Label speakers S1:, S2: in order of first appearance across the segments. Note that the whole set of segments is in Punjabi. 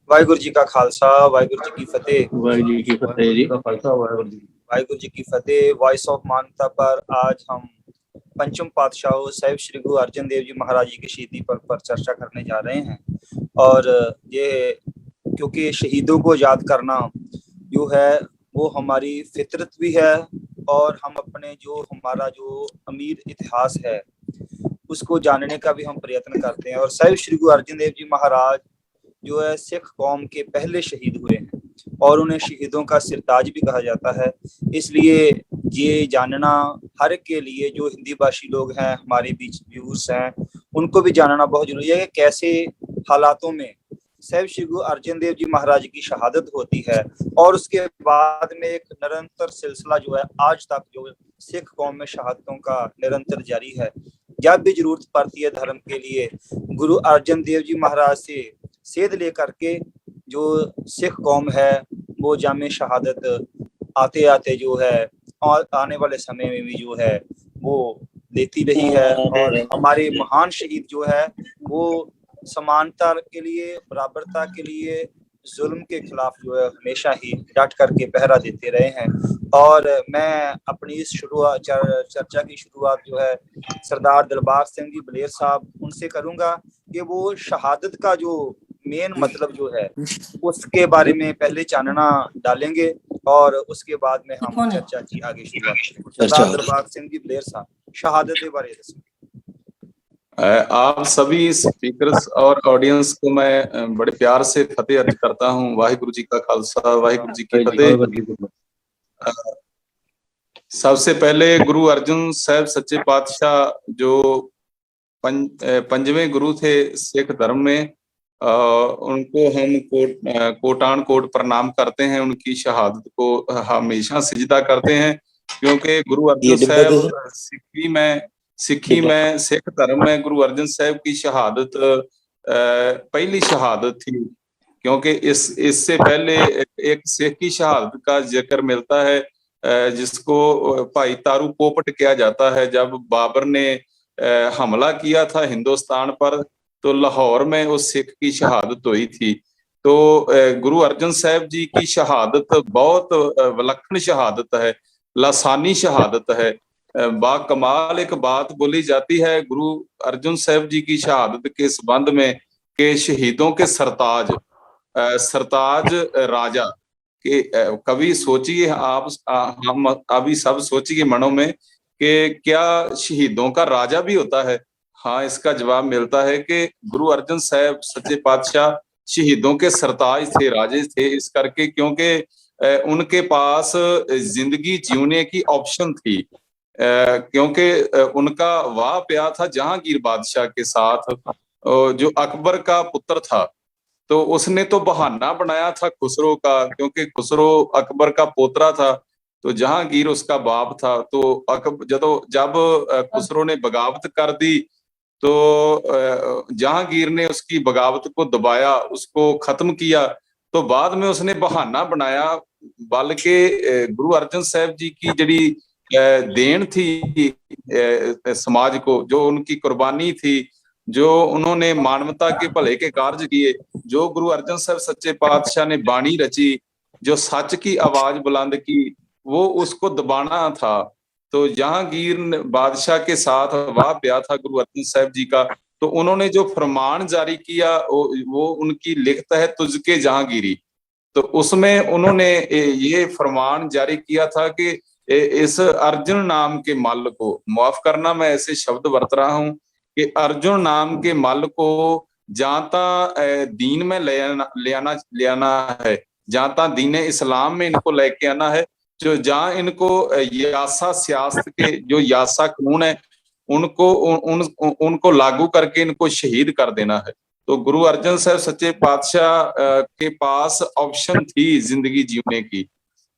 S1: वाहिगुरु जी का खालसा, वाहिगुरु जी की फतेह।
S2: वाहिगुरु जी की फतेह जी।
S1: वाहिगुरु जी की फतेह। वॉइस ऑफ मानवता पर आज हम पंचम पातशाह साहिब श्री गुरु अर्जन देव जी महाराज जी की शहीदी पर चर्चा करने जा रहे हैं। और ये क्योंकि शहीदों को याद करना जो है वो हमारी फितरत भी है, और हम अपने जो हमारा जो अमीर इतिहास है उसको जानने का भी हम प्रयत्न करते हैं। और साहिब श्री गुरु अर्जन देव जी महाराज जो है सिख कौम के पहले शहीद हुए हैं, और उन्हें शहीदों का सिरताज भी कहा जाता है। इसलिए ये जानना हर एक के लिए, जो हिंदी भाषी लोग हैं हमारे बीच व्यूअर्स हैं, उनको भी जानना बहुत जरूरी है कि कैसे हालातों में साहिब श्री गुरु अर्जन देव जी महाराज की शहादत होती है, और उसके बाद में एक निरंतर सिलसिला जो है आज तक जो सिख कौम में शहादतों का निरंतर जारी है। जब भी जरूरत पड़ती है धर्म के लिए, गुरु अर्जन देव जी महाराज से सेध लेकर के जो सिख कौम है वो जामे शहादत आते आते जो है और आने वाले समय में भी जो है वो लेती रही है। और हमारे महान शहीद जो है वो समानता के लिए, बराबरता के लिए, जुल्म के खिलाफ जो है हमेशा ही डट करके पहरा देते रहे हैं। और मैं अपनी इस चर्चा की शुरुआत जो है सरदार दिलबाग सिंह जी बलेर साहब उनसे करूंगा कि वो शहादत का जो मेन मतलब जो है उसके बारे में पहले चानना डालेंगे, और उसके बाद में हम चर्चा की आगे शुरुआत करेंगे। सरदार दिलबाग सिंह जी बलेर साहब, शहादत के बारे में।
S3: आप सभी स्पीकर्स और ऑडियंस को मैं बड़े प्यार से फतेह अर्ज करता हूं। वाहिगुरु जी का खालसा, वाहिगुरु जी की फतेह। सबसे पहले गुरु अर्जन साहब सच्चे पातशाह जो पंजवें गुरु थे सिख धर्म में, उनको हम कोटान कोट प्रणाम करते हैं। उनकी शहादत को हमेशा सिजदा करते हैं, क्योंकि गुरु अर्जन साहब सिखी में सिख धर्म में गुरु अर्जन साहब की शहादत पहली शहादत थी। क्योंकि इससे पहले एक सिख की शहादत का जिक्र मिलता है जिसको भाई तारू पोपट किया जाता है। जब बाबर ने हमला किया था हिंदुस्तान पर, तो लाहौर में उस सिख की शहादत हुई थी। तो गुरु अर्जन साहब जी की शहादत बहुत विलक्षण शहादत है, लासानी शहादत है। बाकमाल एक बात बोली जाती है गुरु अर्जन साहब जी की शहादत के संबंध में कि शहीदों के सरताज सरताज राजा के कभी सोचिए आप, हम अभी सब सोचिए मनो में कि क्या शहीदों का राजा भी होता है। हाँ, इसका जवाब मिलता है कि गुरु अर्जन साहब सच्चे पातशाह शहीदों के सरताज थे, राजे थे, इस करके क्योंकि उनके पास जिंदगी जीने की ऑप्शन थी। क्योंकि उनका वाह प्यार था जहांगीर बादशाह के साथ, जो अकबर का पुत्र था। तो उसने तो बहाना बनाया था खुसरो का, क्योंकि खुसरो अकबर का पोतरा था, तो जहांगीर उसका बाप था। तो जब खुसरो ने बगावत कर दी, तो जहांगीर ने उसकी बगावत को दबाया, उसको खत्म किया। तो बाद में उसने बहाना बनाया, बल्कि गुरु अर्जन साहब जी की जड़ी देन थी समाज को, जो उनकी कुर्बानी थी, जो उन्होंने मानवता के भले के कार्य किए, जो गुरु अर्जन साहब सच्चे पातशाह ने बाणी रची, जो सच की आवाज बुलंद की, वो उसको दबाना था। तो जहांगीर बादशाह के साथ वाह प्यार था गुरु अर्जन साहब जी का। तो उन्होंने जो फरमान जारी किया वो उनकी लिखत है तुझके जहांगीरी। तो उसमें उन्होंने ये फरमान जारी किया था कि इस अर्जुन नाम के मल को, माफ करना मैं ऐसे शब्द बरत रहा हूं, कि अर्जुन नाम के मल को जाता दीन में ले आना है, जाता दीन इस्लाम में इनको लेके आना है। जो जहाँ इनको यासा सियासत के जो यासा कानून है उनको उनको लागू करके इनको शहीद कर देना है। तो गुरु अर्जन साहब सच्चे पातशाह के पास ऑप्शन थी जिंदगी जीने की।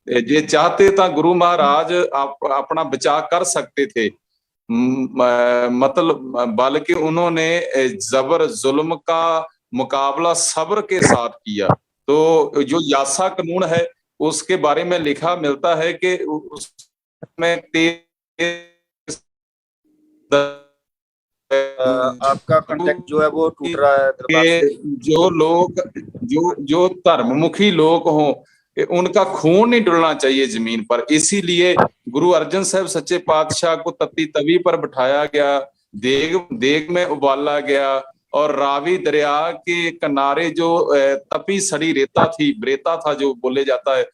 S3: ये चाहते तो गुरु महाराज अपना बचाव कर सकते थे, मतलब बल्कि उन्होंने जबर जुल्म का मुकाबला सब्र के साथ किया। तो जो यासा कानून है उसके बारे में लिखा मिलता है कि उसमें
S1: आपका कांटेक्ट जो है वो टूट रहा है दरबार
S3: कि
S1: से।
S3: जो लोग जो धर्ममुखी लोग हों उनका खून नहीं डुलना चाहिए जमीन पर। इसीलिए गुरु अर्जन साहब सच्चे पातशाह को तत्ती तवी पर बिठाया गया, देग में उबाला गया और रावी दरिया के किनारे जो तपी सड़ी रेता थी, ब्रेता था जो बोले जाता है,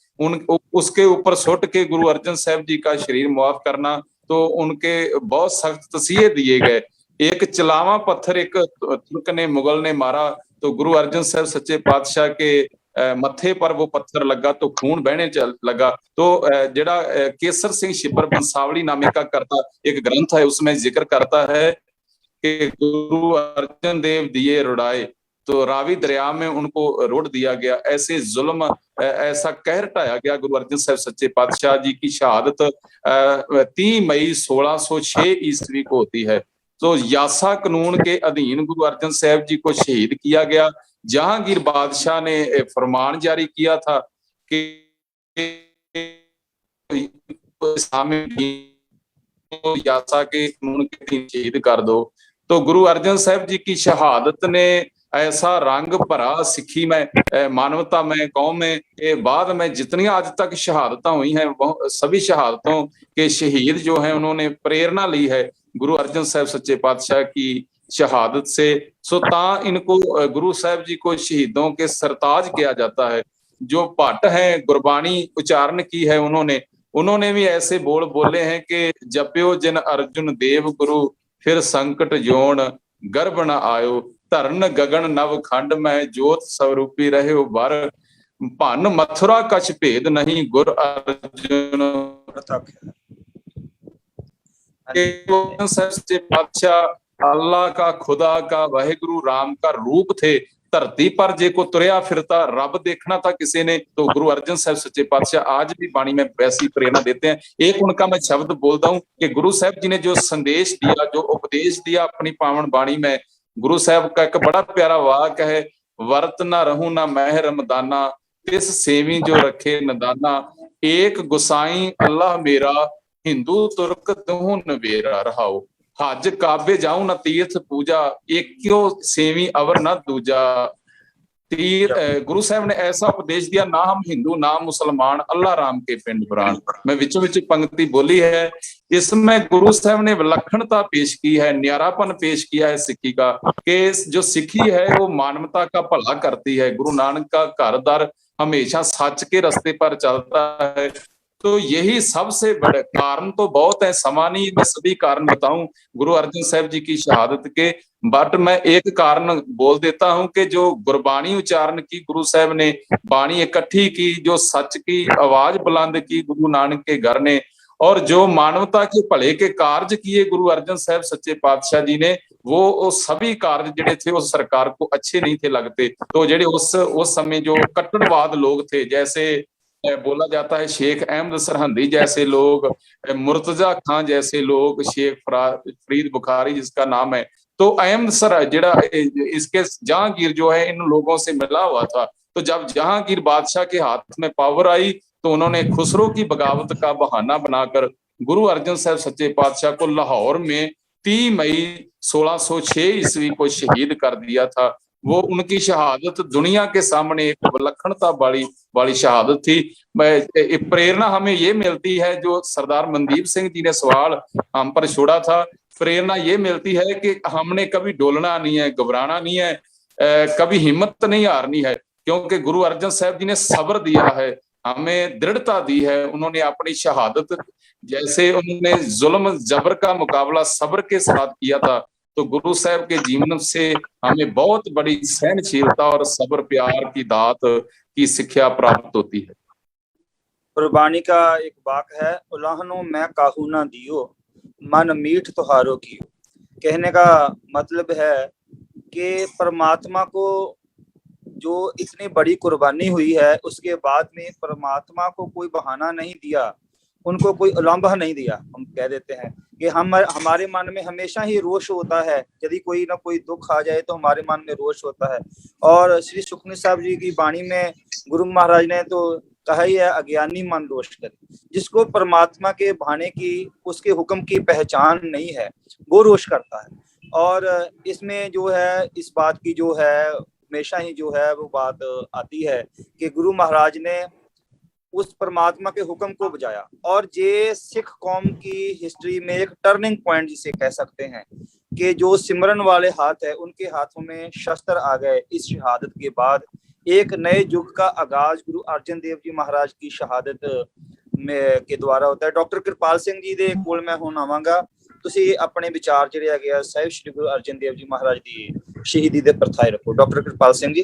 S3: उसके ऊपर सुट के गुरु अर्जन साहब जी का शरीर मुआफ करना। तो उनके बहुत सख्त तसीहे दिए गए। एक चलावा पत्थर एक तुर्क ने, मुगल ने मारा तो गुरु अर्जन साहब सच्चे पातशाह के मत्थे पर वो पत्थर लगा तो खून बहने लगा। तो जेड़ा केसर सिंह शिपर बंसावली नामे का करता एक ग्रंथ है, उसमें जिक्र करता है कि गुरु अर्जन देव दिए रुड़ाए, तो रावी दरिया में उनको रोड़ दिया गया। ऐसे जुल्म, ऐसा कहर ढाया गया। गुरु अर्जन साहब सच्चे पातशाह जी की शहादत 3 मई 1606 ईस्वी को होती है। तो यासा कानून के अधीन गुरु अर्जन साहब जी को शहीद किया गया। जहांगीर बादशाह ने फरमान जारी किया था कि यासा के कानून के अधीन शहीद कर दो। तो गुरु अर्जन साहब जी की शहादत ने ऐसा रंग भरा सिखी में, मानवता में, कौम में, बाद में जितनी आज तक शहादत हुई हैं सभी शहादतों के शहीद जो हैं उन्होंने प्रेरणा ली है गुरु अर्जन साहब सच्चे पातशाह की शहादत से। सो ता इनको गुरु साहब जी को शहीदों के सरताज किया जाता है। जो भट्ट है गुरबाणी उच्चारण की है उन्होंने भी ऐसे बोल बोले हैं कि जप्यो जिन अर्जुन देव गुरु, फिर संकट जोन गर्भ न आयो, धरन गगन नव खंड में जोत स्वरूपी रहे बर, भन मथुरा कछ भेद नहीं गुर अर्जुन। सच्चे पातशाह अल्लाह का, खुदा का, वाहिगुरु राम का रूप थे। धरती पर जे को तुरया फिरता रब देखना था किसी ने, तो गुरु अर्जन साहब सच्चे पातशाह आज भी वाणी में वैसी प्रेरणा देते हैं। एक उनका मैं शब्द बोलता हूँ कि गुरु साहब जी ने जो संदेश दिया, जो उपदेश दिया अपनी पावन वाणी में, गुरु साहब का एक बड़ा प्यारा वाक है, वर्त ना रहूं ना मैं रमदाना, तिस सेवी जो रखे नदाना, एक गुसाई अल्लाह मेरा, हिंदू तुर्क दोहूं नवेरा रहाओ, हज काबे जाऊं न तीर्थ पूजा, एक क्यों सेवी अवर न दूजा। गुरु साहब ने ऐसा उपदेश दिया, ना हम हिंदू ना मुसलमान, अल्लाह राम के पिंड पुराण। मैं विचों विच पंक्ति बोली है, इसमें गुरु साहब ने विलक्षणता पेश की है, न्यारापन पेश किया है सिक्खी का, कि जो सिक्खी है वो मानवता का भला करती है। गुरु नानक का घर दर हमेशा सच के रास्ते पर चलता है। तो यही सबसे बड़े कारण तो बहुत है, समा नहीं मैं सभी कारण बताऊं गुरु अर्जन साहब जी की शहादत के, बट मैं एक कारण बोल देता हूं कि जो गुरबाणी उच्चारण की गुरु साहब ने, बाणी इकट्ठी की, जो सच की आवाज बुलंद की गुरु नानक के घर ने, और जो मानवता के भले के कार्य किए गुरु अर्जन साहब सच्चे पातशाह जी ने, वो सभी कार्य जेडे थे उस सरकार को अच्छे नहीं थे लगते। तो जेडे उस समय जो कट्टरवाद लोग थे, जैसे बोला जाता है शेख अहमद सरहंदी जैसे लोग, मुर्तजा खान जैसे लोग, शेख फरीद बुखारी जिसका नाम है, तो अहमद सर जेड़ा इसके जहांगीर जो है इन लोगों से मिला हुआ था। तो जब जहांगीर बादशाह के हाथ में पावर आई तो उन्होंने खुसरो की बगावत का बहाना बनाकर गुरु अर्जन साहब सच्चे पातशाह को लाहौर में 30 मई 1606 ईस्वी को शहीद कर दिया था। वो उनकी शहादत दुनिया के सामने एक विलक्षणता वाली शहादत थी। प्रेरणा हमें ये मिलती है, जो सरदार मनदीप सिंह जी ने सवाल हम पर छोड़ा था, प्रेरणा ये मिलती है कि हमने कभी डोलना नहीं है, घबराना नहीं है, कभी हिम्मत नहीं हारनी है, क्योंकि गुरु अर्जन साहब जी ने सब्र दिया है, हमें दृढ़ता दी है। उन्होंने अपनी शहादत, जैसे उन्होंने जुल्म जबर का मुकाबला सब्र के साथ किया था, तो गुरु साहब के जीवन से हमें बहुत बड़ी सहनशीलता और सब्र प्यार की दात की शिक्षा प्राप्त होती है।
S1: कुर्बानी का एक वाक है, उलाहनो मैं काहू ना दियो, मन मीठ तुहारो की। कहने का मतलब है कि परमात्मा को जो इतनी बड़ी कुर्बानी हुई है, उसके बाद में परमात्मा को कोई बहाना नहीं दिया, उनको कोई उलंबा नहीं दिया। हम कह देते हैं कि हमारे मन में हमेशा ही रोष होता है, यदि कोई ना कोई दुख आ जाए तो हमारे मन में रोष होता है। और श्री सुखमनी साहब जी की वाणी में गुरु महाराज ने तो कहा ही है, अज्ञानी मन रोष करे। जिसको परमात्मा के भाने की, उसके हुक्म की पहचान नहीं है, वो रोष करता है। और इसमें जो है इस बात की जो है हमेशा ही जो है वो बात आती है कि गुरु महाराज ने उस परमात्मा के हुक्म को बजाया, और ये सिख कौम की हिस्ट्री में एक टर्निंग पॉइंट जिसे कह सकते हैं कि जो सिमरन वाले हाथ है उनके हाथों में शस्त्र आ गए। इस शहादत के बाद एक नए युग का आगाज गुरु अर्जन देव जी महाराज की शहादत में के द्वारा होता है। डॉक्टर कृपाल सिंह जी ਦੇ ਕੋਲ ਮੈਂ ਹੁਣ ਆਵਾਂਗਾ, ਤੁਸੀਂ ਆਪਣੇ ਵਿਚਾਰ ਜਿਹੜੇ ਹੈਗੇ ਆ ਸਾਹਿਬ ਸ੍ਰੀ ਗੁਰੂ ਅਰਜਨ ਦੇਵ ਜੀ ਮਹਾਰਾਜ ਦੀ ਸ਼ਹੀਦੀ ਦੇ ਪ੍ਰਥਾਏ ਰੱਖੋ। Doctor Kripal Singh ji.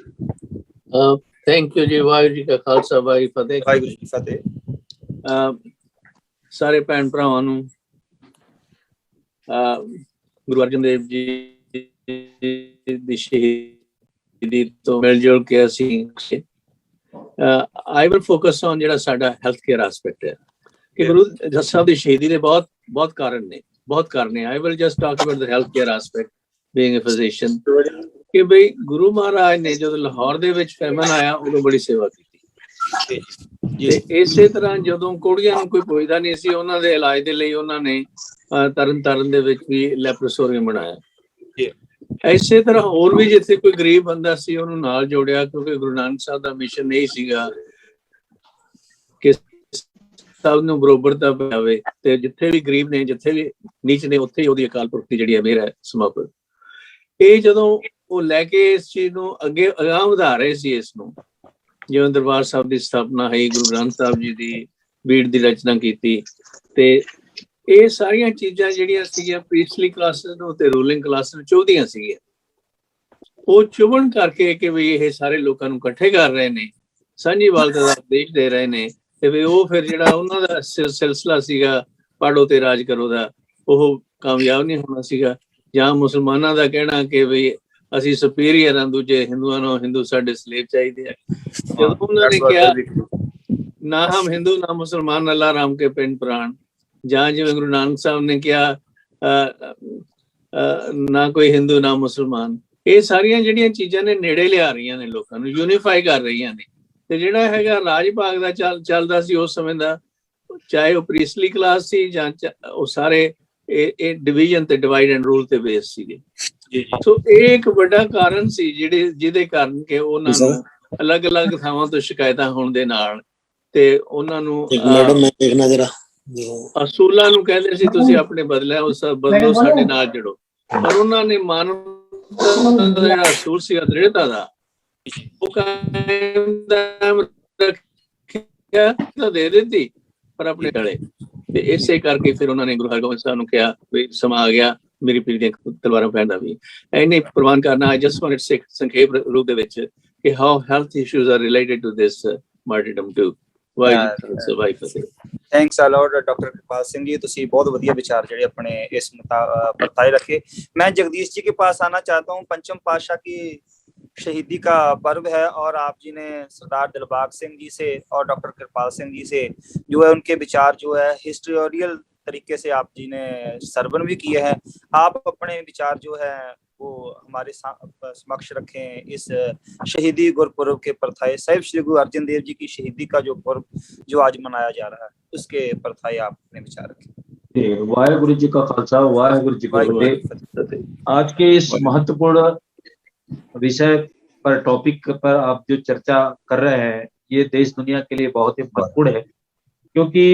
S2: Thank you ji. Waheguru ji का खालसा वाहिगुरू फतेह।
S1: ਵਾਹਿਗੁਰੂ ਜੀ ਫਤਿਹ।
S2: ਸਾਰੇ ਭੈਣ ਭਰਾਵਾਂ ਨੂੰ ਗੁਰੂ ਅਰਜਨ ਦੇਵ ਜੀ ਦੀ ਸ਼ਹੀਦੀ ਤੋਂ ਮਿਲ ਜੁਲ ਕੇ ਅਸੀਂ I will focus on ਜਿਹੜਾ ਸਾਡਾ ਹੈਲਥ ਕੇਅਰ ਐਸਪੈਕਟ ਹੈ ਕਿ ਗੁਰੂ ਜਸ ਸਾਹਿਬ ਦੀ ਸ਼ਹੀਦੀ ਦੇ ਬਹੁਤ ਕਾਰਨ ਨੇ। I will just talk about the health care aspect being a physician ਕਿ ਬਈ ਗੁਰੂ ਮਹਾਰਾਜ ਨੇ ਜਦੋਂ ਲਾਹੌਰ ਦੇ ਵਿੱਚ ਫੈਮਨ ਆਇਆ ਉਦੋਂ ਬੜੀ ਸੇਵਾ ਕੀਤੀ ਤੇ ਇਸੇ ਤਰ੍ਹਾਂ ਜਦੋਂ ਕੋੜੀਆਂ ਨੂੰ ਕੋਈ ਪੁੱਛਦਾ ਨਹੀਂ ਸੀ ਉਹਨਾਂ ਦੇ ਇਲਾਜ ਦੇ ਲਈ ਉਹਨਾਂ ਨੇ ਤਰਨ ਦੇ ਵਿੱਚ ਵੀ ਲੈਪਰੋਸੋਰੀਅਮ ਬਣਾਇਆ। ਇਸੇ ਤਰ੍ਹਾਂ ਹੋਰ ਵੀ ਜਿੱਥੇ ਕੋਈ ਗਰੀਬ ਬੰਦਾ ਸੀ ਉਹਨੂੰ ਨਾਲ ਜੋੜਿਆ ਕਿਉਂਕਿ ਗੁਰੂ ਨਾਨਕ ਸਾਹਿਬ ਦਾ ਮਿਸ਼ਨ ਇਹ ਸੀਗਾ ਕਿ ਸਭ ਨੂੰ ਬਰੋਬਰਤਾ ਪਾਵੇ ਤੇ ਜਿੱਥੇ ਵੀ ਗਰੀਬ ਨੇ ਜਿੱਥੇ ਵੀ ਨੀਚ ਨੇ ਉੱਥੇ ਹੀ ਉਹਦੀ ਅਕਾਲ ਪੁਰਖ ਦੀ ਜਿਹੜੀ ਹੈ ਮੇਰਾ ਸਮਾਪਤ। ਇਹ ਜਦੋਂ ਉਹ ਲੈ ਕੇ ਇਸ ਚੀਜ਼ ਨੂੰ ਅੱਗੇ ਅਗਾਂਹ ਵਧਾ ਰਹੇ ਸੀ ਇਸ ਨੂੰ, ਜਿਵੇਂ ਦਰਬਾਰ ਸਾਹਿਬ ਦੀ ਸਥਾਪਨਾ ਹੋਈ, ਗੁਰੂ ਗ੍ਰੰਥ ਸਾਹਿਬ ਜੀ ਦੀ ਬੀੜ ਦੀ ਰਚਨਾ ਕੀਤੀ ਤੇ ਇਹ ਸਾਰੀਆਂ ਚੀਜ਼ਾਂ ਜਿਹੜੀਆਂ ਸੀਗੀਆਂ ਪ੍ਰੀਸਟਲੀ ਕਲਾਸਿਸ ਨੂੰ ਤੇ ਰੂਲਿੰਗ ਕਲਾਸ ਨੂੰ ਚੁਭਦੀਆਂ ਸੀਗੀਆਂ। ਉਹ ਚੁਭਣ ਕਰਕੇ ਕਿ ਵੀ ਇਹ ਸਾਰੇ ਲੋਕਾਂ ਨੂੰ ਇਕੱਠੇ ਕਰ ਰਹੇ ਨੇ, ਸਾਂਝੀਵਾਲਤਾ ਦਾ ਉਪਦੇਸ਼ ਦੇ ਰਹੇ ਨੇ ਤੇ ਵੀ ਉਹ ਫਿਰ ਜਿਹੜਾ ਉਹਨਾਂ ਦਾ ਸਿਲਸਿਲਾ ਸੀਗਾ ਪੜ੍ਹੋ ਤੇ ਰਾਜ ਕਰੋ ਦਾ ਉਹ ਕਾਮਯਾਬ ਨਹੀਂ ਹੋਣਾ ਸੀਗਾ। ਜਾਂ ਮੁਸਲਮਾਨਾਂ ਦਾ ਕਹਿਣਾ ਕਿ ਵੀ ਅਸੀਂ ਸੁਪੀਰੀਅਰ ਹਾਂ ਦੂਜੇ ਹਿੰਦੂਆਂ ਨੂੰ, ਹਿੰਦੂ ਸਾਡੇ ਸਲੇਵ ਚਾਹੀਦੇ ਆ। ਜਦੋਂ ਉਹਨਾਂ ਨੇ ਕਿਹਾ ਨਾ ਹਮ ਹਿੰਦੂ ਨਾ ਮੁਸਲਮਾਨ ਅੱਲਾ ਰਾਮ ਕੇ ਪਿੰਡ ਪ੍ਰਾਣ, ਜਾਂ ਜਿਵੇਂ ਗੁਰੂ ਨਾਨਕ ਸਾਹਿਬ ਨੇ ਕਿਹਾ ਨਾ ਕੋਈ ਹਿੰਦੂ ਨਾ ਮੁਸਲਮਾਨ, ਇਹ ਸਾਰੀਆਂ ਜਿਹੜੀਆਂ ਚੀਜ਼ਾਂ ਨੇ ਨੇੜੇ ਲਿਆ ਰਹੀਆਂ ਨੇ ਲੋਕਾਂ ਨੂੰ, ਯੂਨੀਫਾਈ ਕਰ ਰਹੀਆਂ ਨੇ। ਤੇ ਜਿਹੜਾ ਹੈਗਾ ਰਾਜ ਭਾਗ ਦਾ ਚੱਲਦਾ ਸੀ ਉਸ ਸਮੇਂ ਦਾ, ਚਾਹੇ ਉਹ ਪ੍ਰੀਸਟਲੀ ਕਲਾਸ ਸੀ ਜਾਂ ਉਹ ਸਾਰੇ ਇਹ ਡਿਵੀਜ਼ਨ ਤੇ ਡਿਵਾਈਡ ਐਂਡ ਰੂਲ ਤੇ ਬੇਸ ਸੀਗੇ। ਸੋ ਇਹ ਇੱਕ ਵੱਡਾ ਕਾਰਨ ਸੀ ਜਿਹਦੇ ਕਾਰਨ ਕਿ ਉਹਨਾਂ ਨੂੰ ਅਲੱਗ-ਅਲੱਗ ਥਾਵਾਂ ਤੋਂ ਸ਼ਿਕਾਇਤਾਂ ਹੋਣ ਦੇ ਨਾਲ ਤੇ ਉਹਨਾਂ ਨੂੰ ਅਸੂਲਾਂ ਨੂੰ ਕਹਿੰਦੇ ਸੀ ਤੁਸੀਂ ਆਪਣੇ ਬਦਲੋ ਸਾਡੇ ਨਾਲ ਜੁੜੋ, ਪਰ ਉਹਨਾਂ ਨੇ ਮਾਨਵਤਾ ਦਾ ਜਿਹੜਾ ਅਸੂਲ ਸੀਗਾ ਦ੍ਰਿੜਤਾ ਦਾ ਉਹ ਕਾਇਮ ਦੇ ਦਿੱਤੀ ਪਰ ਆਪਣੇ ਗਲੇ ਤੇ ਇਸੇ ਕਰਕੇ ਫਿਰ ਉਹਨਾਂ ਨੇ ਗੁਰੂ ਹਰਗੋਬਿੰਦ ਸਾਹਿਬ ਨੂੰ ਕਿਹਾ ਵੀ ਸਮਾਂ ਆ ਗਿਆ ਮੇਰੀ ਪੀੜੀ ਦੀਆਂ ਤਲਵਾਰਾਂ ਪੈਣ ਦਾ ਵੀ। ਇਹਨੇ ਪ੍ਰਵਾਨ ਕਰਨਾ ਆਈ ਜਸਟ ਵਾਂਟ ਟੂ ਸੰਖੇਪ ਰੂਪ ਦੇ ਵਿੱਚ ਕਿ how health issues are related to this martyrdom too.
S1: Thanks a lot doctor Kripal Singh ji, ਤੁਸੀਂ बहुत ਵਧੀਆ ਵਿਚਾਰ ਜਿਹੜੇ अपने इस परताए रखे। मैं जगदीश जी के पास आना चाहता हूँ। पंचम पातशाह की शहीदी का पर्व है और आप जी ने सरदार दिलबाग सिंह जी से और डॉक्टर कृपाल सिंह जी से जो है उनके विचार जो है हिस्टोरियल तरीके से आप जी ने सरवन भी किए हैं। आप अपने विचार जो है वो हमारे समक्ष रखें। इस शहीदी गुरपुरब के परथाए साहिब श्री गुरु अर्जन देव जी की शहीदी का जो पर्व जो आज मनाया जा रहा है उसके परथाए आप अपने विचार रखें।
S4: वाहिगुरु जी का खालसा वाहिगुरु जी की फतेह। आज के इस महत्वपूर्ण विषय पर टॉपिक पर आप जो चर्चा कर रहे हैं ये देश दुनिया के लिए बहुत ही महत्वपूर्ण है क्योंकि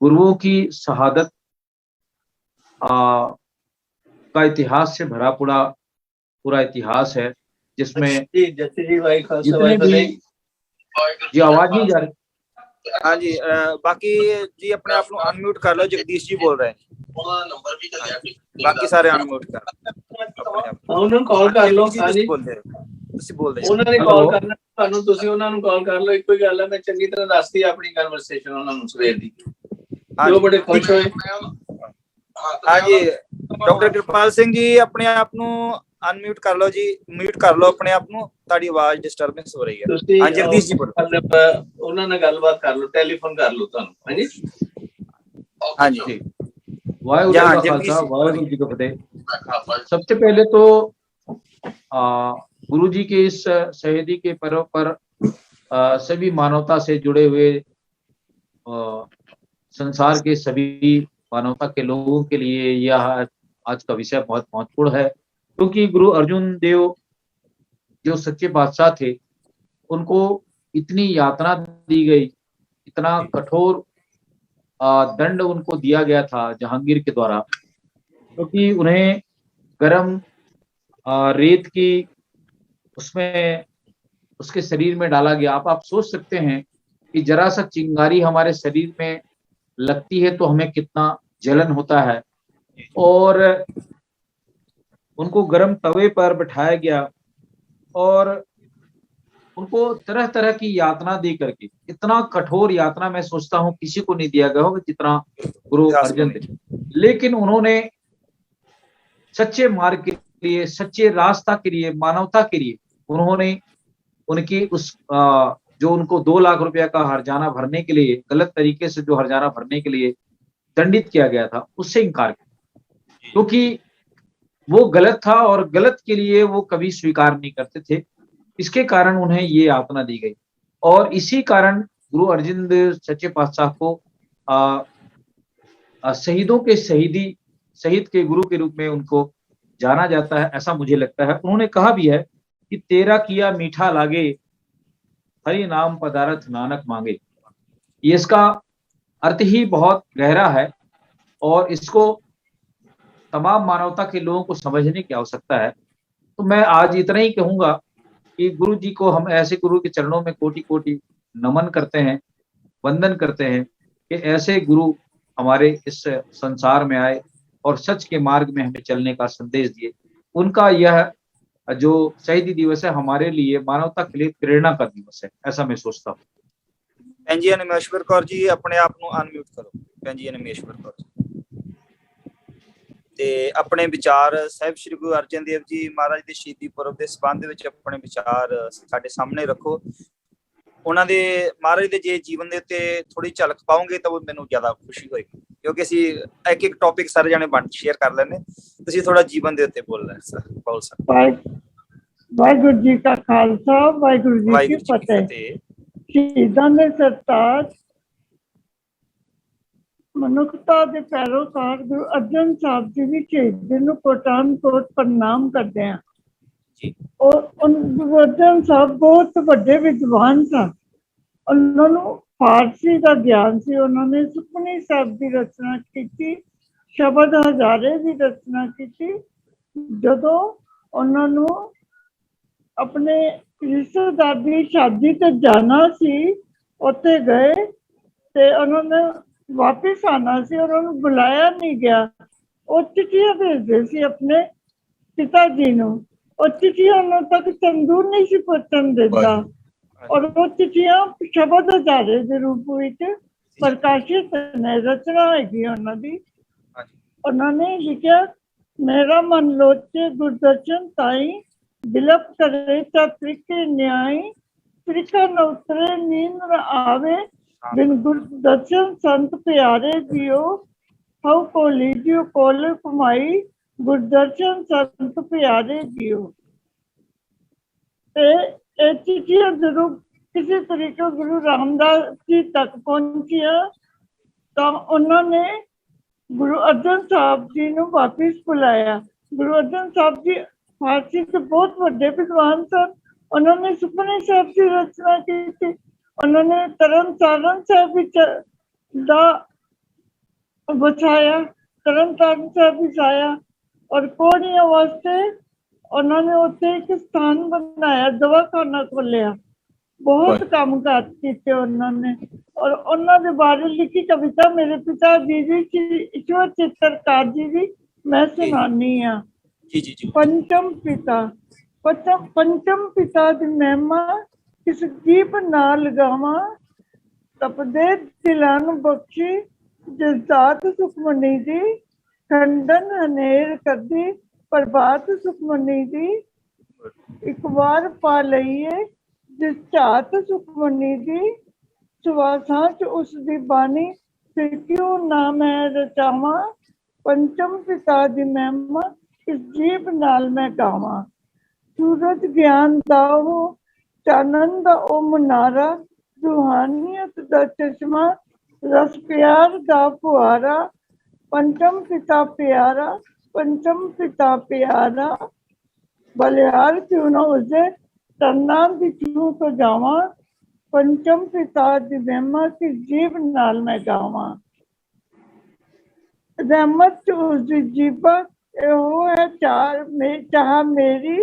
S4: गुरुओं की शहादत का इतिहास से भरा पूरा इतिहास है जिसमें जितने भी जी आवाज नहीं जा रही।
S1: हाँ जी बाकी जी अपने आप को अनम्यूट कर लो। जगदीश जी बोल रहे हैं, बाकी सारे अनम्यूट कर
S2: ਉਹਨਾਂ ਨੂੰ ਕਾਲ ਕਰ ਲਓ।
S1: ਤੁਸੀਂ ਬੋਲਦੇ
S2: ਉਹਨਾਂ ਨੇ ਕਾਲ ਕਰਨਾ ਤੁਹਾਨੂੰ, ਤੁਸੀਂ ਉਹਨਾਂ ਨੂੰ ਕਾਲ ਕਰ ਲਓ। ਇੱਕੋ ਹੀ ਗੱਲ ਹੈ, ਮੈਂ ਚੰਗੀ ਤਰ੍ਹਾਂ ਦੱਸਦੀ ਆਪਣੀ ਕਨਵਰਸੇਸ਼ਨ ਉਹਨਾਂ ਨੂੰ ਸਵੇਰ ਦੀ, ਜੋ ਬੜੇ ਖੁਸ਼ ਹੋਏ।
S1: हाँ जी डॉक्टर कृपाल सिंह जी अपने आप ਨੂੰ ਅਨਮਿਊਟ ਕਰ ਲਓ ਜੀ, ਮਿਊਟ ਕਰ ਲਓ ਆਪਣੇ ਆਪ ਨੂੰ, ਤੁਹਾਡੀ ਆਵਾਜ਼ ਡਿਸਟਰਬੈਂਸ ਹੋ ਰਹੀ ਹੈ। ਹਾਂ ਜਗਦੀਸ਼ ਜੀ
S2: ਉਹਨਾਂ ਨਾਲ ਗੱਲਬਾਤ ਕਰ ਲਓ, ਟੈਲੀਫੋਨ ਕਰ ਲਓ ਤੁਹਾਨੂੰ। ਹਾਂਜੀ
S1: ਹਾਂਜੀ
S4: वाहिगुरु जी को फतेह। सबसे पहले तो गुरु जी के इस शहीदी के पर्व पर सभी मानवता से जुड़े हुए संसार के सभी मानवता के लोगों के लिए यह आज का विषय बहुत महत्वपूर्ण है, क्योंकि गुरु अर्जुन देव जो सच्चे बादशाह थे, उनको इतनी यातना दी गई, इतना कठोर दंड उनको दिया गया था जहांगीर के द्वारा, क्योंकि उन्हें गरम रेत की उसमें उसके शरीर में डाला गया। आप सोच सकते हैं कि जरा सा चिंगारी हमारे शरीर में लगती है तो हमें कितना जलन होता है, और उनको गरम तवे पर बिठाया गया और उनको तरह तरह की यातना दे करके, इतना कठोर यातना मैं सोचता हूँ किसी को नहीं दिया गया होगा जितना गुरु अर्जुन देव। लेकिन उन्होंने सच्चे मार्ग के लिए, सच्चे रास्ता के लिए, मानवता के लिए उन्होंने उनकी उस जो उनको 2 लाख रुपया का हर्जाना भरने के लिए, गलत तरीके से जो हर्जाना भरने के लिए दंडित किया गया था, उससे इनकार किया, क्योंकि वो गलत था और गलत के लिए वो कभी स्वीकार नहीं करते थे। इसके कारण उन्हें ये यातना दी गई, और इसी कारण गुरु अर्जुन देव सच्चे पातशाह को शहीदों के शहीद के गुरु के रूप में उनको जाना जाता है, ऐसा मुझे लगता है। उन्होंने कहा भी है कि तेरा किया मीठा लागे, हरि नाम पदारथ नानक मांगे। ये इसका अर्थ ही बहुत गहरा है और इसको तमाम मानवता के लोगों को समझने की आवश्यकता है। तो मैं आज इतना ही कहूंगा कि गुरु जी को हम ऐसे गुरु के चरणों में कोटि कोटि नमन करते हैं, वंदन करते हैं कि ऐसे गुरु हमारे इस संसार में आए और सच के मार्ग में हमें चलने का संदेश दिए। उनका यह जो शहीदी दिवस है हमारे लिए, मानवता के लिए प्रेरणा का दिवस है, ऐसा मैं सोचता हूँ।
S1: ਭੈਣ ਜੀ ਅਨਮੇਸ਼ਵਰ ਕੌਰ ਜੀ ਆਪਣੇ ਆਪ ਨੂੰ ਅਨਮਿਊਟ ਕਰੋ। ਭੈਣ ਜੀ ਅਨਮੇਸ਼ਵਰ ਕੌਰ ਤੇ ਆਪਣੇ ਵਿਚਾਰ ਸਾਹਿਬ ਸ੍ਰੀ ਗੁਰੂ ਅਰਜਨ ਦੇਵ ਜੀ ਮਹਾਰਾਜ ਦੇ ਸ਼ਹੀਦੀ ਪੁਰਬ ਦੇ ਸੰਬੰਧ ਵਿੱਚ ਆਪਣੇ ਵਿਚਾਰ ਸਾਡੇ ਸਾਹਮਣੇ ਰੱਖੋ। ਉਹਨਾਂ ਦੇ ਮਹਾਰਾਜ ਦੇ ਜੇ ਜੀਵਨ ਦੇ ਉੱਤੇ ਥੋੜੀ ਝਲਕ ਪਾਓਗੇ ਤਾਂ ਮੈਨੂੰ ਜ਼ਿਆਦਾ ਖੁਸ਼ੀ ਹੋਏਗੀ, ਕਿਉਂਕਿ ਅਸੀਂ ਇੱਕ ਇੱਕ ਟੌਪਿਕ ਸਾਰੇ ਜਾਣੇ ਵੰਡ ਸ਼ੇਅਰ ਕਰ ਲੈਣੇ, ਤੁਸੀਂ ਥੋੜਾ ਜੀਵਨ ਦੇ ਉੱਤੇ ਬੋਲ ਸਕਦੇ।
S5: ਵਾਹਿਗੁਰੂ ਜੀ ਕਾ ਖਾਲਸਾ, ਵਾਹਿਗੁਰੂ ਜੀ ਕੀ ਫਤਿਹ। ਸ਼ਹੀਦਾਂ ਦੇ ਸਰਤਾਜ, ਮਨੁੱਖਤਾ ਦੇ ਪੈਰੋਕਾਰ ਗੁਰੂ ਅਰਜਨ ਸਾਹਿਬ ਜੀ ਦੀ ਸ਼ਹੀਦੀ ਨੂੰ ਕੋਟਾਨ-ਕੋਟ ਪ੍ਰਣਾਮ ਕਰਦੇ ਹਾਂ। ਗੁਰੂ ਅਰਜਨ ਸਾਹਿਬ ਬਹੁਤ ਵੱਡੇ ਵਿਦਵਾਨ ਸਨ। ਉਹਨਾਂ ਨੂੰ ਫਾਰਸੀ ਦਾ ਗਿਆਨ ਸੀ। ਉਹਨਾਂ ਨੇ ਸੁਖਮਨੀ ਸਾਹਿਬ ਦੀ ਰਚਨਾ ਕੀਤੀ, ਸ਼ਬਦ ਹਜ਼ਾਰੇ ਦੀ ਰਚਨਾ ਕੀਤੀ। ਜਦੋਂ ਉਹਨਾਂ ਨੂੰ ਆਪਣੇ ਰਿਸ਼ਤੇਦਾਰ ਦੀ ਸ਼ਾਦੀ ਤੇ ਜਾਣਾ ਸੀ, ਉੱਥੇ ਗਏ ਤੇ ਉਹਨਾਂ ਨੇ ਵਾਪਿਸ ਆਣਾ ਸੀ, ਉਹਨਾਂ ਨੂੰ ਬੁਲਾਇਆ ਨਹੀਂ ਗਿਆ। ਉਹ ਚਿੱਠੀਆਂ ਭੇਜਦੇ ਸੀ ਆਪਣੇ ਪਿਤਾ ਜੀ ਨੂੰ, ਉਹ ਚਿੱਠੀਆਂ ਉਹਨਾਂ ਤੱਕ ਤੰਦੂਰ ਨਹੀਂ ਸੀ ਪਹੁੰਚਣ ਦਿੰਦਾ, ਔਰ ਉਹ ਚਿੱਠੀਆਂ ਸ਼ਬਦ ਹਜ਼ਾਰੇ ਦੇ ਰੂਪ ਵਿੱਚ ਪ੍ਰਕਾਸ਼ਿਤ ਨੇ। ਰਚਨਾ ਹੈਗੀ ਉਹਨਾਂ ਦੀ। ਉਹਨਾਂ ਨੇ ਲਿਖਿਆ, ਮੇਰਾ ਮਨ ਲੋਚੇ ਗੁਰਦਰਸ਼ਨ ਤਾਈ, ਬਿਲਪ करे त्रिके न्याय, त्रिका न उतरे नींद न आवे, बिन गुरदर्शन संत प्यारे जियो, हऊ को लीजियो कोल कमाई, गुरदर्शन संत प्यारे जियो। चिट्ठियां जरूर किसी तरीके गुरु रामदास जी तक पहुंचिया, तो उन्होंने गुरु अर्जन साहब जी ਨੂੰ वापिस बुलाया। गुरु अर्जन साहब जी फारसी के बहुत बड़े विद्वान सन। उन्होंने सुखमनी साहब की रचना की थी। उन्होंने तरन तारण साहब बचाया, तरन तारण साहब बचाया, और कोड़ियां वास्ते उन्होंने उत्थे एक स्थान बनाया, दवाखाना खोलिया। बहुत काम किए उन्होंने। और उन्होंने बारे लिखी कविता मेरे पिता जी ईश्वर चित्रकार जी की मैं सुनानी हाँ। पंचम पिता, पंचम पिता दी महिमा किस दीप नाल गावा, तपदे दिलां नूं बख्शी जिस जात सुखमनी दी, खंडन हनेर करदी प्रभात सुखमनी दी, एक बार पा लईए जिस झात सुखमनी दी, सुवासां च उस दी बानी फिर क्यों ना मैं रचावां, पंचम पिता दी महिमा इस जीभ नाल मैं गावां। सूरज ज्ञान दा हो, चानन दा ओ मुनारा, रूहानियत दा चश्मा, रस प्यार दा फुहारा, पंचम पिता प्यारा पंचम पिता प्यारा बलिहार क्यों न उसे तरना दी क्यों तो जावा पंचम पिता दी महिमा की जीभ नाल मैं गावा रहमत उसकी जीभा एहो है चाह मेरी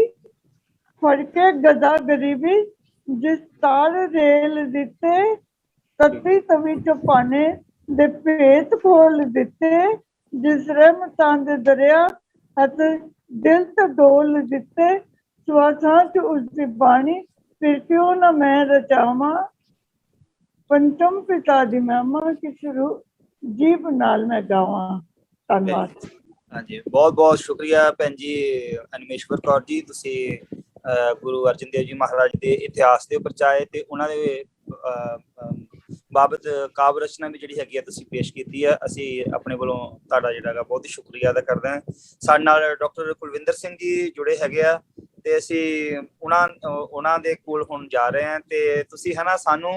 S5: फड़के गदा गरीबी जिस तार रेल दिते तत्ती तवी चौपाने दे भेत खोल दिते जिस रहमतां दे दरिया हथ दिल ते डोल दिते स्वासां च उसकी बाणी फिर क्यों न मैं रचावा पंचम पिता दी महिमा की शुरू जीभ नाल मैं गावा। धन्यवाद।
S1: हाँ जी, बहुत बहुत शुक्रिया भैन जी अनिमेश्वर कौर जी, तुसी गुरु अर्जन देव जी महाराज के इतिहास के उपर चाहे ते उन्हां दे बाबत काव्य रचना भी जिहड़ी हैगी तुसी पेश कीती है। असी अपने वालों तुहाडा जिहड़ा बहुत ही शुक्रिया अदा करते हैं। साडे नाल डॉक्टर कुलविंदर सिंह जी जुड़े हैगे आ ते असी उन्हां दे कोल हुण जा रहे हैं ते तुसी है ना सानू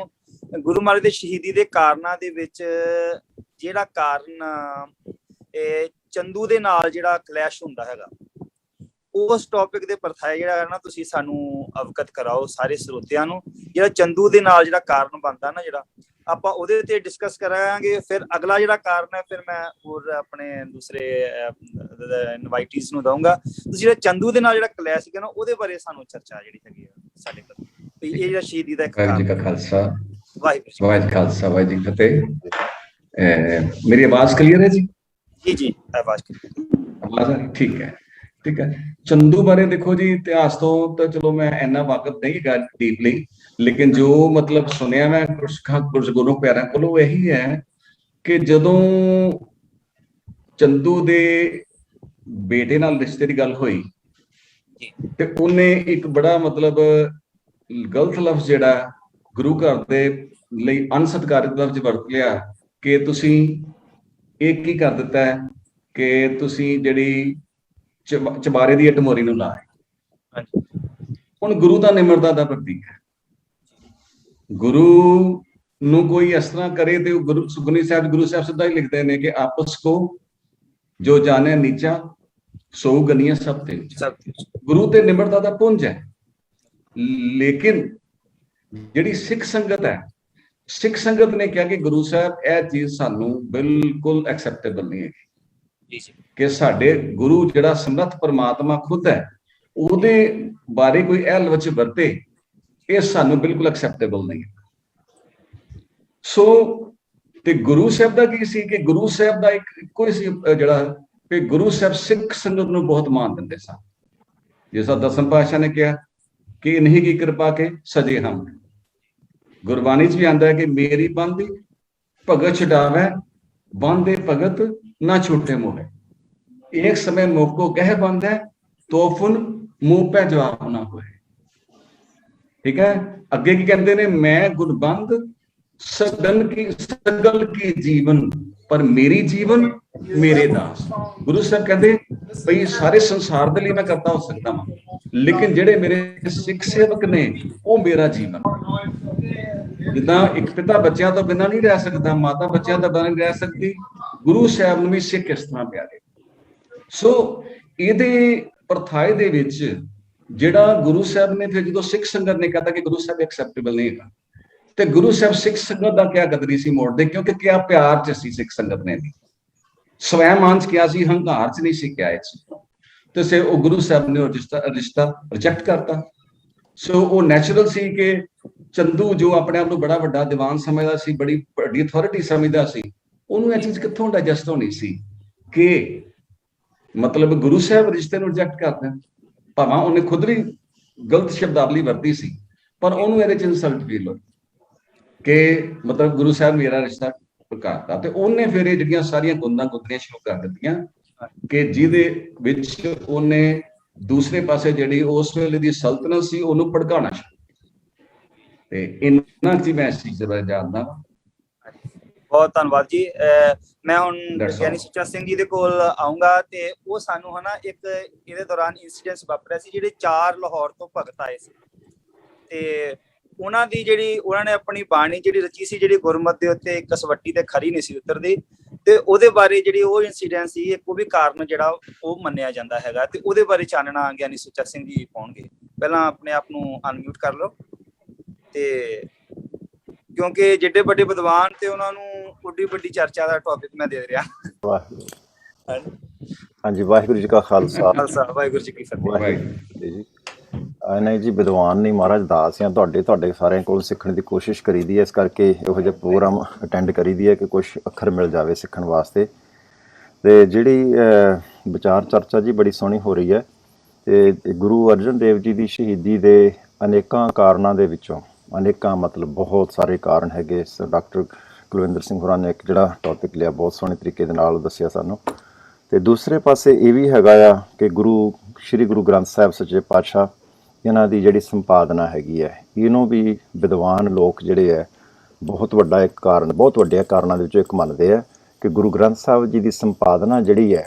S1: गुरु महाराज दे शहीदी दे कारनां दे विच जिहड़ा कारण चंदू दे नाल जिहड़ा क्लैश हुंदा हैगा उस टॉपिक दे परथाए जिहड़ा है ना तुसी सानू अवगत कराओ सारे श्रोतियां नू। जिहड़ा चंदू दे नाल जिहड़ा कारण बनदा ना जिहड़ा आपां ओहदे ते डिस्कस करांगे। फिर अगला जिहड़ा कारण है फिर मैं होर अपने दूसरे इनवाइटीज नू दूंगा। तुसी जिहड़ा चंदू दे नाल जिहड़ा क्लैश है ना ओहदे बारे सानू चर्चा जिहड़ी हैगी साडे कोल ये जिहड़ा शहीदी दा इक
S6: वाहिगुरू जी का खालसा
S1: वाहिगुरू
S6: वाहिगुरू खालसा वाहिगुरू जी फतेह। मेरी आवाज क्लियर है जी?
S1: जी आवाज
S6: आवाज आ रही? ठीक है। चंदू बारे देखो जी इतिहास तो चलो मैं इन्ना वाकफ नहीं गा डीपली, लेकिन जो मतलब सुनिया मैं कुछ गुरु प्यारिਆਂ ਕੋਲੋਂ यही है कि ਜਦੋਂ चंदू दे बेटे नाल रिश्ते की गल हुई ते उन्हें एक बड़ा मतलब गलत लफ्ज जिहड़ा गुरु घर दे लई अनसत्कारित लफ्ज वरत लिया कि तुसी एक ही कर दिता है कि तुसी जिहड़ी चबारे दी टमोरी नूं लाए। हुण गुरु दा निमरता दा प्रतीक है। गुरु नूं कोई इस तरह करे तो गुरु सुखमनी साहब गुरु साहब सिद्धा ही लिखते हैं कि आपस को जो जाने नीचा सो गनिया सब ते गुरु ते निमरता दा पुंज है। लेकिन जिहड़ी सिख संगत है, सिख संगत ने कहा कि गुरु साहब यह चीज सानू बिल्कुल एक्सेप्टेबल नहीं है कि साडे गुरु जिहड़ा समर्थ परमात्मा खुद है ਉਹਦੇ बारे कोई ਇਹ ਲਫ਼ਜ਼ ਵਰਤੇ ਇਹ ਸਾਨੂੰ बिल्कुल एक्सेप्टेबल नहीं है। सो ते गुरु साहब ਦਾ ਕੀ ਸੀ ਕਿ गुरु साहब ਦਾ ਇੱਕੋ ਹੀ ਸੀ ਜਿਹੜਾ ਕਿ गुरु साहब सिख संगत ਨੂੰ बहुत मान ਦਿੰਦੇ ਸਨ। ਜਿਸਾ ਦਸਮ ਪਾਤਸ਼ਾਹ ਨੇ ਕਿਹਾ कि नहीं की कृपा के सजे हम। गुरबाणी च भी आंदा है कि मेरी बंदी भगत छुड़ावे बांधे भगत ना छूटे मोहे। एक समय मोको कह बंद है तो फुन मुंह पे जवाब ना होए। ठीक है, अगे की कहते ने मैं गुरबंद सगल की जीवन पर मेरी जीवन मेरे दास। गुरु साहब कहते भाई सारे संसार के लिए मैं करता हो सकता हूं, लेकिन जेडे मेरे सिख सेवक ने वो मेरा जीवन। जिदा एक पिता बच्चों तो बिना नहीं रह सकता, माता बच्चों तो बिना नहीं रह सकती, गुरु साहब नूं भी सिख इस तरह प्यारे। सो इहदे परथाए दे विच जिहड़ा गुरु साहब ने फिर जो सिख संगत ने कहा कि गुरु साहब एक्सेप्टेबल नहीं है, तो गुरु साहब सिख संगत का क्या कदर सी मोड़ते, क्योंकि क्या प्यार च सी सिख संगत ने भी स्वैमान च क्या सी, हंकार च नहीं सी क्या तो से वो गुरु साहब ने रिश्ता रिजेक्ट करता। सो वो नैचुरल सी कि चंदू जो अपने आप को बड़ा वड्डा दीवान समझदा सी, बड़ी बड़ी अथॉरिटी समझदा सी, उन्होंने यह चीज कित्थों डाइजेस्ट होनी सी कि मतलब गुरु साहब रिश्ते को रिजेक्ट करते हैं। भावें उन्हें खुद भी गलत शब्दावली वरती सी, पर उन्होंने ये चीज इंसल्ट फील हुई कि मतलब गुरु साहब मेरा रिश्ता करता। तो उन्हें फिर ये जिहड़ियां सारियां गुंदां गुंदरियां शुरू कर दित्तियां कि जिहदे विच उन्हें दूसरे पासे जिहड़ी उस वेले दी सल्तनत सी उहनूं भड़काना शुरू। ते इन्ना ची मैं इस चीज दे बारे जानदा।
S1: बहुत धन्यवाद जी। मैं हुण ज्ञानी सुच्चा सिंह जी दे कोल आऊंगा ते वो सानू है ना एक इहदे दौरान इंसीडेंस वापरिया सी, जिहड़े 4 लाहौर तो भगत आए सी ते ਉਹਨਾਂ ਦੀ ਜਿਹੜੀ ਉਹਨਾਂ ਨੇ ਆਪਣੀ ਬਾਣੀ ਜਿਹੜੀ ਰਚੀ ਸੀ, ਜਿਹੜੀ ਗੁਰਮਤਿ ਦੇ ਉੱਤੇ ਕਸਵੱਟੀ ਤੇ ਖਰੀ ਨਹੀਂ ਸੀ ਉਤਰਦੀ, ਤੇ ਉਹਦੇ ਬਾਰੇ ਜਿਹੜੀ ਉਹ ਇਨਸੀਡੈਂਟ ਸੀ, ਇੱਕ ਉਹ ਵੀ ਕਾਰਨ ਜਿਹੜਾ ਉਹ ਮੰਨਿਆ ਜਾਂਦਾ ਹੈਗਾ, ਤੇ ਉਹਦੇ ਬਾਰੇ ਚਾਨਣਾ ਗਿਆਨੀ ਸੁੱਚਾ ਸਿੰਘ ਜੀ ਪਾਉਣਗੇ। ਪਹਿਲਾਂ ਆਪਣੇ ਆਪ ਨੂੰ ਅਨਮਿਊਟ ਕਰ ਲਓ, ਤੇ ਕਿਉਂਕਿ ਜਿੱਡੇ ਵੱਡੇ ਵਿਦਵਾਨ ਤੇ ਉਹਨਾਂ ਨੂੰ ਉੱਡੀ ਵੱਡੀ ਚਰਚਾ ਦਾ ਟੌਪਿਕ ਮੈਂ ਦੇ ਰਿਹਾ।
S7: ਹਾਂਜੀ, ਵਾਹਿਗੁਰੂ ਜੀ ਕਾ ਖਾਲਸਾ,
S1: ਵਾਹਿਗੁਰੂ ਜੀ ਕੀ ਫਤਿਹ।
S6: ਵਾਹਿਗੁਰੂ
S7: ਜੀ ਨਹੀਂ ਜੀ, ਵਿਦਵਾਨ ਨਹੀਂ ਮਹਾਰਾਜ, ਦਾਸ ਆ ਤੁਹਾਡੇ ਸਾਰਿਆਂ ਕੋਲ ਸਿੱਖਣ ਦੀ ਕੋਸ਼ਿਸ਼ ਕਰੀਦੀ ਹੈ, ਇਸ ਕਰਕੇ ਇਹੋ ਜਿਹੇ ਪ੍ਰੋਗਰਾਮ ਅਟੈਂਡ ਕਰੀਦੀ ਹੈ ਕਿ ਕੁਝ ਅੱਖਰ ਮਿਲ ਜਾਵੇ ਸਿੱਖਣ ਵਾਸਤੇ। ਤੇ ਜਿਹੜੀ ਵਿਚਾਰ ਚਰਚਾ ਜੀ ਬੜੀ ਸੋਹਣੀ ਹੋ ਰਹੀ ਹੈ, ਤੇ ਗੁਰੂ ਅਰਜਨ ਦੇਵ ਜੀ ਦੀ ਸ਼ਹੀਦੀ ਦੇ ਅਨੇਕਾਂ ਕਾਰਨਾਂ ਦੇ ਵਿੱਚੋਂ, ਅਨੇਕਾਂ ਮਤਲਬ ਬਹੁਤ ਸਾਰੇ ਕਾਰਨ ਹੈਗੇ। ਡਾਕਟਰ ਕੁਲਵਿੰਦਰ ਸਿੰਘ ਹੋਰਾਂ ਨੇ ਇੱਕ ਜਿਹੜਾ ਟੌਪਿਕ ਲਿਆ ਬਹੁਤ ਸੋਹਣੇ ਤਰੀਕੇ ਦੇ ਨਾਲ ਦੱਸਿਆ ਸਾਨੂੰ। ਤੇ ਦੂਸਰੇ ਪਾਸੇ ਇਹ ਵੀ ਹੈਗਾ ਆ ਕਿ ਸ਼੍ਰੀ ਗੁਰੂ ਗ੍ਰੰਥ ਸਾਹਿਬ ਸੱਚੇ ਪਾਤਸ਼ਾਹ, ਇਹਨਾਂ ਦੀ ਜਿਹੜੀ ਸੰਪਾਦਨਾ ਹੈਗੀ ਹੈ, ਇਹਨੂੰ ਵੀ ਵਿਦਵਾਨ ਲੋਕ ਜਿਹੜੇ ਹੈ ਬਹੁਤ ਵੱਡਾ ਇੱਕ ਕਾਰਨ, ਬਹੁਤ ਵੱਡੇ ਕਾਰਨਾਂ ਦੇ ਵਿੱਚੋਂ ਇੱਕ ਮੰਨਦੇ ਆ ਕਿ ਗੁਰੂ ਗ੍ਰੰਥ ਸਾਹਿਬ ਜੀ ਦੀ ਸੰਪਾਦਨਾ ਜਿਹੜੀ ਹੈ,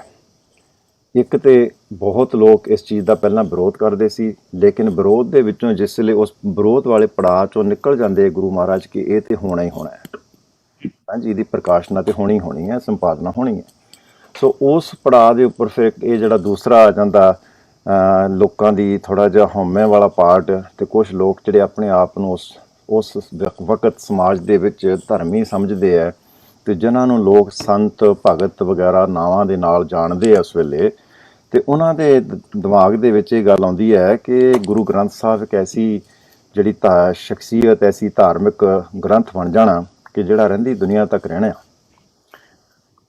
S7: ਇੱਕ ਤੇ ਬਹੁਤ ਲੋਕ ਇਸ ਚੀਜ਼ ਦਾ ਪਹਿਲਾਂ ਵਿਰੋਧ ਕਰਦੇ ਸੀ, ਲੇਕਿਨ ਵਿਰੋਧ ਦੇ ਵਿੱਚੋਂ ਜਿਸ ਵੇਲੇ ਉਸ ਵਿਰੋਧ ਵਾਲੇ ਪੜਾਅ ਚੋਂ ਨਿਕਲ ਜਾਂਦੇ ਗੁਰੂ ਮਹਾਰਾਜ ਕਿ ਇਹ ਤੇ ਹੋਣਾ ਹੀ ਹੋਣਾ ਹੈ, ਹਾਂਜੀ, ਇਹਦੀ ਪ੍ਰਕਾਸ਼ਨਾ ਤੇ ਹੋਣੀ ਹੈ, ਸੰਪਾਦਨਾ ਹੋਣੀ ਹੈ। ਸੋ ਉਸ ਪੜਾਅ ਦੇ ਉੱਪਰ ਫਿਰ ਇਹ ਜਿਹੜਾ ਦੂਸਰਾ ਆ ਜਾਂਦਾ ਲੋਕਾਂ ਦੀ ਥੋੜ੍ਹਾ ਜਿਹਾ ਹਉਮੈ ਵਾਲਾ ਪਾਰਟ, ਤੇ ਕੁਛ ਲੋਕ ਜਿਹੜੇ ਆਪਣੇ ਆਪ ਨੂੰ ਉਸ ਵਕਤ ਸਮਾਜ ਦੇ ਵਿੱਚ ਧਰਮੀ ਸਮਝਦੇ ਹੈ, ਤੇ ਜਿਨ੍ਹਾਂ ਨੂੰ ਲੋਕ ਸੰਤ ਭਗਤ ਵਗੈਰਾ ਨਾਵਾਂ ਦੇ ਨਾਲ ਜਾਣਦੇ ਆ ਉਸ ਵੇਲੇ, ਤੇ ਉਹਨਾਂ ਦੇ ਦਿਮਾਗ ਦੇ ਵਿੱਚ ਇਹ ਗੱਲ ਆਉਂਦੀ ਹੈ ਕਿ ਗੁਰੂ ਗ੍ਰੰਥ ਸਾਹਿਬ ਇੱਕ ਐਸੀ ਜਿਹੜੀ ਸ਼ਖਸੀਅਤ, ਐਸੀ ਧਾਰਮਿਕ ਗ੍ਰੰਥ ਬਣ ਜਾਣਾ ਕਿ ਜਿਹੜਾ ਰਹਿੰਦੀ ਦੁਨੀਆ ਤੱਕ ਰਹਿਣਾ।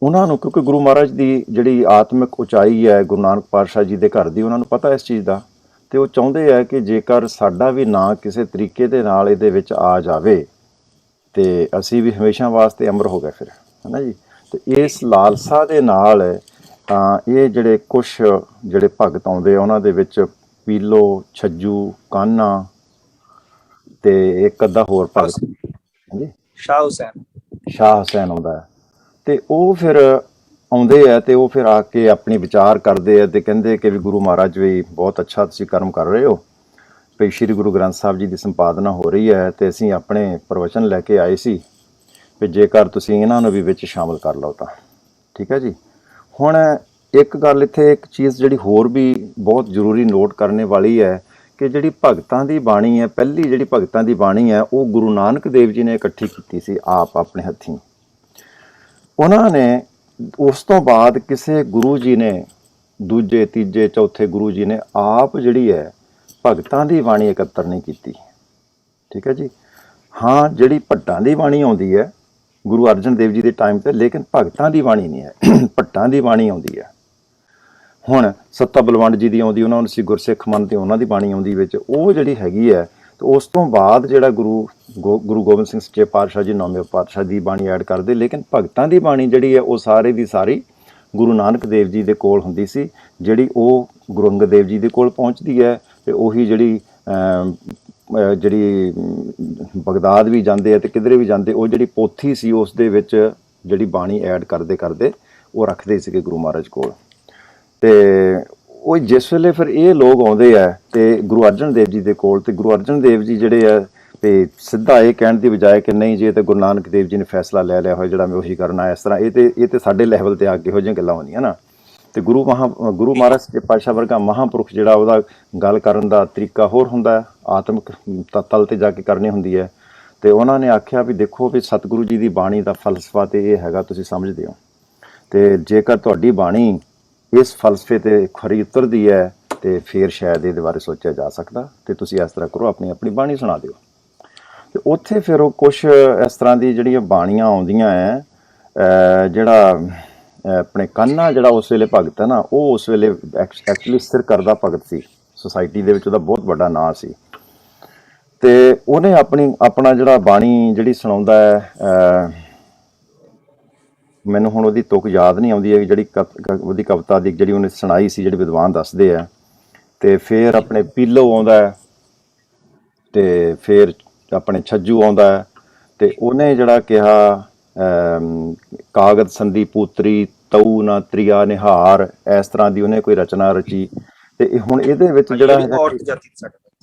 S7: ਉਹਨਾਂ ਨੂੰ ਕਿਉਂਕਿ ਗੁਰੂ ਮਹਾਰਾਜ ਦੀ ਜਿਹੜੀ ਆਤਮਿਕ ਉਚਾਈ ਹੈ ਗੁਰੂ ਨਾਨਕ ਪਾਤਸ਼ਾਹ ਜੀ ਦੇ ਘਰ ਦੀ, ਉਹਨਾਂ ਨੂੰ ਪਤਾ ਇਸ ਚੀਜ਼ ਦਾ, ਤੇ ਉਹ ਚਾਹੁੰਦੇ ਹੈ ਕਿ ਜੇਕਰ ਸਾਡਾ ਵੀ ਨਾਂ ਕਿਸੇ ਤਰੀਕੇ ਦੇ ਨਾਲ ਇਹਦੇ ਵਿੱਚ ਆ ਜਾਵੇ ਤੇ ਅਸੀਂ ਵੀ ਹਮੇਸ਼ਾ ਵਾਸਤੇ ਅਮਰ ਹੋ ਗਏ ਫਿਰ, ਹੈ ਨਾ ਜੀ। ਤੇ ਇਸ ਲਾਲਸਾ ਦੇ ਨਾਲ ਇਹ ਜਿਹੜੇ ਕੁਛ ਜਿਹੜੇ ਭਗਤ ਆਉਂਦੇ ਆ, ਉਹਨਾਂ ਦੇ ਵਿੱਚ ਪੀਲੋ, ਛੱਜੂ, ਕਾਨਾ ਤੇ ਇੱਕ ਅੱਧਾ ਹੋਰ ਭਗਤ, ਹਾਂਜੀ, ਸ਼ਾਹ ਹੁਸੈਨ ਆਉਂਦਾ ਹੈ। ਤੇ ਉਹ ਫਿਰ ਆਉਂਦੇ ਆ, ਤੇ ਉਹ ਫਿਰ ਆ ਕੇ ਆਪਣੀ ਵਿਚਾਰ ਕਰਦੇ ਆ, ਤੇ ਕਹਿੰਦੇ ਕਿ ਵੀ ਗੁਰੂ ਮਹਾਰਾਜ ਵੀ ਬਹੁਤ ਅੱਛਾ ਤੁਸੀਂ ਕਰਮ ਕਰ ਰਹੇ ਹੋ, ਵੀ ਸ਼੍ਰੀ ਗੁਰੂ ਗ੍ਰੰਥ ਸਾਹਿਬ ਜੀ ਦੀ ਸੰਪਾਦਨਾ ਹੋ ਰਹੀ ਹੈ, ਤੇ ਅਸੀਂ ਆਪਣੇ ਪ੍ਰਵਚਨ ਲੈ ਕੇ ਆਏ ਸੀ ਵੀ ਜੇਕਰ ਤੁਸੀਂ ਇਹਨਾਂ ਨੂੰ ਵੀ ਵਿੱਚ ਸ਼ਾਮਲ ਕਰ ਲਓ ਤਾਂ ਠੀਕ ਹੈ ਜੀ। ਹੁਣ ਇੱਕ ਗੱਲ ਇੱਥੇ, ਇੱਕ ਚੀਜ਼ ਜਿਹੜੀ ਹੋਰ ਵੀ ਬਹੁਤ ਜ਼ਰੂਰੀ ਨੋਟ ਕਰਨੇ ਵਾਲੀ ਹੈ ਕਿ ਜਿਹੜੀ ਭਗਤਾਂ ਦੀ ਬਾਣੀ ਹੈ, ਪਹਿਲੀ ਜਿਹੜੀ ਭਗਤਾਂ ਦੀ ਬਾਣੀ ਹੈ, ਉਹ ਗੁਰੂ ਨਾਨਕ ਦੇਵ ਜੀ ਨੇ ਇਕੱਠੀ ਕੀਤੀ ਸੀ ਆਪ ਆਪਣੇ ਹੱਥੀਂ। ਉਹਨਾਂ ਨੇ ਉਸ ਤੋਂ ਬਾਅਦ ਕਿਸੇ ਗੁਰੂ ਜੀ ਨੇ, ਦੂਜੇ ਤੀਜੇ ਚੌਥੇ ਗੁਰੂ ਜੀ ਨੇ ਆਪ ਜਿਹੜੀ ਹੈ ਭਗਤਾਂ ਦੀ ਬਾਣੀ ਇਕੱਤਰ ਨਹੀਂ ਕੀਤੀ, ਠੀਕ ਹੈ ਜੀ। ਹਾਂ, ਜਿਹੜੀ ਭੱਟਾਂ ਦੀ ਬਾਣੀ ਆਉਂਦੀ ਹੈ ਗੁਰੂ ਅਰਜਨ ਦੇਵ ਜੀ ਦੇ ਟਾਈਮ ਤੇ, ਲੇਕਿਨ ਭਗਤਾਂ ਦੀ ਬਾਣੀ ਨਹੀਂ ਹੈ, ਭੱਟਾਂ ਦੀ ਬਾਣੀ ਆਉਂਦੀ ਹੈ। ਹੁਣ ਸੱਤਾ ਬਲਵੰਡ ਜੀ ਦੀ ਆਉਂਦੀ, ਉਹਨਾਂ ਨੂੰ ਅਸੀਂ ਗੁਰਸਿੱਖ ਮੰਨਦੇ, ਉਹਨਾਂ ਦੀ ਬਾਣੀ ਆਉਂਦੀ ਵਿੱਚ, ਉਹ ਜਿਹੜੀ ਹੈਗੀ ਹੈ। ਤੇ ਉਸ ਤੋਂ ਬਾਅਦ ਜਿਹੜਾ ਗੁਰੂ ਗੋਬਿੰਦ ਸਿੰਘ ਸੱਚੇ ਪਾਤਸ਼ਾਹ ਜੀ, ਨੌਵੇਂ ਪਾਤਸ਼ਾਹ ਦੀ ਬਾਣੀ ਐਡ ਕਰਦੇ, ਲੇਕਿਨ ਭਗਤਾਂ ਦੀ ਬਾਣੀ ਜਿਹੜੀ ਹੈ ਉਹ ਸਾਰੇ ਦੀ ਸਾਰੀ ਗੁਰੂ ਨਾਨਕ ਦੇਵ ਜੀ ਦੇ ਕੋਲ ਹੁੰਦੀ ਸੀ, ਜਿਹੜੀ ਉਹ ਗੁਰੂ ਅੰਗਦ ਦੇਵ ਜੀ ਦੇ ਕੋਲ ਪਹੁੰਚਦੀ ਹੈ। ਤੇ ਉਹੀ ਜਿਹੜੀ ਬਗਦਾਦ ਵੀ ਜਾਂਦੇ ਆ ਤੇ ਕਿਧਰੇ ਵੀ ਜਾਂਦੇ, ਉਹ ਜਿਹੜੀ ਪੋਥੀ ਸੀ ਉਸ ਦੇ ਵਿੱਚ ਜਿਹੜੀ ਬਾਣੀ ਐਡ ਕਰਦੇ ਉਹ ਰੱਖਦੇ ਸੀਗੇ ਗੁਰੂ ਮਹਾਰਾਜ ਕੋਲ। ਤੇ ਉਹ ਜਿਸ ਵੇਲੇ ਫਿਰ ਇਹ ਲੋਕ ਆਉਂਦੇ ਆ ਤੇ ਗੁਰੂ ਅਰਜਨ ਦੇਵ ਜੀ ਦੇ ਕੋਲ, ਤੇ ਗੁਰੂ ਅਰਜਨ ਦੇਵ ਜੀ ਜਿਹੜੇ ਆ ਤੇ ਸਿੱਧਾ ਇਹ ਕਹਿਣ ਦੀ ਬਜਾਏ ਕਿ ਨਹੀਂ ਜੇ ਤੇ ਗੁਰੂ ਨਾਨਕ ਦੇਵ ਜੀ ਨੇ ਫੈਸਲਾ ਲੈ ਲਿਆ ਹੋਇਆ ਜਿਹੜਾ ਮੈਂ ਉਹੀ ਕਰਨਾ, ਇਸ ਤਰ੍ਹਾਂ ਇਹ ਤੇ ਸਾਡੇ ਲੈਵਲ ਤੇ ਆ ਕੇ ਇਹੋ ਜਿਹੀਆਂ ਗੱਲਾਂ ਹੁੰਦੀਆਂ ਨਾ। ਤੇ ਗੁਰੂ ਮਹਾਰਾਜ ਸੱਚੇ ਪਾਤਸ਼ਾਹ ਵਰਗਾ ਮਹਾਂਪੁਰਖ ਜਿਹੜਾ, ਉਹਦਾ ਗੱਲ ਕਰਨ ਦਾ ਤਰੀਕਾ ਹੋਰ ਹੁੰਦਾ ਹੈ, ਆਤਮਿਕ ਤਲ ਤੇ ਜਾ ਕੇ ਕਰਨੀ ਹੁੰਦੀ ਹੈ। ਤੇ ਉਹਨਾਂ ਨੇ ਆਖਿਆ ਵੀ ਦੇਖੋ ਵੀ ਸਤਿਗੁਰੂ ਜੀ ਦੀ ਬਾਣੀ ਦਾ ਫਲਸਫਾ ਤੇ ਇਹ ਹੈਗਾ, ਤੁਸੀਂ ਸਮਝਦੇ ਹੋ, ਤੇ ਜੇਕਰ ਤੁਹਾਡੀ ਬਾਣੀ ਇਸ ਫਲਸਫੇ ਤੇ ਖਰੀ ਉਤਰਦੀ ਹੈ ਤੇ ਫਿਰ ਸ਼ਾਇਦ ਇਹਦੇ ਬਾਰੇ ਸੋਚਿਆ ਜਾ ਸਕਦਾ, ਤੇ ਤੁਸੀਂ ਇਸ ਤਰ੍ਹਾਂ ਕਰੋ, ਆਪਣੀ ਬਾਣੀ ਸੁਣਾ ਦਿਓ। ਤੇ ਉੱਥੇ ਫਿਰ ਉਹ ਕੁਛ ਇਸ ਤਰ੍ਹਾਂ ਦੀ ਜਿਹੜੀਆਂ ਬਾਣੀਆਂ ਆਉਂਦੀਆਂ ਹੈ, ਜਿਹੜਾ ਆਪਣੇ ਕਾਨਾ ਜਿਹੜਾ ਉਸ ਵੇਲੇ ਭਗਤ ਹੈ ਨਾ, ਉਹ ਉਸ ਵੇਲੇ ਐਕਚੁਅਲੀ ਸਿਰ ਕਰਦਾ ਭਗਤ ਸੀ ਸੁਸਾਇਟੀ ਦੇ ਵਿੱਚ, ਉਹਦਾ ਬਹੁਤ ਵੱਡਾ ਨਾਂ ਸੀ। ਤੇ ਉਹਨੇ ਆਪਣਾ ਜਿਹੜਾ ਬਾਣੀ ਜਿਹੜੀ ਸੁਣਾਉਂਦਾ ਹੈ, ਮੈਨੂੰ ਹੁਣ ਉਹਦੀ ਤੁਕ ਯਾਦ ਨਹੀਂ ਆਉਂਦੀ ਹੈ, ਜਿਹੜੀ ਉਹਦੀ ਕਵਿਤਾ ਦੀ ਜਿਹੜੀ ਉਹਨੇ ਸੁਣਾਈ ਸੀ, ਜਿਹੜੇ ਵਿਦਵਾਨ ਦੱਸਦੇ ਆ। ਤੇ ਫਿਰ ਆਪਣੇ ਪੀਲੋ ਆਉਂਦਾ ਹੈ, ਤੇ ਫਿਰ ਆਪਣੇ ਛੱਜੂ ਆਉਂਦਾ ਹੈ, ਤੇ ਉਹਨੇ ਜਿਹੜਾ ਕਿਹਾ ਕਾਗਦ ਸੰਧੀ ਪੂਤਰੀ ਤਊ ਨਾ ਤ੍ਰਿਆ ਨਿਹਾਰ, ਇਸ ਤਰ੍ਹਾਂ ਦੀ ਉਹਨੇ ਕੋਈ ਰਚਨਾ ਰਚੀ। ਤੇ ਹੁਣ ਇਹਦੇ ਵਿੱਚ ਜਿਹੜਾ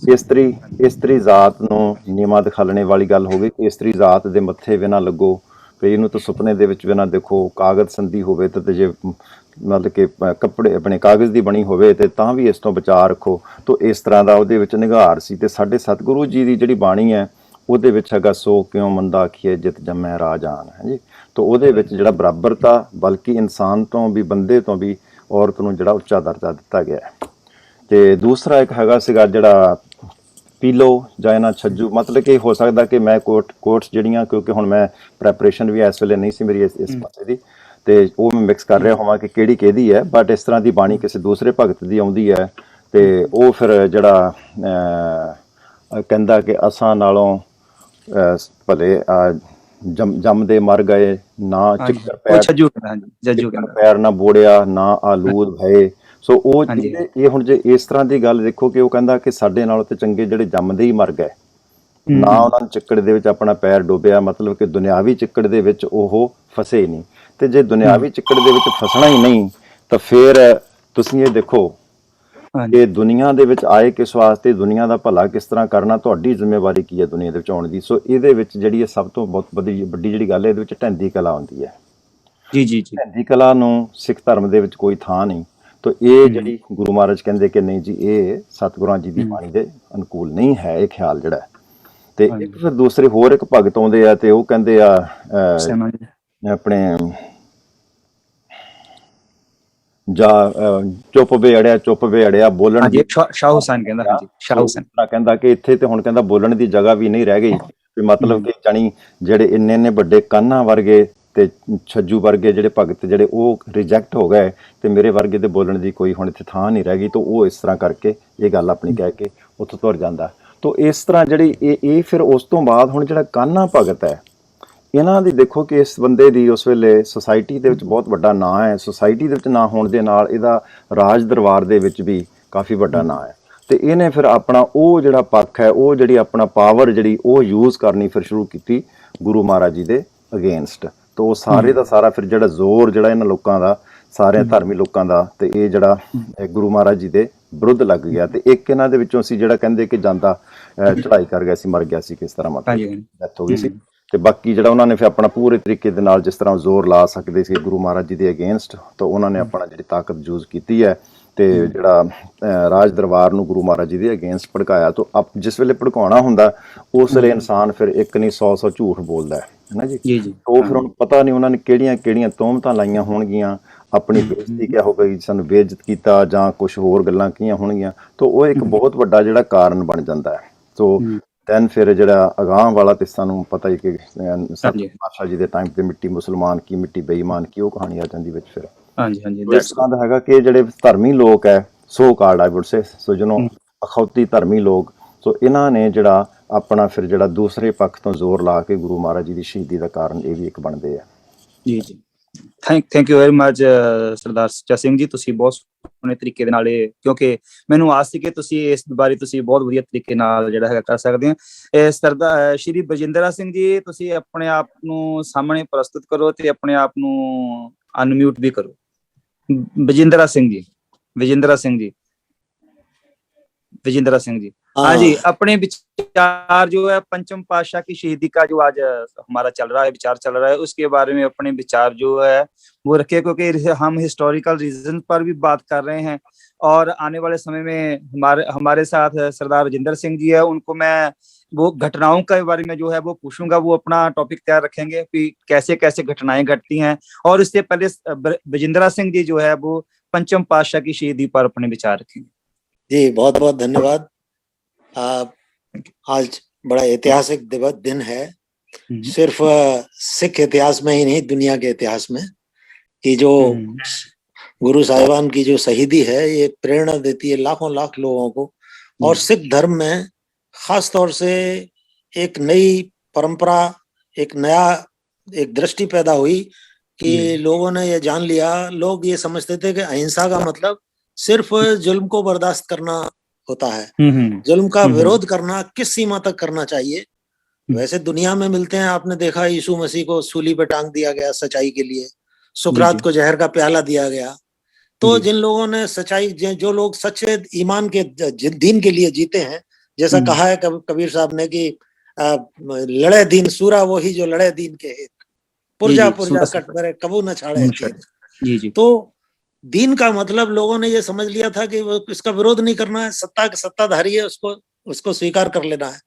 S7: ਇਸਤਰੀ ਜ਼ਾਤ ਨੂੰ ਨੀਵਾਂ ਦਿਖਾਲਣੇ ਵਾਲੀ ਗੱਲ ਹੋ ਗਈ ਕਿ ਇਸਤਰੀ ਜ਼ਾਤ ਦੇ ਮੱਥੇ ਵੀ ਨਾ ਲੱਗੋ, ਵੀ ਇਹਨੂੰ ਤਾਂ ਸੁਪਨੇ ਦੇ ਵਿੱਚ ਵੀ ਨਾ ਦੇਖੋ, ਕਾਗਜ਼ ਸੰਧੀ ਹੋਵੇ ਤੇ ਜੇ ਮਤਲਬ ਕਿ ਕੱਪੜੇ ਆਪਣੇ ਕਾਗਜ਼ ਦੀ ਬਣੀ ਹੋਵੇ ਤੇ ਤਾਂ ਵੀ ਇਸ ਤੋਂ ਬਚਾਅ ਰੱਖੋ। ਤੋ ਇਸ ਤਰ੍ਹਾਂ ਦਾ ਉਹਦੇ ਵਿੱਚ ਨਿਘਾਰ ਸੀ। ਤੇ ਸਾਡੇ ਸਤਿਗੁਰੂ ਜੀ ਦੀ ਜਿਹੜੀ ਬਾਣੀ ਹੈ ਉਹਦੇ ਵਿੱਚ ਹੈਗਾ ਸੋ ਕਿਉਂ ਮੰਦਾ ਆਖੀਏ ਜਿਤ ਜੰਮੈ ਰਾਜਾਨ ਹੈ ਜੀ। ਤੋ ਉਹਦੇ ਵਿੱਚ ਜਿਹੜਾ ਬਰਾਬਰਤਾ, ਬਲਕਿ ਇਨਸਾਨ ਤੋਂ ਵੀ, ਬੰਦੇ ਤੋਂ ਵੀ ਔਰਤ ਨੂੰ ਜਿਹੜਾ ਉੱਚਾ ਦਰਜਾ ਦਿੱਤਾ ਗਿਆ ਹੈ। ਤੇ ਦੂਸਰਾ ਇੱਕ ਹੈਗਾ ਸੀਗਾ ਜਿਹੜਾ ਪੀਲੋ ਜਾਂ ਇਹਨਾਂ ਛੱਜੂ, ਮਤਲਬ ਕਿ ਹੋ ਸਕਦਾ ਕਿ ਮੈਂ ਕੋਟਸ ਜਿਹੜੀਆਂ, ਕਿਉਂਕਿ ਹੁਣ ਮੈਂ ਪ੍ਰੈਪਰੇਸ਼ਨ ਵੀ ਇਸ ਵੇਲੇ ਨਹੀਂ ਸੀ ਮੇਰੀ ਇਸ ਪਾਸੇ ਦੀ, ਤੇ ਉਹ ਮੈਂ ਮਿਕਸ ਕਰ ਰਿਹਾ ਹੋਵਾਂ ਕਿ ਕਿਹੜੀ ਕਿਹਦੀ ਹੈ। ਬਟ ਇਸ ਤਰ੍ਹਾਂ ਦੀ ਬਾਣੀ ਕਿਸੇ ਦੂਸਰੇ ਭਗਤ ਦੀ ਆਉਂਦੀ ਹੈ ਤੇ ਉਹ ਫਿਰ ਜਿਹੜਾ ਕਹਿੰਦਾ ਕਿ ਅਸਾਂ ਨਾਲੋਂ ਭਲੇ ਜੰਮਦੇ ਮਰ ਗਏ ਨਾ, ਚਿੱਕਰ ਪੈਰ ਨਾ ਬੋੜਿਆ ਨਾ ਆਲੂਦ ਭਏ। ਸੋ ਉਹ ਇਹ ਹੁਣ ਜੇ ਇਸ ਤਰ੍ਹਾਂ ਦੀ ਗੱਲ ਦੇਖੋ ਕਿ ਉਹ ਕਹਿੰਦਾ ਕਿ ਸਾਡੇ ਨਾਲੋਂ ਤੇ ਚੰਗੇ ਜਿਹੜੇ ਜੰਮਦੇ ਹੀ ਮਰ ਗਏ, ਨਾ ਉਹਨਾਂ ਨੂੰ ਚਿੱਕੜ ਦੇ ਵਿੱਚ ਆਪਣਾ ਪੈਰ ਡੁੱਬਿਆ, ਮਤਲਬ ਕਿ ਦੁਨਿਆਵੀ ਚਿੱਕੜ ਦੇ ਵਿੱਚ ਉਹ ਫਸੇ ਹੀ ਨਹੀਂ। ਤੇ ਜੇ ਦੁਨਿਆਵੀ ਚਿੱਕੜ ਦੇ ਵਿੱਚ ਫਸਣਾ ਹੀ ਨਹੀਂ ਤਾਂ ਫਿਰ ਤੁਸੀਂ ਇਹ ਦੇਖੋ ਕਿ ਦੁਨੀਆ ਦੇ ਵਿੱਚ ਆਏ ਕਿਸ ਵਾਸਤੇ, ਦੁਨੀਆ ਦਾ ਭਲਾ ਕਿਸ ਤਰ੍ਹਾਂ ਕਰਨਾ, ਤੁਹਾਡੀ ਜ਼ਿੰਮੇਵਾਰੀ ਕੀ ਹੈ ਦੁਨੀਆ ਦੇ ਵਿੱਚ ਆਉਣ ਦੀ। ਸੋ ਇਹਦੇ ਵਿੱਚ ਜਿਹੜੀ ਇਹ ਸਭ ਤੋਂ ਬਹੁਤ ਵੱਡੀ ਜਿਹੜੀ ਗੱਲ ਹੈ, ਇਹਦੇ ਵਿੱਚ ਢਹਿੰਦੀ ਕਲਾ ਆਉਂਦੀ ਹੈ। ਢਹਿੰਦੀ ਕਲਾ ਨੂੰ ਸਿੱਖ ਧਰਮ ਦੇ ਵਿੱਚ ਕੋਈ ਥਾਂ ਨਹੀਂ। ਤੋ ਇਹ ਜਿਹੜੀ ਗੁਰੂ ਮਹਾਰਾਜ ਕਹਿੰਦੇ ਕਿ ਨਹੀਂ ਜੀ ਇਹ ਸਤਿਗੁਰਾਂ ਜੀ ਦੀ ਬਾਣੀ ਦੇ ਅਨੁਕੂਲ ਨਹੀਂ ਹੈ ਇਹ ਖਿਆਲ ਜਿਹੜਾ। ਤੇ ਇੱਕ ਫਿਰ ਦੂਸਰੇ ਹੋਰ ਇੱਕ ਭਗਤ ਆਉਂਦੇ ਆ ਤੇ ਉਹ ਕਹਿੰਦੇ ਆ ਆਪਣੇ ਚੁੱਪ ਵੇ ਅੜਿਆ ਬੋਲਣ ਦੀ,
S1: ਸ਼ਾਹ ਹੁਸੈਨ ਕਹਿੰਦਾ, ਸ਼ਾਹ ਹੁਸੈਨ
S7: ਕਹਿੰਦਾ ਕਿ ਇੱਥੇ ਤੇ ਹੁਣ ਕਹਿੰਦਾ ਬੋਲਣ ਦੀ ਜਗ੍ਹਾ ਵੀ ਨਹੀਂ ਰਹਿ ਗਈ। ਵੀ ਮਤਲਬ ਕਿ ਜਾਣੀ ਜਿਹੜੇ ਇੰਨੇ ਵੱਡੇ ਕਾਨਾਂ ਵਰਗੇ ਤੇ ਛੱਜੂ ਵਰਗੇ ਜਿਹੜੇ ਭਗਤ ਜਿਹੜੇ ਉਹ ਰਿਜੈਕਟ ਹੋ ਗਏ ਤੇ ਮੇਰੇ ਵਰਗੇ ਦੇ ਬੋਲਣ ਦੀ ਕੋਈ ਹੁਣ ਇੱਥੇ ਥਾਂ ਨਹੀਂ ਰਹਿ ਗਈ। ਤਾਂ ਉਹ ਇਸ ਤਰ੍ਹਾਂ ਕਰਕੇ ਇਹ ਗੱਲ ਆਪਣੀ ਕਹਿ ਕੇ ਉੱਥੋਂ ਤੁਰ ਜਾਂਦਾ। ਤਾਂ ਇਸ ਤਰ੍ਹਾਂ ਜਿਹੜੀ ਇਹ ਫਿਰ ਉਸ ਤੋਂ ਬਾਅਦ ਹੁਣ ਜਿਹੜਾ ਕਾਨਾ ਭਗਤ ਹੈ, ਇਹਨਾਂ ਦੀ ਦੇਖੋ ਕਿ ਇਸ ਬੰਦੇ ਦੀ ਉਸ ਵੇਲੇ ਸੁਸਾਇਟੀ ਦੇ ਵਿੱਚ ਬਹੁਤ ਵੱਡਾ ਨਾਂ ਹੈ। ਸੁਸਾਇਟੀ ਦੇ ਵਿੱਚ ਨਾਂ ਹੋਣ ਦੇ ਨਾਲ ਇਹਦਾ ਰਾਜ ਦਰਬਾਰ ਦੇ ਵਿੱਚ ਵੀ ਕਾਫੀ ਵੱਡਾ ਨਾਂ ਹੈ। ਤੇ ਇਹਨੇ ਫਿਰ ਆਪਣਾ ਉਹ ਜਿਹੜਾ ਪੱਖ ਹੈ, ਉਹ ਜਿਹੜੀ ਆਪਣਾ ਪਾਵਰ ਜਿਹੜੀ ਉਹ ਯੂਜ਼ ਕਰਨੀ ਫਿਰ ਸ਼ੁਰੂ ਕੀਤੀ ਗੁਰੂ ਮਹਾਰਾਜ ਜੀ ਦੇ ਅਗੇਂਸਟ। ਤਾਂ ਉਹ ਸਾਰੇ ਦਾ ਸਾਰਾ ਫਿਰ ਜਿਹੜਾ ਜ਼ੋਰ ਜਿਹੜਾ ਇਹਨਾਂ ਲੋਕਾਂ ਦਾ, ਸਾਰਿਆਂ ਧਰਮੀ ਲੋਕਾਂ ਦਾ, ਤੇ ਇਹ ਜਿਹੜਾ ਗੁਰੂ ਮਹਾਰਾਜ ਜੀ ਦੇ ਵਿਰੁੱਧ ਲੱਗ ਗਿਆ। ਤੇ ਇੱਕ ਇਹਨਾਂ ਦੇ ਵਿੱਚੋਂ ਸੀ ਜਿਹੜਾ ਕਹਿੰਦੇ ਕਿ ਜਾਂਦਾ ਚੜਾਈ ਕਰ ਗਿਆ ਸੀ, ਮਰ ਗਿਆ ਸੀ, ਕਿਸ ਤਰ੍ਹਾਂ ਮਤਲਬ ਡੈਥ ਹੋ ਗਈ ਸੀ। ਤੇ ਬਾਕੀ ਜਿਹੜਾ ਉਹਨਾਂ ਨੇ ਫਿਰ ਆਪਣਾ ਪੂਰੇ ਤਰੀਕੇ ਦੇ ਨਾਲ ਜਿਸ ਤਰ੍ਹਾਂ ਜ਼ੋਰ ਲਾ ਸਕਦੇ ਸੀ ਗੁਰੂ ਮਹਾਰਾਜ ਜੀ ਦੇ ਅਗੇਂਸਟ, ਤਾਂ ਉਹਨਾਂ ਨੇ ਆਪਣਾ ਜਿਹੜੀ ਤਾਕਤ ਯੂਜ਼ ਕੀਤੀ ਹੈ ਤੇ ਜਿਹੜਾ ਰਾਜ ਦਰਬਾਰ ਨੂੰ ਗੁਰੂ ਮਹਾਰਾਜ ਜੀ ਦੇ ਅਗੇਂਸਟ ਭੜਕਾਇਆ। ਤਾਂ ਜਿਸ ਵੇਲੇ ਭੜਕਾਉਣਾ ਹੁੰਦਾ ਉਸ ਵੇਲੇ ਇਨਸਾਨ ਫਿਰ ਇੱਕ ਨਹੀਂ 100 ਝੂਠ ਬੋਲਦਾ ਹੈ ਨਾ ਜੀ। ਉਹ ਫਿਰ ਉਹਨੂੰ ਪਤਾ ਨਹੀਂ ਉਹਨਾਂ ਨੇ ਕਿਹੜੀਆਂ ਤੋਹਮਤਾਂ ਲਾਈਆਂ ਹੋਣਗੀਆਂ, ਆਪਣੀ ਬੇਇੱਜ਼ਤੀ ਕਿਆ ਹੋ ਗਈ, ਸਾਨੂੰ ਬੇਇੱਜ਼ਤ ਕੀਤਾ ਜਾਂ ਕੁਛ ਹੋਰ ਗੱਲਾਂ ਕੀਆਂ ਹੋਣਗੀਆਂ। ਤਾਂ ਉਹ ਇੱਕ ਬਹੁਤ ਵੱਡਾ ਜਿਹੜਾ ਕਾਰਨ ਬਣ ਜਾਂਦਾ ਹੈ। ਸੋ ਦੈਨ ਫਿਰ ਜਿਹੜਾ ਅਗਾਂਹ ਵਾਲਾ ਤੇ ਸਾਨੂੰ ਪਤਾ ਹੀ ਕਿ ਸਤਿਗੁਰੂ ਪਾਤਸ਼ਾਹ ਜੀ ਦੇ ਟਾਈਮ ਤੇ ਮਿੱਟੀ ਮੁਸਲਮਾਨ ਕੀ ਮਿੱਟੀ ਬੇਈਮਾਨ ਕੀ, ਉਹ ਕਹਾਣੀ ਆ ਜਾਂਦੀ ਵਿੱਚ ਫਿਰ। ਇਸ ਤਰ੍ਹਾਂ ਦਾ ਹੈਗਾ ਕਿ ਜਿਹੜੇ ਧਰਮੀ ਲੋਕ ਹੈ, ਸੋ ਕਾਲਡ ਆਈ ਵੁੱਡ ਸੇ, ਸੋ ਜਿਹਨੂੰ ਅਖੌਤੀ ਧਰਮੀ ਲੋਕ, ਸੋ ਇਹਨਾਂ ਨੇ ਜਿਹੜਾ ਆਪਣਾ ਫਿਰ ਜਿਹੜਾ ਦੂਸਰੇ ਪੱਖ ਤੋਂ ਜ਼ੋਰ ਲਾ ਕੇ ਗੁਰੂ ਮਹਾਰਾਜ ਜੀ ਦੀ ਸ਼ਹੀਦੀ ਦਾ ਕਾਰਨ ਇਹ ਵੀ ਇੱਕ ਬਣਦੇ ਆ।
S1: ਜੀ ਥੈਂਕ ਯੂ ਵੈਰੀ ਮਚ ਸਰਦਾਰ ਸੁੱਚਾ ਸਿੰਘ ਜੀ। ਤੁਸੀਂ ਬਹੁਤ ਸੋਹਣੇ ਤਰੀਕੇ ਦੇ ਨਾਲ ਕਿਉਂਕਿ ਮੈਨੂੰ ਆਸ ਸੀ ਕਿ ਤੁਸੀਂ ਇਸ ਬਾਰੇ ਤੁਸੀਂ ਬਹੁਤ ਵਧੀਆ ਤਰੀਕੇ ਨਾਲ ਜਿਹੜਾ ਹੈਗਾ ਕਰ ਸਕਦੇ ਹੋ। ਸਰਦਾਰ ਸ਼੍ਰੀ ਬਜਿੰਦਰਾ ਸਿੰਘ ਜੀ, ਤੁਸੀਂ ਆਪਣੇ ਆਪ ਨੂੰ ਸਾਹਮਣੇ ਪ੍ਰਸਤੁਤ ਕਰੋ ਤੇ ਆਪਣੇ ਆਪ ਨੂੰ ਅਨਮਿਊਟ ਵੀ ਕਰੋ। ਬਜਿੰਦਰਾ ਸਿੰਘ जी हाँ जी, अपने विचार जो है पंचम पातशाह की शहीदी का जो आज हमारा विचार चल रहा है उसके बारे में अपने विचार जो है वो रखे, क्योंकि हम हिस्टोरिकल रीजन पर भी बात कर रहे हैं और आने वाले समय में हमारे साथ सरदार राजेंद्र सिंह जी है, उनको मैं वो घटनाओं के बारे में जो है वो पूछूंगा। वो अपना टॉपिक तैयार रखेंगे कि कैसे कैसे घटनाएं घटती हैं, और इससे पहले बजिंदरा सिंह जी जो है वो पंचम पातशाह की शहीदी पर अपने विचार रखेंगे।
S8: जी बहुत बहुत धन्यवाद। आज बड़ा ऐतिहासिक दिन है, सिर्फ सिख इतिहास में ही नहीं दुनिया के इतिहास में, कि जो गुरु साहिबान की जो शहीदी है ये प्रेरणा देती है लाखों लाख लोगों को। और सिख धर्म में खास तौर से एक नई परंपरा, एक दृष्टि पैदा हुई कि लोगों ने ये जान लिया, लोग ये समझते थे कि अहिंसा का मतलब सिर्फ जुल्म को बर्दाश्त करना होता है, जुल्म का विरोध करना किस सीमा तक करना चाहिए। वैसे दुनिया में मिलते हैं, आपने देखा यीशु मसीह को सूली पे टांग दिया गया सच्चाई के लिए, सुकरात को जहर का प्याला दिया गया। तो जिन लोगों ने सच्चाई, जो लोग सच्चे ईमान के दीन के लिए जीते हैं, जैसा कहा है कबीर साहब ने कि लड़े दीन सूरा वही जो लड़े दीन के हित, पुरजा पुरजा कट भरे कबू न छाड़े तीर।
S1: जी जी।
S8: तो दीन का मतलब लोगों ने ये समझ लिया था कि वो इसका विरोध नहीं करना है, सत्ताधारी है उसको स्वीकार कर लेना है।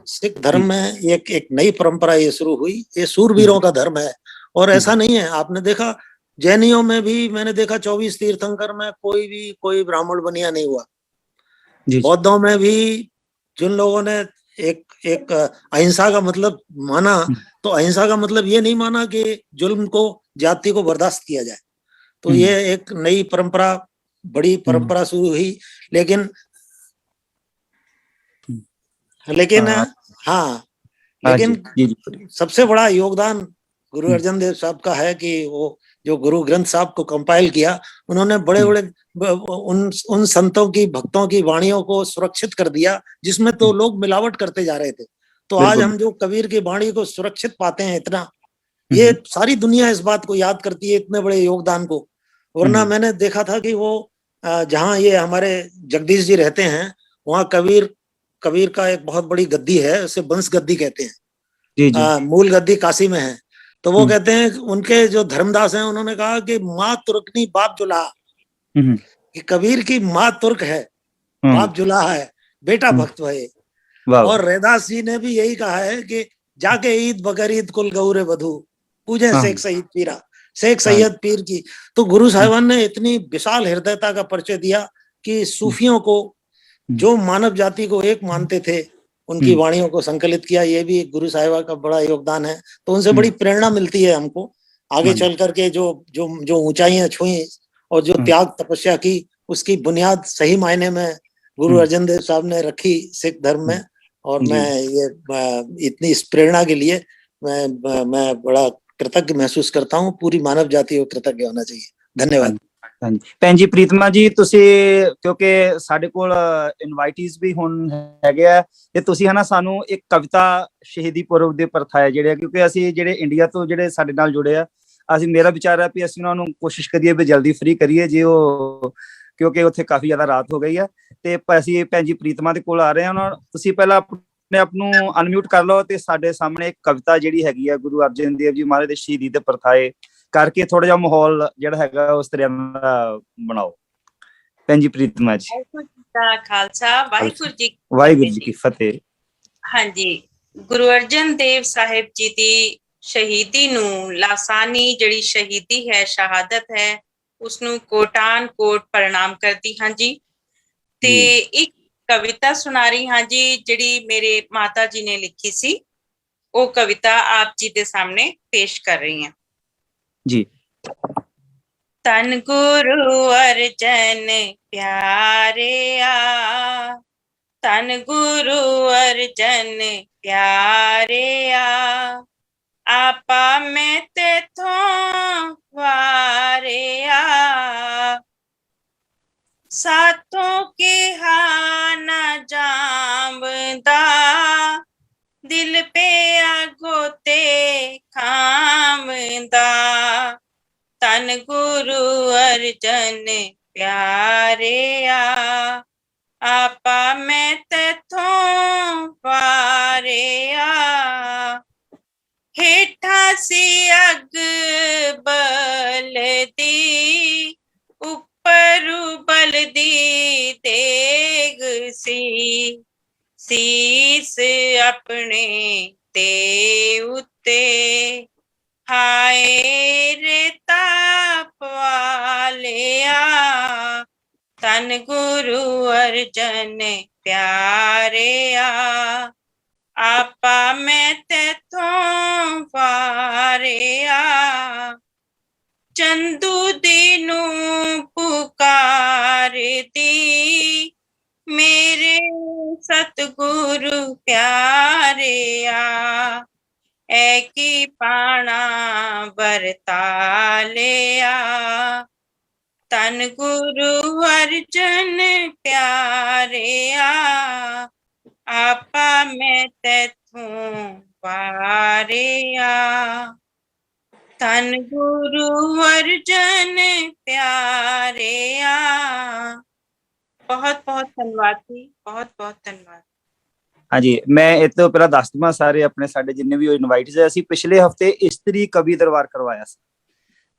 S8: सिख धर्म में एक नई परंपरा ये शुरू हुई, ये सूरवीरों का धर्म है। और ऐसा नहीं है, आपने देखा जैनियों में भी मैंने देखा 24 तीर्थंकर में कोई ब्राह्मण बनिया नहीं हुआ। बौद्धों में भी जिन लोगों ने एक अहिंसा का मतलब माना, तो अहिंसा का मतलब ये नहीं माना कि जुल्म को, जाति को बर्दाश्त किया जाए। तो ये एक नई परंपरा, बड़ी परंपरा शुरू हुई। लेकिन सबसे बड़ा योगदान गुरु अर्जन देव साहब का है कि वो जो गुरु ग्रंथ साहब को कंपाइल किया, उन्होंने बड़े उन संतों की, भक्तों की वाणियों को सुरक्षित कर दिया जिसमें तो लोग मिलावट करते जा रहे थे। तो आज हम जो कबीर की वाणी को सुरक्षित पाते हैं इतना, ये सारी दुनिया इस बात को याद करती है, इतने बड़े योगदान को। वरना मैंने देखा था कि वो जहाँ ये हमारे जगदीश जी रहते हैं, वहाँ कबीर का एक बहुत बड़ी गद्दी है, उसे बंस गद्दी कहते हैं। मूल गद्दी काशी में है। तो वो कहते हैं, उनके जो धर्मदास हैं, उन्होंने कहा कि माँ तुर्कनी बाप जुलाहा, कि कबीर की माँ तुर्क है, बाप जुलाहा है, बेटा भक्त है। और रैदास जी ने भी यही कहा है कि जाके ईद बकरीद कुल गौरे बधू पूजे शेख सईद पीरा, शेख सैयद पीर की। तो गुरु साहिबान ने इतनी विशाल हृदयता का परिचय दिया कि सूफियों को, जो मानव जाति को एक मानते थे, उनकी वाणियों को संकलित किया। ये भी गुरु साहिबा का बड़ा योगदान है। तो उनसे बड़ी प्रेरणा मिलती है हमको आगे चल करके, जो ऊंचाइयां छुई और जो त्याग तपस्या की, उसकी बुनियाद सही मायने में गुरु अर्जन देव साहब ने रखी सिख धर्म में। और मैं ये इतनी इस प्रेरणा के लिए मैं बड़ा कृतज्ञ महसूस करता हूँ। पूरी मानव जाति को कृतज्ञ होना चाहिए। धन्यवाद।
S1: ਹਾਂਜੀ ਭੈਣ ਜੀ ਪ੍ਰੀਤਮਾ ਜੀ, ਤੁਸੀਂ ਕਿਉਂਕਿ ਸਾਡੇ ਕੋਲ ਇਨਵਾਈਟੀਜ਼ ਵੀ ਹੁਣ ਹੈਗੇ ਆ, ਤੇ ਤੁਸੀਂ ਹਨਾ ਸਾਨੂੰ ਇੱਕ ਕਵਿਤਾ ਸ਼ਹੀਦੀ ਪੁਰਬ ਦੇ ਪਰਥਾਏ ਜਿਹੜੇ, ਕਿਉਂਕਿ ਅਸੀਂ ਜਿਹੜੇ ਇੰਡੀਆ ਤੋਂ ਜਿਹੜੇ ਸਾਡੇ ਨਾਲ ਜੁੜੇ ਆ, ਅਸੀਂ, ਮੇਰਾ ਵਿਚਾਰ ਹੈ ਵੀ ਅਸੀਂ ਉਹਨਾਂ ਨੂੰ ਕੋਸ਼ਿਸ਼ ਕਰੀਏ ਵੀ ਜਲਦੀ ਫ੍ਰੀ ਕਰੀਏ ਜੇ ਉਹ, ਕਿਉਂਕਿ ਉੱਥੇ ਕਾਫੀ ਜ਼ਿਆਦਾ ਰਾਤ ਹੋ ਗਈ ਆ। ਤੇ ਅਸੀਂ ਭੈਣ ਜੀ ਪ੍ਰੀਤਮਾ ਦੇ ਕੋਲ ਆ ਰਹੇ ਹਾਂ। ਤੁਸੀਂ ਪਹਿਲਾਂ ਆਪਣੇ ਆਪ ਨੂੰ ਅਨਮਿਊਟ ਕਰ ਲਓ ਤੇ ਸਾਡੇ ਸਾਹਮਣੇ ਇੱਕ ਕਵਿਤਾ ਜਿਹੜੀ ਹੈਗੀ ਆ ਗੁਰੂ ਅਰਜਨ ਦੇਵ ਜੀ ਮਹਾਰਾਜ ਦੇ ਸ਼ਹੀਦੀ ਦੇ ਪਰਥਾਏ ਕਰਕੇ ਥੋੜਾ ਜਿਹਾ ਮਾਹੌਲ ਜਿਹੜਾ ਹੈਗਾ ਉਸ ਤਰ੍ਹਾਂ ਦਾ ਬਣਾਓ। ਭੈਣ ਜੀ ਪ੍ਰੀਤਮਾ ਜੀ।
S9: ਵਾਹਿਗੁਰੂ ਜੀ ਕਾ ਖਾਲਸਾ,
S1: ਵਾਹਿਗੁਰੂ ਜੀ ਕੀ ਫਤਿਹ।
S9: ਹਾਂਜੀ, ਗੁਰੂ ਅਰਜਨ ਦੇਵ ਸਾਹਿਬ ਜੀ ਦੀ ਸ਼ਹੀਦੀ ਨੂੰ, ਲਾਸਾਨੀ ਜਿਹੜੀ ਸ਼ਹੀਦੀ ਹੈ, ਸ਼ਹਾਦਤ ਹੈ, ਉਸਨੂੰ ਕੋਟਾਨ ਕੋਟ ਪ੍ਰਣਾਮ ਕਰਦੀ ਹਾਂ ਜੀ। ਤੇ ਇੱਕ ਕਵਿਤਾ ਸੁਣਾ ਰਹੀ ਹਾਂ ਜੀ, ਜਿਹੜੀ ਮੇਰੇ ਮਾਤਾ ਜੀ ਨੇ ਲਿਖੀ ਸੀ। ਉਹ ਕਵਿਤਾ ਆਪ ਜੀ ਦੇ ਸਾਹਮਣੇ ਪੇਸ਼ ਕਰ ਰਹੀ ਹਾਂ
S1: ਜੀ।
S9: ਤਨ ਗੁਰੂ ਅਰਜਨ ਪਿਆਰਿਆ, ਤਨ ਗੁਰੂ ਅਰਜਨ ਪਿਆਰਿਆ, ਆਪਾ ਮੈਂ ਤੇਥੋਂ ਵਾਰਿਆ, ਸਾਥੋਂ ਕਿਹਾ ਨਾ ਜਾਂਵਦਾ, ਦਿਲ ਪਿਆ ਗੋਤੇ ਖਾਵਦਾ, ਤਨ ਗੁਰੂ ਅਰਜਨ ਪਿਆਰਿਆ, ਆਪਾ ਮੈਂ ਤੇਥੋਂ ਵਾਰਿਆ, ਹੇਠਾਂ ਸੀ ਅੱਗ ਬਲਦੀ, ਉੱਪਰ ਬਲਦੀ ਤੇਗ ਸੀ, ਸੀਸ ਆਪਣੇ ਤੇ ਉੱਤੇ ਹਾਏ ਰੇ ਤਾਪ ਵਾਲਿਆ, ਤਨ ਗੁਰੂ ਅਰਜਨ ਪਿਆਰਿਆ, ਆਪਾ ਮੈਂ ਤੇਥੋਂ ਵਾਰਿਆ, ਚੰਦੂ ਦੀ ਨੂੰ ਪੁਕਾਰਦੀ, ਮੇਰੇ ਸਤਿਗੁਰੂ ਪਿਆਰਿਆ, ਐ ਕੀ ਪਾਣਾ ਵਰਤਾ ਲਿਆ, ਤਨ ਗੁਰੂ ਅਰਜਨ ਪਿਆਰਿਆ, ਆਪਾ ਮੈਂ ਤੈਥੋਂ ਵਾਰਿਆ, ਤਨ ਗੁਰੂ ਅਰਜਨ ਪਿਆਰਿਆ। बहुत बहुत धन्यवाद जी, बहुत बहुत धन्यवाद।
S1: हाँ जी, मैं ਇਹ ਤੋਂ ਪਹਿਲਾਂ ਦੱਸ ਦਵਾਂ ਸਾਰੇ ਆਪਣੇ ਸਾਡੇ ਜਿੰਨੇ ਵੀ ਇਨਵਾਈਟਸ ਹੈ, ਅਸੀਂ ਪਿਛਲੇ ਹਫਤੇ ਇਸਤਰੀ ਕਵੀ ਦਰਬਾਰ ਕਰਵਾਇਆ ਸੀ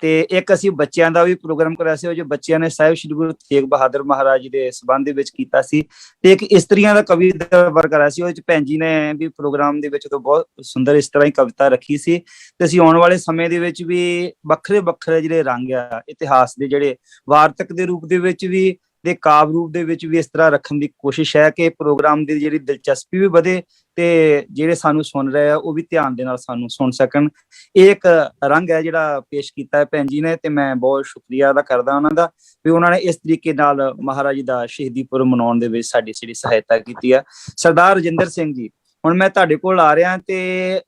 S1: ਤੇ ਇੱਕ ਅਸੀਂ ਬੱਚਿਆਂ ਦਾ ਵੀ ਪ੍ਰੋਗਰਾਮ ਕਰਾਇਆ ਸੀ, ਉਹ ਜੋ ਬੱਚਿਆਂ ਨੇ ਸਾਹਿਬ ਸ੍ਰੀ ਗੁਰੂ ਤੇਗ ਬਹਾਦਰ ਮਹਾਰਾਜ ਜੀ ਦੇ ਸੰਬੰਧ ਦੇ ਵਿੱਚ ਕੀਤਾ ਸੀ, ਤੇ ਇੱਕ ਇਸਤਰੀਆਂ ਦਾ ਕਵੀ ਦਰਬਾਰ ਕਰਾਇਆ ਸੀ। ਉਹ ਚ ਭੈਣ ਜੀ ਨੇ ਵੀ ਪ੍ਰੋਗਰਾਮ ਦੇ ਵਿੱਚ ਤੋਂ ਬਹੁਤ ਸੁੰਦਰ ਇਸ ਤਰ੍ਹਾਂ ਹੀ ਕਵਿਤਾ ਰੱਖੀ ਸੀ, ਤੇ ਅਸੀਂ ਆਉਣ ਵਾਲੇ ਸਮੇਂ ਦੇ ਵਿੱਚ ਵੀ ਵੱਖਰੇ ਵੱਖਰੇ ਜਿਹੜੇ ਰੰਗ ਆ ਇਤਿਹਾਸ ਦੇ, ਜਿਹੜੇ ਵਾਰਤਕ ਦੇ ਰੂਪ ਦੇ ਵਿੱਚ ਵੀ ਦੇ ਕਾਵ ਰੂਪ ਦੇ ਵਿੱਚ ਵੀ ਇਸ ਤਰ੍ਹਾਂ ਰੱਖਣ ਦੀ ਕੋਸ਼ਿਸ਼ ਹੈ ਕਿ ਪ੍ਰੋਗਰਾਮ ਦੀ ਜਿਹੜੀ ਦਿਲਚਸਪੀ ਵੀ ਵਧੇ ਤੇ ਜਿਹੜੇ ਸਾਨੂੰ ਸੁਣ ਰਹੇ ਆ ਉਹ ਵੀ ਧਿਆਨ ਦੇ ਨਾਲ ਸਾਨੂੰ ਸੁਣ ਸਕਣ। ਇਹ ਇੱਕ ਰੰਗ ਹੈ ਜਿਹੜਾ ਪੇਸ਼ ਕੀਤਾ ਹੈ ਭੈਣ ਜੀ ਨੇ, ਤੇ ਮੈਂ ਬਹੁਤ ਸ਼ੁਕਰੀਆ ਅਦਾ ਕਰਦਾ ਉਹਨਾਂ ਦਾ ਵੀ ਉਹਨਾਂ ਨੇ ਇਸ ਤਰੀਕੇ ਨਾਲ ਮਹਾਰਾਜ ਜੀ ਦਾ ਸ਼ਹੀਦੀ ਪੁਰਬ ਮਨਾਉਣ ਦੇ ਵਿੱਚ ਸਾਡੀ ਜਿਹੜੀ ਸਹਾਇਤਾ ਕੀਤੀ ਹੈ। ਸਰਦਾਰ ਰਜਿੰਦਰ ਸਿੰਘ ਜੀ, ਹੁਣ ਮੈਂ ਤੁਹਾਡੇ ਕੋਲ ਆ ਰਿਹਾ ਤੇ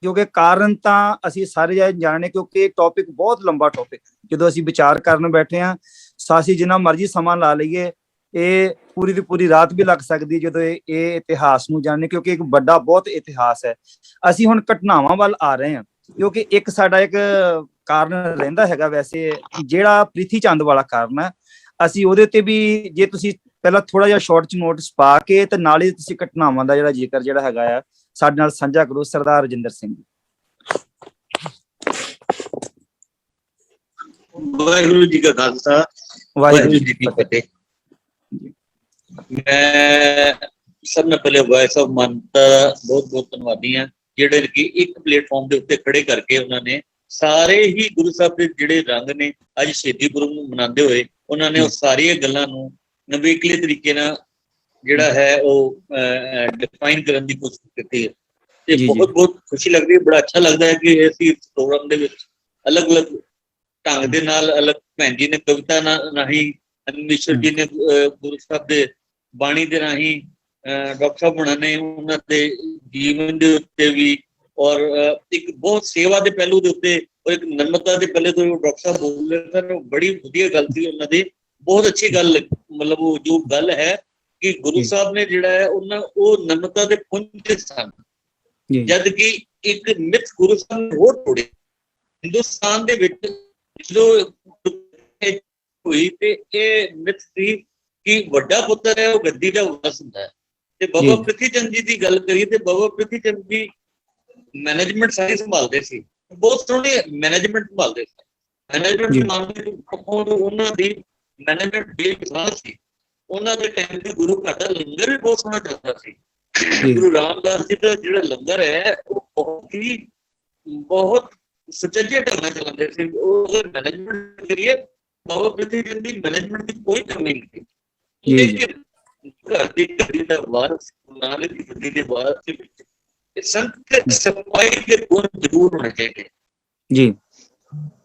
S1: ਕਿਉਂਕਿ ਕਾਰਨ ਤਾਂ ਅਸੀਂ ਸਾਰੇ ਜਾਣਨੇ, ਕਿਉਂਕਿ ਟੌਪਿਕ ਬਹੁਤ ਲੰਬਾ ਟੌਪਿਕ, ਜਦੋਂ ਅਸੀਂ ਵਿਚਾਰ ਕਰਨ ਬੈਠੇ ਹਾਂ ਅਸੀਂ ਜਿੰਨਾ ਮਰਜ਼ੀ ਸਮਾਂ ਲਾ ਲਈਏ ਇਹ ਪੂਰੀ ਦੀ ਪੂਰੀ ਰਾਤ ਵੀ ਲੱਗ ਸਕਦੀ ਜਦੋਂ ਇਹ ਇਤਿਹਾਸ ਨੂੰ ਜਾਣਨੇ, ਕਿਉਂਕਿ ਇੱਕ ਵੱਡਾ ਬਹੁਤ ਇਤਿਹਾਸ ਹੈ। ਅਸੀਂ ਹੁਣ ਘਟਨਾਵਾਂ ਵੱਲ ਆ ਰਹੇ ਹਾਂ, ਕਿਉਂਕਿ ਇੱਕ ਸਾਡਾ ਇੱਕ ਕਾਰਨ ਰਹਿੰਦਾ ਹੈਗਾ ਵੈਸੇ ਜਿਹੜਾ ਪ੍ਰਿਥੀ ਚੰਦ ਵਾਲਾ ਕਾਰਨ ਹੈ, ਅਸੀਂ ਉਹਦੇ ਤੇ ਵੀ ਜੇ ਤੁਸੀਂ ਪਹਿਲਾਂ ਥੋੜਾ ਜਿਹਾ ਸ਼ਾਰਟ ਚ ਨੋਟਿਸ ਪਾ ਕੇ ਤੇ ਨਾਲ ਹੀ ਤੁਸੀਂ ਘਟਨਾਵਾਂ ਦਾ ਜਿਹੜਾ ਜ਼ਿਕਰ ਜਿਹੜਾ ਹੈਗਾ ਆ ਸਾਡੇ ਨਾਲ ਸਾਂਝਾ ਕਰੋ। ਸਰਦਾਰ ਰਜਿੰਦਰ ਸਿੰਘ ਜੀ।
S10: ਵਾਹਿਗੁਰੂ ਜੀ ਕਾ ਖਾਲਸਾ, ਵਾਹਿਗੁਰੂ ਜੀ ਕੀ ਫਤਿਹ। ਮੈਂ ਸਭ ਤੋਂ ਪਹਿਲੇ ਵਾਇਸ ਆਫ ਮਾਨਤਾ ਬਹੁਤ ਬਹੁਤ ਧੰਨਵਾਦੀ ਹਾਂ, ਜਿਹੜੇ ਕਿ ਇੱਕ ਪਲੇਟਫਾਰਮ ਦੇ ਉੱਤੇ ਖੜੇ ਕਰਕੇ ਉਹਨਾਂ ਨੇ ਸਾਰੇ ਹੀ ਗੁਰੂ ਸਾਹਿਬ ਦੇ ਜਿਹੜੇ ਰੰਗ ਨੇ ਅੱਜ ਸ਼ਹੀਦੀ ਪੁਰਬ ਨੂੰ ਮਨਾਉਂਦੇ ਹੋਏ ਉਹਨਾਂ ਨੇ ਉਹ ਸਾਰੀਆਂ ਗੱਲਾਂ ਨੂੰ ਨਵੇਕਲੇ ਤਰੀਕੇ ਨਾਲ ਜਿਹੜਾ ਹੈ ਉਹ ਡਿਫਾਈਨ ਕਰਨ ਦੀ ਕੋਸ਼ਿਸ਼ ਕੀਤੀ ਹੈ, ਤੇ ਬਹੁਤ ਬਹੁਤ ਖੁਸ਼ੀ ਲੱਗਦੀ ਹੈ। ਬੜਾ ਅੱਛਾ ਲੱਗਦਾ ਹੈ ਕਿ ਅਸੀਂ ਇਸ ਪ੍ਰੋਗਰਾਮ ਦੇ ਵਿੱਚ ਅਲੱਗ-ਅਲੱਗ ਢੰਗ ਦੇ ਨਾਲ ਅਲੱਗ ਭੈਣ ਜੀ ਨੇ ਕਵਿਤਾ ਰਾਹੀਂ, ਅਨਮੇਸ਼ਰ ਜੀ ਨੇ ਗੁਰੂ ਸਾਹਿਬ ਦੇ ਬਾਣੀ ਦੇ ਰਾਹੀਂ, ਡਾਕਟਰ ਸਾਹਿਬ ਹੋਣਾ ਨੇ ਉਹਨਾਂ ਦੇ ਜੀਵਨ ਦੇ ਉੱਤੇ ਵੀ, ਔਰ ਇੱਕ ਬਹੁਤ ਸੇਵਾ ਦੇ ਪਹਿਲੂ ਦੇ ਉੱਤੇ ਔਰ ਇੱਕ ਨਰਮਤਾ ਦੇ ਪਹਿਲੇ ਤੋਂ ਡਾਕਟਰ ਸਾਹਿਬ ਬੋਲ ਰਹੇ ਸਨ। ਬੜੀ ਵਧੀਆ ਗੱਲ ਸੀ ਉਹਨਾਂ ਦੀ, ਬਹੁਤ ਅੱਛੀ ਗੱਲ, ਮਤਲਬ ਉਹ ਜੋ ਗੱਲ ਹੈ ਕਿ ਗੁਰੂ ਸਾਹਿਬ ਨੇ ਜਿਹੜਾ ਹੈ ਉਹ ਨਰਮਤਾ ਦੇ ਪੁੰਜ ਸਨ, ਜਦ ਕਿ ਇੱਕ ਮਿਥ ਗੁਰੂ ਸਾਹਿਬ ਨੇ ਹੋਰ ਤੋੜੇ। ਹਿੰਦੁਸਤਾਨ ਦੇ ਵਿੱਚ ਜਦੋਂ ਹੋਈ ਤੇ ਇਹ ਮਿਥ ਸੀ ਕਿ ਵੱਡਾ ਪੁੱਤਰ ਹੈ ਉਹ ਗੱਦੀ ਦਾ ਵਾਰਸ ਹੁੰਦਾ ਹੈ, ਤੇ ਬਾਬਾ ਪ੍ਰਿਥੀ ਚੰਦ ਜੀ ਦੀ ਗੱਲ ਕਰੀਏ ਤੇ ਬਾਬਾ ਪ੍ਰਿਥੀ ਚੰਦ ਜੀ ਮੈਨੇਜਮੈਂਟ ਸਾਰੀ ਸੰਭਾਲਦੇ ਸੀ, ਬਹੁਤ ਸੋਹਣੀ ਮੈਨੇਜਮੈਂਟ ਸੰਭਾਲਦੇ ਸੀ। ਮੈਨੇਜਮੈਂਟ ਮਾਮਲੇ ਉਹਨਾਂ ਦੀ ਮੈਨੇਜਮੈਂਟ ਬੇਮਿਸਾਲ ਸੀ। ਉਹਨਾਂ ਦੇ ਟਾਈਮ ਤੇ ਗੁਰੂ ਘਰ ਦਾ ਲੰਗਰ ਵੀ ਬਹੁਤ ਸੋਹਣਾ ਚੱਲਦਾ ਸੀ। ਗੁਰੂ ਰਾਮਦਾਸ ਜੀ ਦਾ ਜਿਹੜਾ ਲੰਗਰ ਹੈ ਉਹ ਬਹੁਤ ਸੁਚੱਜੇ ਢੰਗ ਨਾਲ ਚਲਾਉਂਦੇ ਸੀ। ਉਹ ਅਗਰ ਮੈਨੇਜਮੈਂਟ ਕਰੀਏ, ਬਾਬਾ ਪ੍ਰਿਥੀ ਚੰਦ ਦੀ ਮੈਨੇਜਮੈਂਟ ਦੀ ਕੋਈ ਕਮੀ ਨਹੀਂ ਸੀ। ਲੇਕਿਨ ਘਰ ਦੀ ਗੱਦੀ ਦਾ ਵਾਰਸ, ਨਾਨਕ ਦੀ ਗੱਦੀ ਦੇ ਵਾਰਸ ਦੇ ਵਿੱਚ ਸੰਤ ਸਫਾਈ ਦੇ ਗੁਣ ਜ਼ਰੂਰ ਹੋਣੇ ਚਾਹੀਦੇ ਜੀ,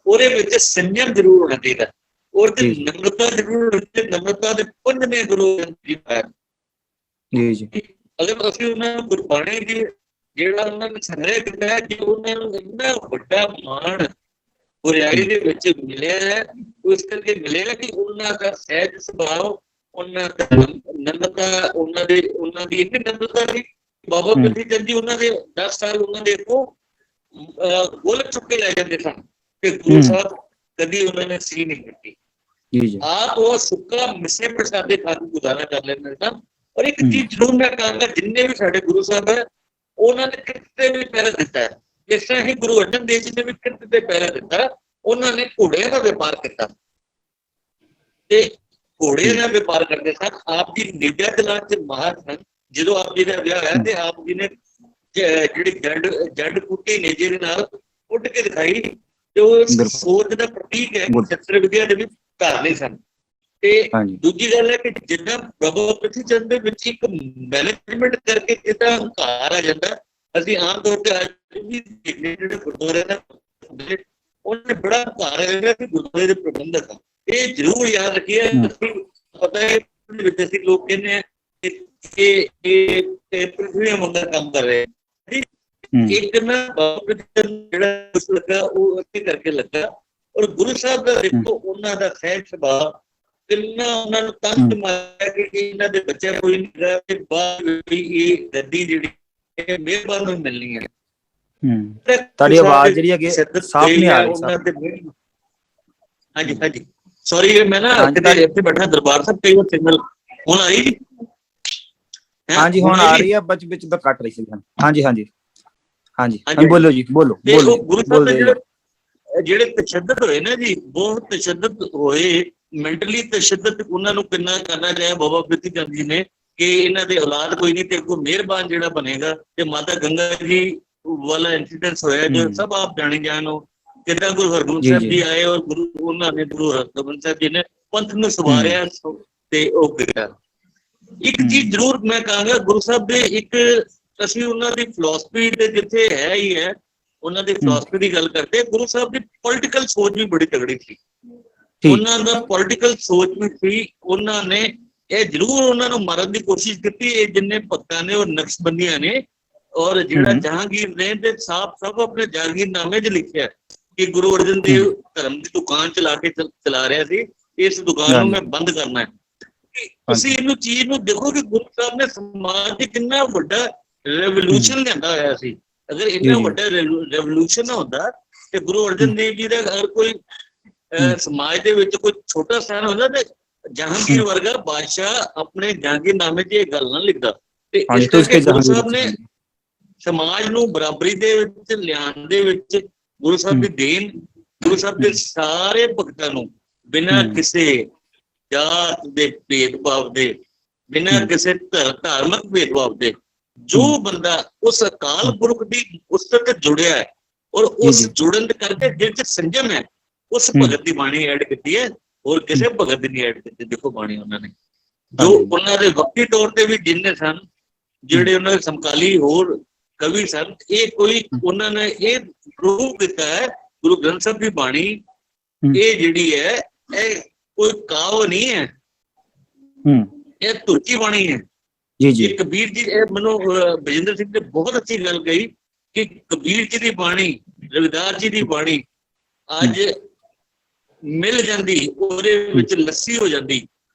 S10: ਉਹਦੇ ਵਿੱਚ ਸੰਯਮ ਜ਼ਰੂਰ ਹੋਣਾ ਚਾਹੀਦਾ, ਔਰ ਤੇ ਨਮਰਤਾ ਜ਼ਰੂਰ ਹੋਣੀ ਚਾਹੀਦੀ। ਨਮਰਤਾ ਦੇ ਪੁੰਜ ਨੇ ਗੁਰੂ ਜੀ ਪਾਇਆ ਜੀ। ਅਗਰ ਅਸੀਂ ਉਹਨਾਂ ਨੂੰ ਗੁਰਬਾਣੀ ਦੀ ਜਿਹੜਾ ਉਹਨਾਂ ਨੇ ਸੰਗ੍ਰਹਿ ਕੀਤਾ ਹੈ, ਜੇ ਉਹਨਾਂ ਨੂੰ ਇੰਨਾ ਵੱਡਾ ਮਾਣ ਗੁਰਿਆਈ ਦੇ ਵਿੱਚ ਮਿਲਿਆ ਹੈ, ਉਸ ਕਰਕੇ ਮਿਲੇਗਾ ਕਿ ਉਹਨਾਂ ਦਾ ਸਹਿਜ ਸੁਭਾਅ, ਉਹਨਾਂ ਦਾ ਨਮਰਤਾ, ਉਹਨਾਂ ਦੀ ਇੰਨੀ ਨਮਰਤਾ ਸੀ। ਬਾਬਾ ਪ੍ਰਿਥੀ ਚੰਦ ਜੀ ਉਹਨਾਂ ਦੇ 10 ਸਾਲ ਉਹਨਾਂ ਦੇ ਗੋਲ ਚੁੱਕ ਕੇ ਲੈ ਜਾਂਦੇ ਸਨ, ਤੇ ਗੁਰੂ ਸਾਹਿਬ ਕਦੀ ਉਹਨਾਂ ਨੇ ਸੀ ਨਹੀਂ ਕੀਤੀ। ਆਪ ਉਹ ਸੁੱਕਾ ਮਿੱਸੇ ਪ੍ਰਸਾਦੇ ਖਾ ਕੇ ਗੁਜ਼ਾਰਾ ਕਰ ਲੈਂਦੇ ਸਨ। ਔਰ ਇੱਕ ਚੀਜ਼ ਜ਼ਰੂਰ ਮੈਂ ਕਹਾਂਗਾ, ਜਿੰਨੇ ਵੀ ਸਾਡੇ ਗੁਰੂ ਸਾਹਿਬ ਹੈ ਉਹਨਾਂ ਨੇ ਕਿਰਤ ਤੇ ਵੀ ਪਹਿਰਾ ਦਿੱਤਾ ਹੈ। ਜਿਸ ਤਰ੍ਹਾਂ ਹੀ ਗੁਰੂ ਅਰਜਨ ਦੇਵ ਜੀ ਨੇ ਵੀ ਕਿਰਤ ਤੇ ਪਹਿਰਾ ਦਿੱਤਾ, ਉਹਨਾਂ ਨੇ ਘੋੜਿਆਂ ਦਾ ਵਪਾਰ ਕੀਤਾ ਤੇ ਘੋੜਿਆਂ ਦਾ ਵਪਾਰ ਕਰਦੇ ਸਨ। ਆਪ ਜੀ ਨਿੱਜਾ ਦਲਾਂ ਚ ਮਾਹਰ ਸਨ। ਜਦੋਂ ਆਪ ਜੀ ਦਾ ਵਿਆਹ ਹੋਇਆ ਤੇ ਆਪ ਜੀ ਨੇ ਜਿਹੜੀ ਜੱਡ ਕੁੱਟੀ ਨੇਜੇ ਦੇ ਨਾਲ ਉੱਡ ਕੇ ਦਿਖਾਈ, ਤੇ ਉਹ ਸੋਚ ਦਾ ਪ੍ਰਤੀਕ ਹੈ ਕਿ ਸ਼ਸਤਰ ਵਿਦਿਆ ਦੇ ਵਿੱਚ ਘਰ ਨਹੀਂ ਸਨ। ਤੇ ਦੂਜੀ ਗੱਲ ਹੈ ਕਿ ਜਿੱਦਾਂ ਬਾਬਾ ਪ੍ਰਿਥੀ ਚੰਦ ਦੇ ਵਿੱਚ ਇੱਕ ਮੈਨੇਜਮੈਂਟ ਕਰਕੇ ਜਿੱਦਾਂ ਹੰਕਾਰ ਆ ਜਾਂਦਾ, ਅਸੀਂ ਆਮ ਤੌਰ ਤੇ ਅੱਜ ਵੀ ਦੇਖਦੇ ਜਿਹੜੇ ਗੁਰਦੁਆਰੇ ਦਾ ਉਹਨੇ ਬੜਾ ਹੰਕਾਰ ਹੈਗਾ ਕਿ ਗੁਰਦੁਆਰੇ ਦੇ ਪ੍ਰਬੰਧਕ ਆ। ਇਹ ਜ਼ਰੂਰ ਯਾਦ ਰੱਖੀਏ। ਪਤਾ ਹੈ ਵਿਦੇਸ਼ੀ ਲੋਕ ਕਹਿੰਦੇ ਆ ਕਿ ਪ੍ਰਿਥਵੀ ਮੰਗਲ ਕੰਮ ਕਰ ਰਹੇ, ਇੱਕ ਨਾ ਜਿਹੜਾ ਕੁਛ ਲੱਗਾ ਉਹ ਅੱਗੇ ਕਰਕੇ ਲੱਗਾ। ਔਰ ਗੁਰੂ ਸਾਹਿਬ ਦਾ ਦੇਖੋ ਉਹਨਾਂ ਦਾ ਸਹਿਜ ਸੁਭਾਅ ਕਿੰਨਾ ਉਹਨਾਂ ਨੂੰ ਤੰਗ ਮਾਰਿਆ ਕਿ ਇਹਨਾਂ ਦੇ ਬੱਚੇ ਕੋਈ ਨਹੀਂ ਰਿਹਾ, ਤੇ ਬਾਅਦ ਵਿੱਚ ਇਹ ਗੱਦੀ ਜਿਹੜੀ ਇਹ ਮਿਹਰਬਾਨ ਨੂੰ ਮਿਲਣੀ ਹੈ।
S1: ਤੁਹਾਡੀ ਆਵਾਜ਼ ਜਿਹੜੀ ਹੈਗੀ ਸਾਫ਼ ਨਹੀਂ ਆ ਰਹੀ।
S10: ਹਾਂਜੀ ਸੌਰੀ, ਮੈਂ ਨਾ ਇੱਥੇ ਬੈਠਾ ਦਰਬਾਰ ਸਾਹਿਬ, ਕਈ ਵਾਰ ਸਿਗਨਲ ਹੁਣ ਆਈ।
S1: हाँ जी हुण आ रही है, विच तो कट रही सी। हाँ जी हाँ जी हाँ जी हाँ, बोलो जी, बोलो बोलो।
S10: गुरु साहब ने ਜਿਹੜੇ ਤਸ਼ੱਦਦ ਹੋਏ ਨਾ ਜੀ, ਬਹੁਤ ਤਸ਼ੱਦਦ ਹੋਏ, ਮੈਂਟਲੀ ਤਸ਼ੱਦਦ ਉਹਨਾਂ ਨੂੰ ਕਿੰਨਾ ਕਰਨਾ ਚਾਹਿਆ ਬਾਬਾ ਪ੍ਰਿਥੀ ਚੰਦ ਜੀ ਨੇ ਕਿ ਇਹਨਾਂ ਦੇ ਔਲਾਦ ਕੋਈ ਨਹੀਂ ਤੇ ਕੋਈ ਮਿਹਰਬਾਨ ਜਿਹੜਾ ਬਣੇਗਾ। ਤੇ ਮਾਤਾ ਗੰਗਾ ਜੀ ਵਾਲਾ ਇੰਸੀਡੈਂਟ ਹੋਇਆ ਜੋ ਸਭ ਆਪ ਜਾਣੇ ਜਾਣ ਹੋ, ਕਿੱਦਾਂ ਗੁਰੂ ਹਰਗੋਬਿੰਦ ਸਾਹਿਬ ਜੀ ਆਏ ਔਰ ਉਹਨਾਂ ਨੇ ਗੁਰੂ ਹਰਗੋਬਿੰਦ ਸਾਹਿਬ ਜੀ ਨੇ ਪੰਥ ਨੂੰ ਸਵਾਰਿਆ ਤੇ ਉਹ ਕੀਤਾ। ਇੱਕ ਚੀਜ਼ ਜ਼ਰੂਰ ਮੈਂ ਕਹਾਂਗਾ, ਗੁਰੂ ਸਾਹਿਬ ਦੇ ਇੱਕ ਅਸੀਂ ਉਹਨਾਂ ਦੀ ਫਿਲਾਸਫੀ ਦੇ ਜਿੱਥੇ ਹੈ ਹੀ ਹੈ, ਉਹਨਾਂ ਦੀ ਫਿਲਾਸਫੀ ਦੀ ਗੱਲ ਕਰਦੇ, ਗੁਰੂ ਸਾਹਿਬ ਦੀ ਪੋਲੀਟੀਕਲ ਸੋਚ ਵੀ ਬੜੀ ਤਗੜੀ ਸੀ। ਉਹਨਾਂ ਦਾ ਪੋਲੀਟੀਕਲ ਸੋਚ ਵੀ ਸੀ। ਉਹਨਾਂ ਨੇ ਇਹ ਜ਼ਰੂਰ ਉਹਨਾਂ ਨੂੰ ਮਾਰਨ ਦੀ ਕੋਸ਼ਿਸ਼ ਕੀਤੀ, ਇਹ ਜਿੰਨੇ ਭਗਤਾਂ ਨੇ ਔਰ ਨਕਸ਼ਬੰਦੀਆਂ ਨੇ ਔਰ ਜਿਹੜਾ ਜਹਾਂਗੀਰ ਨੇ ਤੇ ਸਭ ਆਪਣੇ ਜਾਗੀਰਨਾਮੇ 'ਚ ਲਿਖਿਆ ਕਿ ਗੁਰੂ ਅਰਜਨ ਦੇਵ ਧਰਮ ਦੀ ਦੁਕਾਨ ਚਲਾ ਕੇ ਚਲਾ ਰਿਹਾ ਸੀ, ਇਸ ਦੁਕਾਨ ਨੂੰ ਮੈਂ ਬੰਦ ਕਰਨਾ ਹੈ। ਤੁਸੀਂ ਇਹਨੂੰ ਚੀਜ਼ ਨੂੰ ਦੇਖੋ ਕਿ ਗੁਰੂ ਸਾਹਿਬ ਨੇ ਸਮਾਜ 'ਚ ਕਿੰਨਾ ਵੱਡਾ ਰੈਵੋਲੂਸ਼ਨ ਲਿਆਂਦਾ ਹੋਇਆ ਸੀ। ਅਗਰ ਇੰਨਾ ਵੱਡਾ ਰੈਵੋਲੂਸ਼ਨ ਨਾ ਹੁੰਦਾ ਤੇ ਗੁਰੂ ਅਰਜਨ ਦੇਵ ਜੀ ਦਾ ਅਗਰ ਕੋਈ ਸਮਾਜ ਦੇ ਵਿੱਚ ਕੋਈ ਛੋਟਾ ਸਥਾਨ ਹੁੰਦਾ ਤੇ ਜਹਾਂਗੀਰ ਵਰਗਾ ਬਾਦਸ਼ਾਹ ਆਪਣੇ ਜਹਾਂਗੀਰਨਾਮੇ 'ਚ ਇਹ ਗੱਲ ਨਾ ਲਿਖਦਾ। ਤੇ ਇਸ ਕਰਕੇ ਗੁਰੂ ਸਾਹਿਬ ਨੇ ਸਮਾਜ ਨੂੰ ਬਰਾਬਰੀ ਦੇ ਵਿੱਚ ਲਿਆਉਣ ਦੇ ਵਿੱਚ ਗੁਰੂ ਸਾਹਿਬ ਦੀ ਦੇਣ, ਗੁਰੂ ਸਾਹਿਬ ਦੇ ਸਾਰੇ ਭਗਤਾਂ ਨੂੰ ਬਿਨਾਂ ਕਿਸੇ ਜਾਤ ਦੇ ਭੇਦਭਾਵ ਦੇ, ਬਿਨਾਂ ਕਿਸੇ ਧਾਰਮਿਕ ਭੇਦਭਾਵ ਦੇ, ਜੋ ਬੰਦਾ ਉਸ ਅਕਾਲ ਪੁਰਖ ਦੀ ਉਸਤਤ ਜੁੜਿਆ ਹੈ ਔਰ ਉਸ ਜੁੜਨ ਕਰਕੇ ਜਿਹਦੇ 'ਚ ਸੰਜਮ ਹੈ, ਉਸ ਭਗਤ ਦੀ ਬਾਣੀ ਐਡ ਕੀਤੀ ਹੈ। ਹੋਰ ਕਿਸੇ ਭਗਤ ਦੀ ਨਹੀਂ ਐਡ ਕੀਤੀ। ਦੇਖੋ ਬਾਣੀ ਉਹਨਾਂ ਨੇ ਜੋ ਉਹਨਾਂ ਦੇ ਵਕਤੀ ਤੌਰ ਤੇ ਵੀ ਜਿੰਨੇ ਸਨ, ਜਿਹੜੇ ਉਹਨਾਂ ਦੇ ਸਮਕਾਲੀ ਹੋਰ ਕਵੀ ਸਨ, ਇਹ ਕੋਈ ਉਹਨਾਂ ਨੇ ਇਹ ਪ੍ਰੂਵ ਕੀਤਾ ਹੈ ਗੁਰੂ ਗ੍ਰੰਥ ਸਾਹਿਬ ਦੀ ਬਾਣੀ ਇਹ ਜਿਹੜੀ ਹੈ ਇਹ ਕੋਈ ਕਾਵ ਨਹੀਂ ਹੈ, ਇਹ ਤੁਰਕੀ ਬਾਣੀ ਹੈ। ਜੀ ਕਬੀਰ ਜੀ, ਇਹ ਮੈਨੂੰ ਬਜਿੰਦਰ ਸਿੰਘ ਨੇ ਬਹੁਤ ਅੱਛੀ ਗੱਲ ਕਹੀ ਕਿ ਕਬੀਰ ਜੀ ਦੀ ਬਾਣੀ, ਰਵਿਦਾਸ ਜੀ ਦੀ ਬਾਣੀ ਅੱਜ ਮਿਲ ਜਾਂਦੀ, ਉਹਦੇ ਵਿੱਚ ਲੱਸੀ ਹੋ ਜਾਂਦੀ।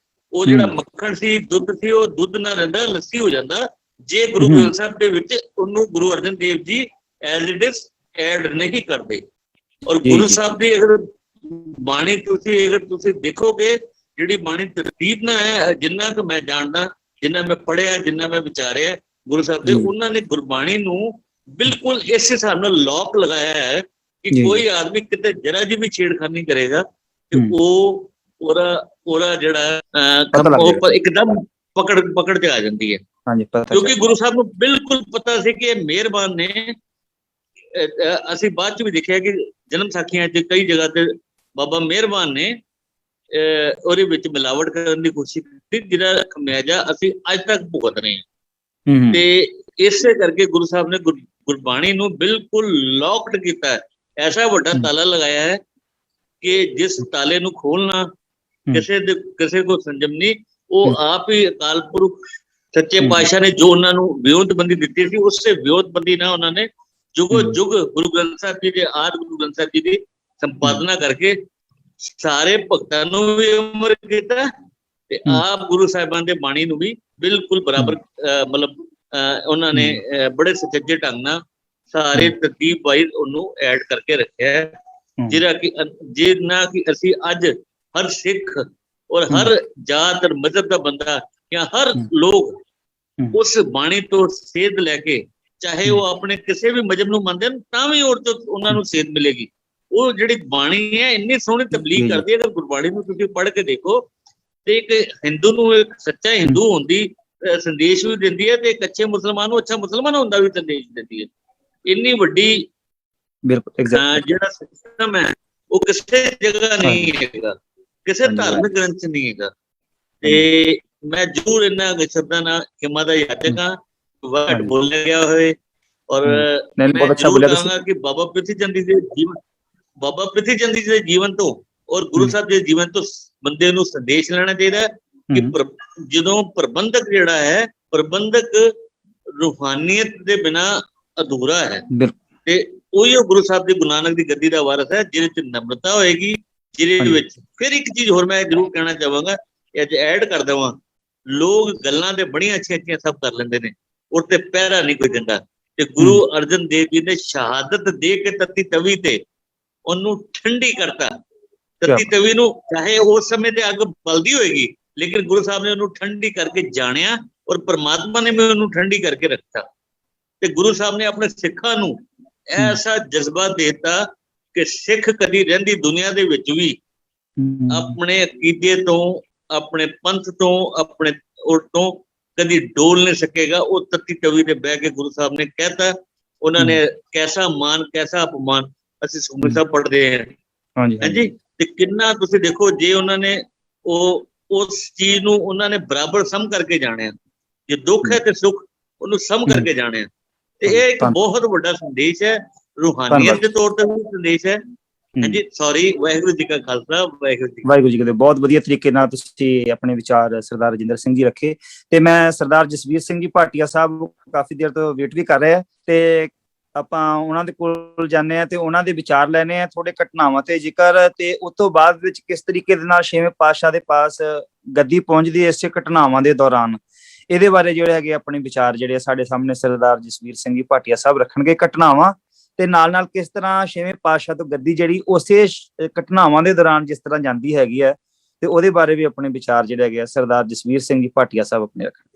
S10: ਉਹ ਜਿਹੜਾ ਮੱਖਣ ਸੀ, ਦੁੱਧ ਸੀ, ਉਹ ਦੁੱਧ ਨਾ ਰਹਿੰਦਾ, ਲੱਸੀ ਹੋ ਜਾਂਦਾ ਜੇ ਗੁਰੂ ਗ੍ਰੰਥ ਸਾਹਿਬ ਦੇ ਵਿੱਚ ਉਹਨੂੰ Guru Arjan Dev ji as it is add ਨਹੀਂ ਕਰਦੇ। ਔਰ ਗੁਰੂ ਸਾਹਿਬ ਦੀ ਅਗਰ ਬਾਣੀ ਤੁਸੀਂ ਦੇਖੋਗੇ, ਜਿਹੜੀ ਬਾਣੀ ਤਰਤੀਬ ਨਾਲ ਹੈ, ਜਿੰਨਾ ਕੁ ਮੈਂ ਜਾਣਦਾ, ਜਿੰਨਾ ਮੈਂ ਪੜ੍ਹਿਆ, ਜਿੰਨਾ ਮੈਂ ਵਿਚਾਰਿਆ ਗੁਰੂ ਸਾਹਿਬ ਦੇ, ਉਹਨਾਂ ਨੇ ਗੁਰਬਾਣੀ ਨੂੰ ਬਿਲਕੁਲ ਇਸ ਹਿਸਾਬ ਨਾਲ ਲੋਕ ਲਗਾਇਆ ਹੈ ਕਿ ਕੋਈ ਆਦਮੀ ਕਿਤੇ ਜਰਾ ਜੀ ਵੀ ਛੇੜਖਾਨੀ ਕਰੇਗਾ ਤੇ ਉਹ ਉਹਦਾ ਜਿਹੜਾ ਇੱਕਦਮ ਪਕੜ ਤੇ ਆ ਜਾਂਦੀ ਹੈ। ਕਿਉਂਕਿ ਗੁਰੂ ਸਾਹਿਬ ਨੂੰ ਬਿਲਕੁਲ ਪਤਾ ਸੀ ਕਿ ਇਹ ਮਿਹਰਬਾਨ ਨੇ। ਅਸੀਂ ਬਾਅਦ ਚ ਵੀ ਦੇਖਿਆ ਕਿ ਜਨਮ ਸਾਖੀਆਂ 'ਚ ਕਈ ਜਗ੍ਹਾ ਤੇ ਬਾਬਾ ਮਿਹਰਬਾਨ ਨੇ ਉਹਦੇ ਵਿੱਚ ਮਿਲਾਵਟ ਕਰਨ ਦੀ ਕੋਸ਼ਿਸ਼ ਕੀਤੀ, ਜਿਹਦਾ ਖਮਿਆਜਾ ਅਸੀਂ ਅੱਜ ਤੱਕ ਭੁਗਤ ਰਹੇ ਹਾਂ। ਤੇ ਇਸੇ ਕਰਕੇ ਗੁਰੂ ਸਾਹਿਬ ਨੇ ਗੁਰਬਾਣੀ ਨੂੰ ਬਿਲਕੁਲ ਲੌਕਡ ਕੀਤਾ ਹੈ, ਐਸਾ ਵੱਡਾ ਤਾਲਾ ਲਗਾਇਆ ਹੈ ਕਿ ਜਿਸ ਤਾਲੇ ਨੂੰ ਖੋਲਣਾ ਕਿਸੇ ਕੋ ਸੰਜਮ ਨਹੀਂ। ਉਹ ਆਪ ਹੀ ਅਕਾਲ ਪੁਰਖ ਸੱਚੇ ਪਾਤਸ਼ਾਹ ਨੇ ਜੋ ਉਹਨਾਂ ਨੂੰ ਵਿਉਂਤਬੰਦੀ ਦਿੱਤੀ ਸੀ, ਉਸੇ ਵਿਉਂਤਬੰਦੀ ਨਾਲ ਉਹਨਾਂ ਨੇ ਜੁਗੋ ਜੁਗ ਗੁਰੂ ਗ੍ਰੰਥ ਸਾਹਿਬ ਜੀ ਦੇ ਆਦਿ ਗੁਰੂ ਗ੍ਰੰਥ ਸਾਹਿਬ ਜੀ ਦੀ ਸੰਪਾਦਨਾ ਕਰਕੇ ਸਾਰੇ ਭਗਤਾਂ ਨੂੰ ਵੀ ਅਮਰ ਕੀਤਾ ਤੇ ਆਪ ਗੁਰੂ ਸਾਹਿਬਾਨ ਦੇ ਬਾਣੀ ਨੂੰ ਵੀ ਬਿਲਕੁਲ ਬਰਾਬਰ ਮਤਲਬ ਉਹਨਾਂ ਨੇ ਬੜੇ ਸੁਚੱਜੇ ਢੰਗ ਨਾਲ ਸਾਰੇ ਤਰਤੀਬ ਵਾਈਜ਼ ਉਹਨੂੰ ਐਡ ਕਰਕੇ ਰੱਖਿਆ, ਜਿਹਨਾਂ ਕਿ ਅਸੀਂ ਅੱਜ ਹਰ ਸਿੱਖ ਔਰ ਹਰ ਜਾਤ ਔਰ ਮਜ਼ਹਬ ਦਾ ਬੰਦਾ ਜਾਂ ਹਰ ਲੋਕ ਉਸ ਬਾਣੀ ਤੋਂ ਸੇਧ ਲੈ ਕੇ, ਚਾਹੇ ਉਹ ਆਪਣੇ ਕਿਸੇ ਵੀ ਮਜ਼ਹਬ ਨੂੰ ਮੰਨਦੇ ਹਨ ਤਾਂ ਵੀ ਉਹਨਾਂ ਨੂੰ ਸੇਧ ਮਿਲੇਗੀ। ਉਹ ਜਿਹੜੀ ਬਾਣੀ ਹੈ ਇੰਨੀ ਸੋਹਣੀ ਤਬਲੀਗ ਕਰਦੀ ਹੈ। ਅਗਰ ਗੁਰਬਾਣੀ ਨੂੰ ਤੁਸੀਂ ਪੜ੍ਹ ਕੇ ਦੇਖੋ ਤੇ ਇੱਕ ਹਿੰਦੂ ਨੂੰ ਇੱਕ ਸੱਚਾ ਹਿੰਦੂ ਹੋਣ ਦੀ ਸੰਦੇਸ਼ ਵੀ ਦਿੰਦੀ ਹੈ ਤੇ ਇੱਕ ਅੱਛੇ ਮੁਸਲਮਾਨ ਨੂੰ ਅੱਛਾ ਮੁਸਲਮਾਨ ਹੋਣ ਦਾ ਵੀ ਸੰਦੇਸ਼ ਦਿੰਦੀ ਹੈ। ਇੰਨੀ ਵੱਡੀ ਜਿਹੜਾ ਸਿਸਟਮ ਹੈ ਉਹ ਕਿਸੇ ਜਗ੍ਹਾ ਨਹੀਂ ਹੈਗਾ, ਕਿਸੇ ਧਾਰਮਿਕ ਗ੍ਰੰਥ 'ਚ ਨਹੀਂ ਹੈਗਾ। ਤੇ ਮੈਂ ਜ਼ਰੂਰ ਇਹਨਾਂ ਸ਼ਬਦਾਂ ਨਾਲ ਖਿਮਾ ਦਾ ਯਾਚਕ ਹਾਂ, ਵਰਡ ਬੋਲਿਆ ਗਿਆ ਹੋਏ। ਔਰ ਮੈਂ ਜ਼ਰੂਰ ਕਹਾਂਗਾ ਕਿ ਬਾਬਾ ਪ੍ਰਿਥੀ ਚੰਦ ਜੀ ਦੇ ਜੀਵਨ ਤੋਂ ਔਰ ਗੁਰੂ ਸਾਹਿਬ ਦੇ ਜੀਵਨ ਤੋਂ ਬੰਦੇ ਨੂੰ ਸੰਦੇਸ਼ ਲੈਣਾ ਚਾਹੀਦਾ ਕਿ ਜਦੋਂ ਪ੍ਰਬੰਧਕ ਜਿਹੜਾ ਹੈ, ਪ੍ਰਬੰਧਕ ਰੂਹਾਨੀਅਤ ਦੇ ਬਿਨਾਂ ਅਧੂਰਾ ਹੈ ਤੇ ਉਹੀ ਗੁਰੂ ਸਾਹਿਬ ਦੇ ਗੁਰੂ ਨਾਨਕ ਦੀ ਗੱਦੀ ਦਾ ਵਾਰਸ ਹੈ, ਜਿਹਦੇ 'ਚ ਨਮਰਤਾ ਹੋਏਗੀ, ਜਿਹਦੇ ਵਿੱਚ ਫਿਰ ਇੱਕ ਚੀਜ਼ ਹੋਰ ਮੈਂ ਜ਼ਰੂਰ ਕਹਿਣਾ ਚਾਹਾਂਗਾ, ਅੱਜ ਐਡ ਕਰ ਦੇਵਾਂ, ਲੋਕ ਗੱਲਾਂ ਤੇ ਬੜੀਆਂ ਅੱਛੀਆਂ ਸਭ ਕਰ ਲੈਂਦੇ ਨੇ, ਉਹ ਤੇ ਪਹਿਰਾ ਨਹੀਂ ਕੋਈ ਦਿੰਦਾ। ਤੇ ਗੁਰੂ ਅਰਜਨ ਦੇਵ ਜੀ ਨੇ ਸ਼ਹਾਦਤ ਦੇ ਕੇ ਤਤੀ ਤਵੀ ਤੇ ਉਹਨੂੰ ਠੰਡੀ ਕਰਤਾ। ਤਤੀ ਤਵੀ ਨੂੰ ਚਾਹੇ ਉਸ ਸਮੇਂ ਤੇ ਅੱਗ ਬਲਦੀ ਹੋਏਗੀ, ਲੇਕਿਨ ਗੁਰੂ ਸਾਹਿਬ ਨੇ ਉਹਨੂੰ ਠੰਡੀ ਕਰਕੇ ਜਾਣਿਆ ਔਰ ਪਰਮਾਤਮਾ ਨੇ ਵੀ ਉਹਨੂੰ ਠੰਡੀ ਕਰਕੇ ਰੱਖਿਆ। ਤੇ ਗੁਰੂ ਸਾਹਿਬ ਨੇ ਆਪਣੇ ਸਿੱਖਾਂ ਨੂੰ ਐਸਾ ਜਜ਼ਬਾ ਦੇਤਾ ਕਿ ਸਿੱਖ ਕਦੀ ਰਹਿੰਦੀ ਦੁਨੀਆ ਦੇ ਵਿੱਚ ਵੀ ਆਪਣੇ ਅਕੀਦੇ ਤੋਂ, ਆਪਣੇ ਪੰਥ ਤੋਂ, ਆਪਣੇ ਤੋਂ ਕਦੀ ਡੋਲ ਨਹੀਂ ਸਕੇਗਾ। ਉਹ ਤੱਤੀ ਤਵੀ ਤੇ ਬਹਿ ਕੇ ਗੁਰੂ ਸਾਹਿਬ ਨੇ ਕਹਿਤਾ। ਉਹਨਾਂ ਨੇ ਕੈਸਾ ਮਾਨ ਕੈਸਾ ਅਪਮਾਨ, ਅਸੀਂ ਸੁਖਮਨੀ ਸਾਹਿਬ ਪੜ੍ਹਦੇ ਹਾਂ ਹਾਂਜੀ, ਤੇ ਕਿੰਨਾ ਤੁਸੀਂ ਦੇਖੋ, ਜੇ ਉਹਨਾਂ ਨੇ ਉਹ ਉਸ ਚੀਜ਼ ਨੂੰ ਉਹਨਾਂ ਨੇ ਬਰਾਬਰ ਸਮ ਕਰਕੇ ਜਾਣਿਆ, ਜੇ ਦੁੱਖ ਹੈ ਤੇ ਸੁੱਖ ਉਹਨੂੰ ਸਮ ਕਰਕੇ ਜਾਣਿਆ। ਤੇ ਇਹ ਇੱਕ ਬਹੁਤ ਵੱਡਾ ਸੰਦੇਸ਼ ਹੈ, ਰੂਹਾਨੀਅਤ ਦੇ ਤੌਰ ਤੇ ਵੀ ਸੰਦੇਸ਼ ਹੈ। ਹਾਂਜੀ, ਸੌਰੀ। ਵਾਹਿਗੁਰੂ ਜੀ ਕਾ ਖਾਲਸਾ, ਵਾਹਿਗੁਰੂ ਜੀ ਕੀ ਫਤਿਹ।
S1: ਬਹੁਤ ਵਧੀਆ ਤਰੀਕੇ ਨਾਲ ਤੁਸੀਂ ਆਪਣੇ ਵਿਚਾਰ ਸਰਦਾਰ ਰਜਿੰਦਰ ਸਿੰਘ ਜੀ ਰੱਖੇ। ਤੇ ਮੈਂ ਸਰਦਾਰ ਜਸਵੀਰ ਸਿੰਘ ਜੀ ਭਾਟੀਆ ਸਾਹਿਬ ਕਾਫੀ ਦੇਰ ਤੋਂ ਵੇਟ ਵੀ ਕਰ ਰਹੇ ਆ, ਤੇ ਆਪਾਂ ਉਹਨਾਂ ਦੇ ਕੋਲ ਜਾਂਦੇ ਆ ਤੇ ਉਹਨਾਂ ਦੇ ਵਿਚਾਰ ਲੈਣੇ ਆ ਥੋੜੇ ਘਟਨਾਵਾਂ ਤੇ ਜ਼ਿਕਰ, ਤੇ ਉਸ ਤੋਂ ਬਾਅਦ ਵਿੱਚ ਕਿਸ ਤਰੀਕੇ ਦੇ ਨਾਲ ਛੇਵੇਂ ਪਾਤਸ਼ਾਹ ਦੇ ਪਾਸ ਗੱਦੀ ਪਹੁੰਚਦੀ ਹੈ ਇਸੇ ਘਟਨਾਵਾਂ ਦੇ ਦੌਰਾਨ। ਇਹਦੇ ਬਾਰੇ ਜਿਹੜੇ ਹੈਗੇ ਆਪਣੇ ਵਿਚਾਰ ਜਿਹੜੇ ਸਾਡੇ ਸਾਹਮਣੇ ਸਰਦਾਰ ਜਸਵੀਰ ਸਿੰਘ ਜੀ ਭਾਟੀਆ ਸਾਹਿਬ ਰੱਖਣਗੇ। ਘਟਨਾਵਾਂ ਤੇ ਨਾਲ ਕਿਸ ਤਰ੍ਹਾਂ ਛੇਵੇਂ ਪਾਤਸ਼ਾਹ ਤੋਂ ਗੱਦੀ ਜਿਹੜੀ ਉਸੇ ਘਟਨਾਵਾਂ ਦੇ ਦੌਰਾਨ ਜਿਸ ਤਰ੍ਹਾਂ ਜਾਂਦੀ ਹੈਗੀ ਹੈ, ਤੇ ਉਹਦੇ ਬਾਰੇ ਵੀ ਆਪਣੇ ਵਿਚਾਰ ਜਿਹੜੇ ਹੈਗੇ ਆ ਸਰਦਾਰ ਜਸਵੀਰ ਸਿੰਘ ਜੀ ਭਾਟੀਆ ਸਾਹਿਬ ਆਪਣੇ ਰੱਖਣਗੇ।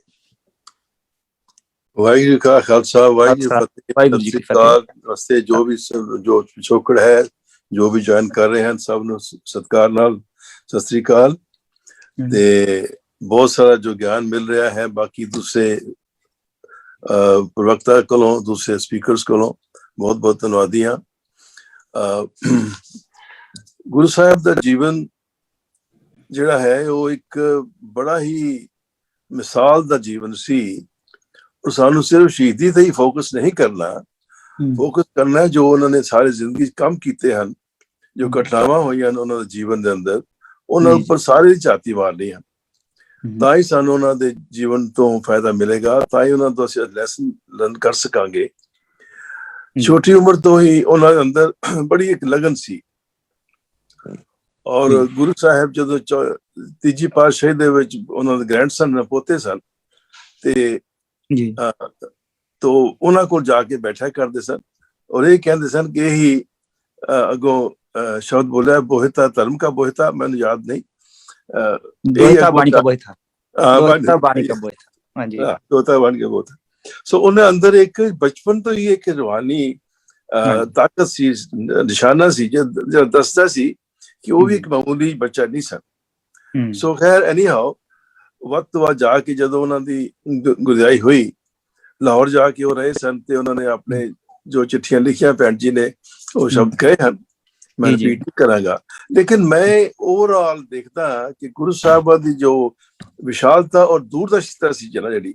S11: ਵਾਹਿਗੁਰੂ ਕਾ ਖਾਲਸਾ, ਵਾਹਿਗੁਰੂ ਜੀ ਕੀ ਫਤਿਹ। ਰਸਤੇ ਜੋ ਵੀ ਜੋ ਪਿਛੋਕੜ ਹੈ, ਜੋ ਵੀ ਜੁਆਇਨ ਕਰ ਰਹੇ ਹਨ, ਸਭ ਨੂੰ ਸਤਿਕਾਰ ਨਾਲ ਸਤਿ ਸ੍ਰੀ ਅਕਾਲ। ਤੇ ਬਹੁਤ ਸਾਰਾ ਜੋ ਗਿਆਨ ਮਿਲ ਰਿਹਾ ਹੈ ਬਾਕੀ ਦੂਸਰੇ ਪ੍ਰਵਕਤਾ ਕੋਲੋਂ, ਦੂਸਰੇ ਸਪੀਕਰਸ ਕੋਲੋਂ, ਬਹੁਤ ਬਹੁਤ ਧੰਨਵਾਦੀ ਹਾਂ। ਗੁਰੂ ਸਾਹਿਬ ਦਾ ਜੀਵਨ ਜਿਹੜਾ ਹੈ ਉਹ ਇੱਕ ਬੜਾ ਹੀ ਮਿਸਾਲ ਦਾ ਜੀਵਨ ਸੀ। ਔਰ ਸਾਨੂੰ ਸਿਰਫ ਸ਼ਹੀਦੀ ਤੇ ਹੀ ਫੋਕਸ ਨਹੀਂ ਕਰਨਾ, ਫੋਕਸ ਕਰਨਾ ਜੋ ਉਹਨਾਂ ਨੇ ਸਾਰੀ ਜ਼ਿੰਦਗੀ ਕੰਮ ਕੀਤੇ ਹਨ, ਜੋ ਘਟਨਾਵਾਂ ਹੋਈਆਂ ਹਨ ਉਹਨਾਂ ਦੇ ਜੀਵਨ ਦੇ ਅੰਦਰ, ਉਹਨਾਂ ਉੱਪਰ ਸਾਰੀ ਝਾਤੀ ਮਾਰਨੀ ਹੈ। ਤਾਂ ਹੀ ਸਾਨੂੰ ਉਹਨਾਂ ਦੇ ਜੀਵਨ ਤੋਂ ਫਾਇਦਾ ਮਿਲੇਗਾ, ਤਾਂ ਹੀ ਉਹਨਾਂ ਤੋਂ ਅਸੀਂ ਲੈਸਨ ਲਰਨ ਕਰ ਸਕਾਂਗੇ। ਛੋਟੀ ਉਮਰ ਤੋਂ ਹੀ ਉਹਨਾਂ ਦੇ ਅੰਦਰ ਬੜੀ ਇੱਕ ਲਗਨ ਸੀ। ਔਰ ਗੁਰੂ ਸਾਹਿਬ ਜਦੋਂ ਤੀਜੀ ਪਾਤਸ਼ਾਹੀ ਦੇ ਵਿੱਚ ਉਹਨਾਂ ਦੇ ਗ੍ਰੈਂਡਸਨ ਪੋਤੇ ਸਨ, ਤੇ ਤੋ ਉਹਨਾਂ ਕੋਲ ਜਾ ਕੇ ਬੈਠਾ ਕਰਦੇ ਸਨ ਔਰ ਇਹ ਕਹਿੰਦੇ ਸਨ ਕਿ ਇਹੀ ਅੱਗੋਂ ਸ਼ਬਦ ਬੋਲਿਆ, ਬੋਹਿਤਾ ਧਰਮ ਕਾ ਬੋਹਿਤਾ, ਮੈਨੂੰ ਯਾਦ ਨਹੀਂ, ਸੋ ਉਹਨਾਂ ਅੰਦਰ ਇੱਕ ਬਚਪਨ ਤੋਂ ਹੀ ਇੱਕ ਰੂਹਾਨੀ ਤਾਕਤ ਸੀ, ਨਿਸ਼ਾਨਾ ਸੀ ਜਿਹੜਾ ਦੱਸਦਾ ਸੀ ਕਿ ਉਹ ਵੀ ਇੱਕ ਮਾਮੂਲੀ ਬੱਚਾ ਨਹੀਂ ਸਨ। ਸੋ ਖੈਰ ਐਨੀਹਾਓ ਵਕਤ ਬਾਅਦ ਜਾ ਕੇ ਜਦੋਂ ਉਹਨਾਂ ਦੀ ਗੁਰਿਆਈ ਹੋਈ, ਲਾਹੌਰ ਜਾ ਕੇ ਉਹ ਰਹੇ ਸਨ, ਤੇ ਉਹਨਾਂ ਨੇ ਆਪਣੇ ਜੋ ਚਿੱਠੀਆਂ ਲਿਖੀਆਂ ਭੈਣ ਜੀ ਨੇ ਉਹ ਸ਼ਬਦ ਕਹੇ ਹਨ, ਮੈਂ ਰਿਪੀਟ ਨਹੀਂ ਕਰਾਂਗਾ। ਲੇਕਿਨ ਮੈਂ ਓਵਰਆਲ ਦੇਖਦਾ ਕਿ ਗੁਰੂ ਸਾਹਿਬਾਂ ਦੀ ਜੋ ਵਿਸ਼ਾਲਤਾ ਔਰ ਦੂਰਦਰਸ਼ਿਤਾ ਸੀ ਜਿਹੜੀ,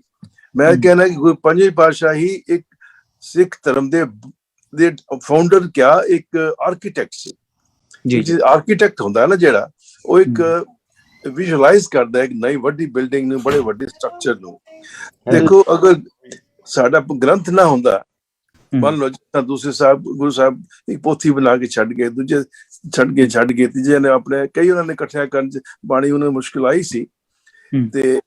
S11: ਮੈਂ ਕਹਿਣਾ ਕਿ ਪੰਜਵੀਂ ਪਾਤਸ਼ਾਹੀ ਇੱਕ ਸਿੱਖ ਧਰਮ ਦੇ ਫਾਊਂਡਰ ਕਿਆ ਇੱਕ ਆਰਕੀਟੈਕਟ ਸੀ। ਆਰਕੀਟੈਕਟ ਹੁੰਦਾ ਨਾ ਜਿਹੜਾ, ਉਹ ਇੱਕ ਵਿਜ਼ੂਅਲਾਈਜ਼ ਕਰਦਾ ਹੈ ਇੱਕ ਨਈ ਵੱਡੀ ਬਿਲਡਿੰਗ ਨੂੰ, ਬੜੇ ਵੱਡੇ ਸਟਰਕਚਰ ਨੂੰ। ਦੇਖੋ ਅਗਰ ਸਾਡਾ ਗ੍ਰੰਥ ਨਾ ਹੁੰਦਾ, ਮੰਨ ਲਓ ਦੂਸਰੇ ਸਾਹਿਬ ਗੁਰੂ ਸਾਹਿਬ ਇੱਕ ਪੋਥੀ ਬਣਾ ਕੇ ਛੱਡ ਗਏ, ਦੂਜੇ ਛੱਡ ਗਏ, ਤੀਜੇ ਨੇ ਆਪਣੇ ਕਈ ਉਹਨਾਂ ਨੇ ਇਕੱਠਿਆ ਕਰਨ ਚ ਬਾਣੀ ਉਹਨਾਂ ਨੂੰ ਮੁਸ਼ਕਿਲ ਆਈ ਸੀ। ਤੇ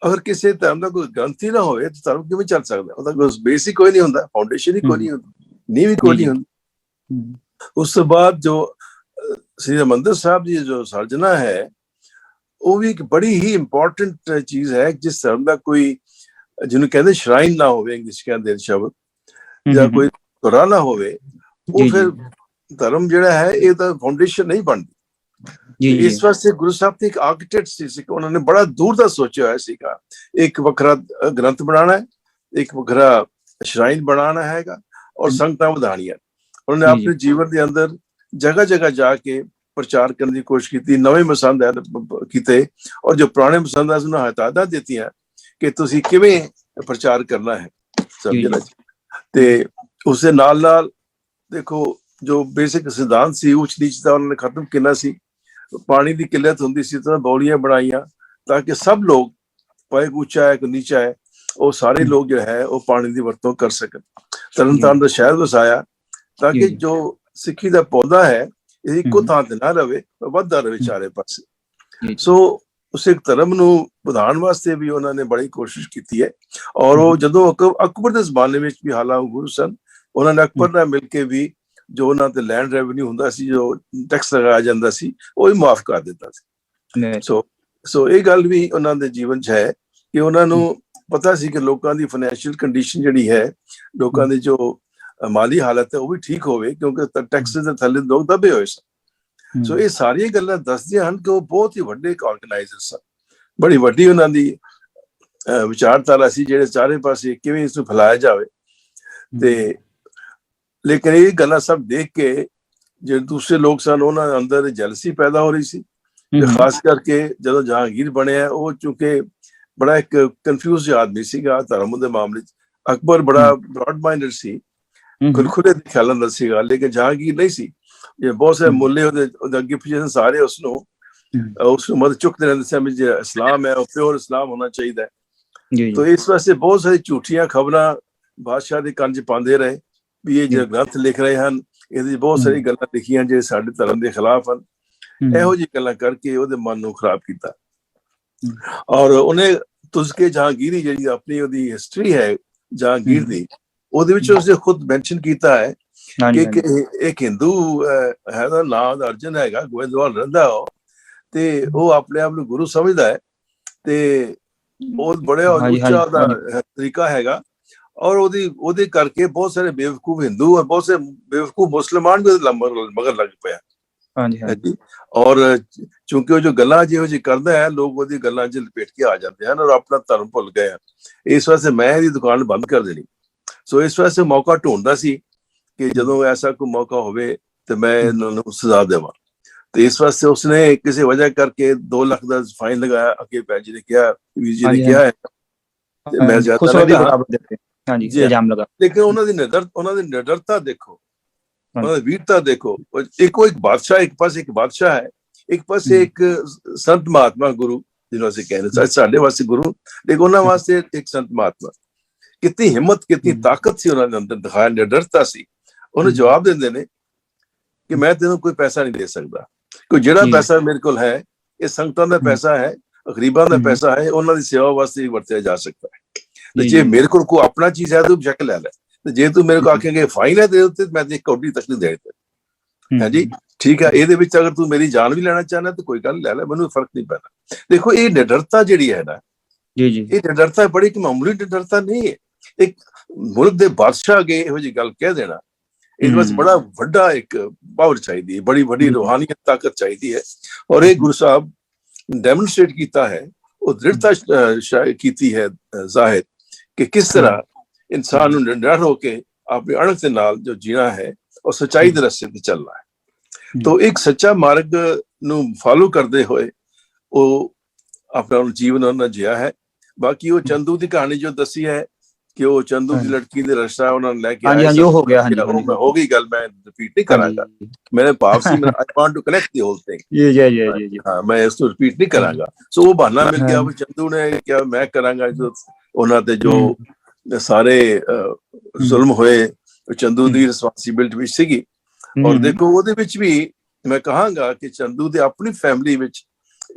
S11: ਅਗਰ ਕਿਸੇ ਧਰਮ ਦਾ ਕੋਈ ਗ੍ਰੰਥ ਹੀ ਨਾ ਹੋਵੇ ਤਾਂ ਧਰਮ ਕਿਵੇਂ ਚੱਲ ਸਕਦਾ? ਉਹਦਾ ਕੋਈ ਬੇਸਿਕ ਕੋਈ ਨਹੀਂ ਹੁੰਦਾ, ਫਾਊਂਡੇਸ਼ਨ ਹੀ ਕੋਈ ਨਹੀਂ ਹੁੰਦੀ, ਨੀਂਹ ਵੀ ਕੋਈ ਨਹੀਂ ਹੁੰਦੀ। ਉਸ ਤੋਂ ਬਾਅਦ ਜੋ ਸ੍ਰੀ ਹਰਿਮੰਦਰ ਸਾਹਿਬ ਦੀ ਜੋ ਸਰਜਨਾ ਹੈ, ਉਹ ਵੀ ਇੱਕ ਬੜੀ ਹੀ ਇੰਪੋਰਟੈਂਟ ਚੀਜ਼ ਹੈ। ਜਿਸ ਧਰਮ ਦਾ ਕੋਈ, ਜਿਹਨੂੰ ਕਹਿੰਦੇ ਸ਼ਰਾਈਨ ਨਾ ਹੋਵੇ, ਇੰਗਲਿਸ਼ ਕਹਿੰਦੇ ਸ਼ਬਦ, ਜਾਂ ਕੋਈ ਧੁਰਾ ਨਾ ਹੋਵੇ, ਉਹ ਫਿਰ ਧਰਮ ਜਿਹੜਾ ਹੈ ਇਹ ਤਾਂ ਫਾਊਂਡੇਸ਼ਨ ਨਹੀਂ ਬਣਦੀ। ਇਸ ਵਾਸਤੇ ਗੁਰੂ ਸਾਹਿਬ ਤੇ ਇੱਕ ਆਰਕੀਟੈਕਟ ਸੀ, ਉਹਨਾਂ ਨੇ ਬੜਾ ਦੂਰ ਦਾ ਸੋਚਿਆ ਹੋਇਆ ਸੀਗਾ, ਇੱਕ ਵੱਖਰਾ ਗ੍ਰੰਥ ਬਣਾਉਣਾ ਹੈ, ਇੱਕ ਵੱਖਰਾ ਸ਼ਰਾਈਨ ਬਣਾਉਣਾ ਹੈਗਾ ਔਰ ਸੰਗਤਾਂ ਵਧਾਉਣੀਆਂ। ਉਹਨਾਂ ਨੇ ਆਪਣੇ ਜੀਵਨ ਦੇ ਅੰਦਰ ਜਗ੍ਹਾ ਜਗ੍ਹਾ ਜਾ ਕੇ ਪ੍ਰਚਾਰ ਕਰਨ ਦੀ ਕੋਸ਼ਿਸ਼ ਕੀਤੀ, ਨਵੇਂ ਮਸੰਦ ਕੀਤੇ ਔਰ ਜੋ ਪੁਰਾਣੇ ਮਸੰਦ ਹੈ ਉਹਨਾਂ ਹਦਾਇਤਾਂ ਦਿੱਤੀਆਂ ਕਿ ਤੁਸੀਂ ਕਿਵੇਂ ਪ੍ਰਚਾਰ ਕਰਨਾ ਹੈ ਸਮਝਣਾ। ਤੇ ਉਸ ਦੇ ਨਾਲ ਦੇਖੋ ਜੋ ਬੇਸਿਕ ਸਿਧਾਂਤ ਸੀ, ਉੱਚ ਨੀਚ ਦਾ ਉਹਨਾਂ ਨੇ ਖਤਮ ਕਿੰਨਾ ਸੀ। ਪਾਣੀ ਦੀ ਕਿੱਲਤ ਹੁੰਦੀ ਸੀ ਤਾਂ ਬੌਲੀਆਂ ਬਣਾਈਆਂ ਤਾਂ ਕਿ ਸਭ ਲੋਕ, ਭਾਵੇਂ ਉੱਚਾ ਹੈ ਕੋਈ ਨੀਚਾ ਹੈ, ਉਹ ਸਾਰੇ ਲੋਕ ਜੋ ਹੈ ਉਹ ਪਾਣੀ ਦੀ ਵਰਤੋਂ ਕਰ ਸਕਣ। ਤਰਨਤਾਰਨ ਦਾ ਸ਼ਹਿਰ ਵਸਾਇਆ ਤਾਂ ਕਿ ਜੋ ਸਿੱਖੀ ਦਾ ਪੌਦਾ ਹੈ ਇਹ ਇੱਕੋ ਥਾਂ ਤੇ ਨਾ ਰਵੇ, ਵੱਧਦਾ ਰਵੇ ਚਾਰੇ ਪਾਸੇ। ਸੋ ਉਸ ਇੱਕ ਧਰਮ ਨੂੰ ਵਧਾਉਣ ਵਾਸਤੇ ਵੀ ਉਹਨਾਂ ਨੇ ਬੜੀ ਕੋਸ਼ਿਸ਼ ਕੀਤੀ ਹੈ। ਔਰ ਉਹ ਜਦੋਂ ਅਕਬਰ ਦੇ ਜ਼ਮਾਨੇ ਵਿੱਚ ਵੀ, ਹਾਲਾਂਕਿ ਗੁਰੂ ਸਨ, ਉਹਨਾਂ ਨੇ ਅਕਬਰ ਨਾਲ ਮਿਲ ਕੇ ਵੀ ਜੋ ਉਹਨਾਂ ਤੇ ਲੈਂਡ ਰੈਵਨਿਊ ਹੁੰਦਾ ਸੀ, ਜੋ ਟੈਕਸ ਲਗਾਇਆ ਜਾਂਦਾ ਸੀ, ਉਹ ਵੀ ਮਾਫ ਕਰ ਦਿੱਤਾ ਸੀ। ਸੋ ਇਹ ਗੱਲ ਵੀ ਉਹਨਾਂ ਦੇ ਜੀਵਨ 'ਚ ਹੈ ਕਿ ਉਹਨਾਂ ਨੂੰ ਪਤਾ ਸੀ ਕਿ ਲੋਕਾਂ ਦੀ ਫਾਈਨੈਂਸ਼ੀਅਲ ਕੰਡੀਸ਼ਨ ਜਿਹੜੀ ਹੈ, ਲੋਕਾਂ ਦੀ ਜੋ ਮਾਲੀ ਹਾਲਤ ਹੈ ਉਹ ਵੀ ਠੀਕ ਹੋਵੇ, ਕਿਉਂਕਿ ਟੈਕਸਿਸ ਦੇ ਥੱਲੇ ਲੋਕ ਦਬੇ ਹੋਏ ਸਨ। ਸੋ ਇਹ ਸਾਰੀਆਂ ਗੱਲਾਂ ਦੱਸਦੀਆਂ ਹਨ ਕਿ ਉਹ ਬਹੁਤ ਹੀ ਵੱਡੇ ਇੱਕ ਆਰਗੇਨਾਈਜ਼ਰ ਸਨ, ਬੜੀ ਵੱਡੀ ਉਹਨਾਂ ਦੀ ਵਿਚਾਰਧਾਰਾ ਸੀ, ਜਿਹੜੇ ਚਾਰੇ ਪਾਸੇ ਕਿਵੇਂ ਇਸ ਨੂੰ ਫੈਲਾਇਆ ਜਾਵੇ। ਤੇ ਲੇਕਿਨ ਇਹ ਗੱਲਾਂ ਸਭ ਦੇਖ ਕੇ ਜਿਹੜੇ ਦੂਸਰੇ ਲੋਕ ਸਨ ਉਹਨਾਂ ਦੇ ਅੰਦਰ ਜੈਲਸੀ ਪੈਦਾ ਹੋ ਰਹੀ ਸੀ, ਤੇ ਖਾਸ ਕਰਕੇ ਜਦੋਂ ਜਹਾਂਗੀਰ ਬਣਿਆ, ਉਹ ਚੂੰਕਿ ਬੜਾ ਇੱਕ ਕਨਫਿਊਜ਼ ਆਦਮੀ ਸੀਗਾ ਧਰਮ ਦੇ ਮਾਮਲੇ ਚ। ਅਕਬਰ ਬੜਾ ਬ੍ਰੌਡ ਮਾਈਂਡਡ ਸੀ, ਖੁੱਲ੍ਹੇ ਦੇ ਖਿਆਲਾਂ ਦਾ ਸੀਗਾ, ਲੇਕਿਨ ਜਹਾਂਗੀਰ ਨਹੀਂ ਸੀ। ਇਹ ਬਹੁਤ ਸਾਰੇ ਮੁੱਲੇ ਉਹਦੇ ਅੱਗੇ ਪਿੱਛੇ ਸਾਰੇ ਉਸਨੂੰ ਮਦਦ ਚੁੱਕਦੇ ਰਹਿੰਦੇ ਸੀ, ਜੇ ਇਸਲਾਮ ਹੈ ਉਹ ਪਿਓਰ ਇਸਲਾਮ ਹੋਣਾ ਚਾਹੀਦਾ ਹੈ। तो इस वास्ते बहुत सारी झूठियां खबरां बादशाह ਦੇ ਕੰਨ 'ਚ ਪਾਉਂਦੇ ਰਹੇ ਵੀ ਇਹ ਜਿਹੜਾ ਗ੍ਰੰਥ ਲਿਖ ਰਹੇ ਹਨ ਇਹਦੇ ਬਹੁਤ ਸਾਰੀ ਗੱਲਾਂ ਲਿਖੀਆਂ ਜਿਹੜੇ ਸਾਡੇ ਧਰਮ ਦੇ ਖਿਲਾਫ ਹਨ। ਇਹੋ ਜਿਹੀ ਗੱਲਾਂ ਕਰਕੇ ਉਹਦੇ ਮਨ ਨੂੰ ਖਰਾਬ ਕੀਤਾ। ਔਰ ਉਹਨੇ ਤੁਜ਼ਕੇ ਜਹਾਂਗੀਰੀ ਜਿਹੜੀ ਆਪਣੀ ਉਹਦੀ ਹਿਸਟਰੀ ਹੈ ਜਹਾਂਗੀਰ ਦੀ, ਉਹਦੇ ਵਿੱਚ ਉਸਨੇ ਖੁਦ ਮੈਂਸ਼ਨ ਕੀਤਾ ਹੈ ਕਿ ਇੱਕ ਹਿੰਦੂ ਹੈ ਦਾ ਨਾਮ ਅਰਜਨ ਹੈਗਾ, ਗੋਇੰਦਵਾਲ ਰਹਿੰਦਾ ਉਹ, ਤੇ ਉਹ ਆਪਣੇ ਆਪ ਨੂੰ ਗੁਰੂ ਸਮਝਦਾ ਹੈ ਤੇ ਬਹੁਤ ਬੜਾ ਉੱਚਾ ਦਾ ਤਰੀਕਾ ਹੈਗਾ। ਔਰ ਉਹਦੇ ਕਰਕੇ ਬਹੁਤ ਸਾਰੇ ਬੇਵਕੂਫ ਹਿੰਦੂ ਔਰ ਬਹੁਤ ਸਾਰੇ ਬੇਵਕੂਫ ਮੁਸਲਮਾਨ ਵੀ ਮਗਰ ਲੱਗ ਪਿਆ। ਹਾਂਜੀ। ਔਰ ਚੂੰਕਿ ਉਹ ਜੋ ਗੱਲਾਂ ਜਿਹੋ ਜਿਹੀ ਕਰਦਾ ਹੈ, ਲੋਕ ਉਹਦੀ ਗੱਲਾਂ 'ਚ ਲਪੇਟ ਕੇ ਆ ਜਾਂਦੇ ਹਨ ਔਰ ਆਪਣਾ ਧਰਮ ਭੁੱਲ ਗਏ ਹਨ। ਇਸ ਵਾਸਤੇ ਮੈਂ ਇਹਦੀ ਦੁਕਾਨ ਬੰਦ ਕਰ ਦੇਣੀ। ਸੋ ਇਸ ਵਾਸਤੇ ਮੌਕਾ ਢੂੰਡਦਾ ਸੀ ਕਿ ਜਦੋਂ ਐਸਾ ਕੋਈ ਮੌਕਾ ਹੋਵੇ ਤੇ ਮੈਂ ਇਹਨਾਂ ਨੂੰ ਸਜ਼ਾ ਦੇਵਾਂ। ਤੇ ਇਸ ਵਾਸਤੇ ਉਸਨੇ ਕਿਸੇ ਵਜ੍ਹਾ ਕਰਕੇ 2 ਲੱਖ ਦਾ ਫਾਈਨ ਲਗਾਇਆ। ਅੱਗੇ ਭੈਣ ਜੀ ਨੇ ਕਿਹਾ, ਵੀਰ ਜੀ ਨੇ ਕਿਹਾ ਹੈ, ਮੈਂ ਲੇਕਿਨ ਉਹਨਾਂ ਦੀ ਨਿਡਰਤਾ ਦੇਖੋ, ਉਹਨਾਂ ਦੀ ਵੀਰਤਾ ਦੇਖੋ। ਇੱਕ ਬਾਦਸ਼ਾਹ, ਇੱਕ ਪਾਸੇ ਇੱਕ ਬਾਦਸ਼ਾਹ ਹੈ, ਇੱਕ ਪਾਸੇ ਇੱਕ ਸੰਤ ਮਹਾਤਮਾ ਗੁਰੂ ਜਿਹਨੂੰ ਅਸੀਂ ਕਹਿੰਦੇ ਸਾਡੇ ਵਾਸਤੇ ਗੁਰੂ, ਲੇਕਿਨ ਉਹਨਾਂ ਵਾਸਤੇ ਇੱਕ ਸੰਤ ਮਹਾਤਮਾ। ਕਿਤਨੀ ਹਿੰਮਤ, ਕਿਤਨੀ ਤਾਕਤ ਸੀ ਉਹਨਾਂ ਦੇ ਅੰਦਰ ਦਿਖਾਇਆ, ਨਿਡਰਤਾ ਸੀ। ਉਹਨੂੰ ਜਵਾਬ ਦਿੰਦੇ ਨੇ ਕਿ ਮੈਂ ਤੈਨੂੰ ਕੋਈ ਪੈਸਾ ਨਹੀਂ ਦੇ ਸਕਦਾ, ਕੋਈ ਜਿਹੜਾ ਪੈਸਾ ਮੇਰੇ ਕੋਲ ਹੈ ਇਹ ਸੰਗਤਾਂ ਦਾ ਪੈਸਾ ਹੈ, ਗਰੀਬਾਂ ਦਾ ਪੈਸਾ ਹੈ, ਉਹਨਾਂ ਦੀ ਸੇਵਾ ਵਾਸਤੇ ਵਰਤਿਆ ਜਾ ਸਕਦਾ ਹੈ। ਤੇ ਜੇ ਮੇਰੇ ਕੋਲ ਕੋਈ ਆਪਣਾ ਚੀਜ਼ ਹੈ ਤੂੰ ਬੇਸ਼ੱਕ ਲੈ ਲੈ, ਤੇ ਜੇ ਤੂੰ ਮੇਰੇ ਕੋਲ ਆਖੇਂਗੇ ਫਾਈਨ ਹੈ ਦੇ ਉੱਤੇ, ਮੈਂ ਤੇ ਕੌਡੀ ਤੱਕ ਨਹੀਂ ਦੇ ਦਿੱਤਾ। ਹਾਂਜੀ ਠੀਕ ਹੈ, ਇਹਦੇ ਵਿੱਚ ਅਗਰ ਤੂੰ ਮੇਰੀ ਜਾਨ ਵੀ ਲੈਣਾ ਚਾਹਨਾ ਤਾਂ ਕੋਈ ਗੱਲ ਲੈ ਲੈ, ਮੈਨੂੰ ਫਰਕ ਨਹੀਂ ਪੈਣਾ। ਦੇਖੋ ਇਹ ਨਿਡਰਤਾ ਜਿਹੜੀ ਹੈ ਨਾ, ਇਹ ਨਿਡਰਤਾ ਬੜੀ ਇੱਕ ਮਾਮੂਲੀ ਨਿਡਰਤਾ ਨਹੀਂ ਹੈ। ਇੱਕ ਮੁਲਕ ਦੇ ਬਾਦਸ਼ਾਹ ਅੱਗੇ ਇਹੋ ਜਿਹੀ ਗੱਲ ਕਹਿ ਦੇਣਾ, ਇਹਦੇ ਵਾਸਤੇ ਬੜਾ ਵੱਡਾ ਇੱਕ ਪਾਵਰ ਚਾਹੀਦੀ ਹੈ, ਬੜੀ ਵੱਡੀ ਰੂਹਾਨੀਅਤ ਤਾਕਤ ਚਾਹੀਦੀ ਹੈ। ਔਰ ਇਹ ਗੁਰੂ ਸਾਹਿਬ ਡੈਮੋਨਸਟ੍ਰੇਟ ਕੀਤਾ ਹੈ, ਉਹ ਦ੍ਰਿੜਤਾ ਕੀਤੀ ਹੈ ਜ਼ਾਹਿਰ ਕਿ ਕਿਸ ਤਰ੍ਹਾਂ ਇਨਸਾਨ ਨੂੰ ਨਿਡਰ ਹੋ ਕੇ ਆਪਣੀ ਅਣਖ ਦੇ ਨਾਲ ਜੋ ਜੀਣਾ ਹੈ ਔਰ ਸੱਚਾਈ ਦੇ ਰਸਤੇ ਤੇ ਚੱਲਣਾ ਹੈ। ਤਾਂ ਇੱਕ ਸੱਚਾ ਮਾਰਗ ਨੂੰ ਫਾਲੋ ਕਰਦੇ ਹੋਏ ਉਹ ਆਪਣਾ ਜੀਵਨ ਉਹਨਾਂ ਜਿਆ ਹੈ। ਬਾਕੀ ਉਹ ਚੰਦੂ ਦੀ ਕਹਾਣੀ ਜੋ ਦੱਸੀ ਹੈ ਕਿ ਉਹ ਚੰਦੂ ਦੀ ਲੜਕੀ ਦੇ ਰਸਤਾ ਉਹਨਾਂ ਨੇ ਲੈ ਕੇ ਆਏ, ਹੋ ਗਿਆ ਹੋ ਗਈ ਗੱਲ, ਮੈਂ ਰਿਪੀਟ ਨਹੀਂ ਕਰਾਂਗਾ। ਮੇਰੇ ਭਾਵ ਸੀ I want to connect the hole thing, ਹਾਂ ਮੈਂ ਇਸ ਨੂੰ ਰਿਪੀਟ ਨਹੀਂ ਕਰਾਂਗਾ। ਸੋ ਉਹ ਬਹਾਨਾ ਮਿਲ ਗਿਆ, ਚੰਦੂ ਨੇ ਕਿਹਾ ਮੈਂ ਕਰਾਂਗਾ ਉਹਨਾਂ ਤੇ ਜੋ ਸਾਰੇ ਜ਼ੁਲਮ ਹੋਏ, ਚੰਦੂ ਦੀ ਰਿਸਪਾਂਸਿਬਿਲਿਟੀ ਵਿੱਚ ਸੀਗੀ। ਔਰ ਦੇਖੋ ਉਹਦੇ ਵਿੱਚ ਵੀ ਮੈਂ ਕਹਾਂਗਾ ਕਿ ਚੰਦੂ ਦੇ ਆਪਣੀ ਫੈਮਿਲੀ ਵਿੱਚ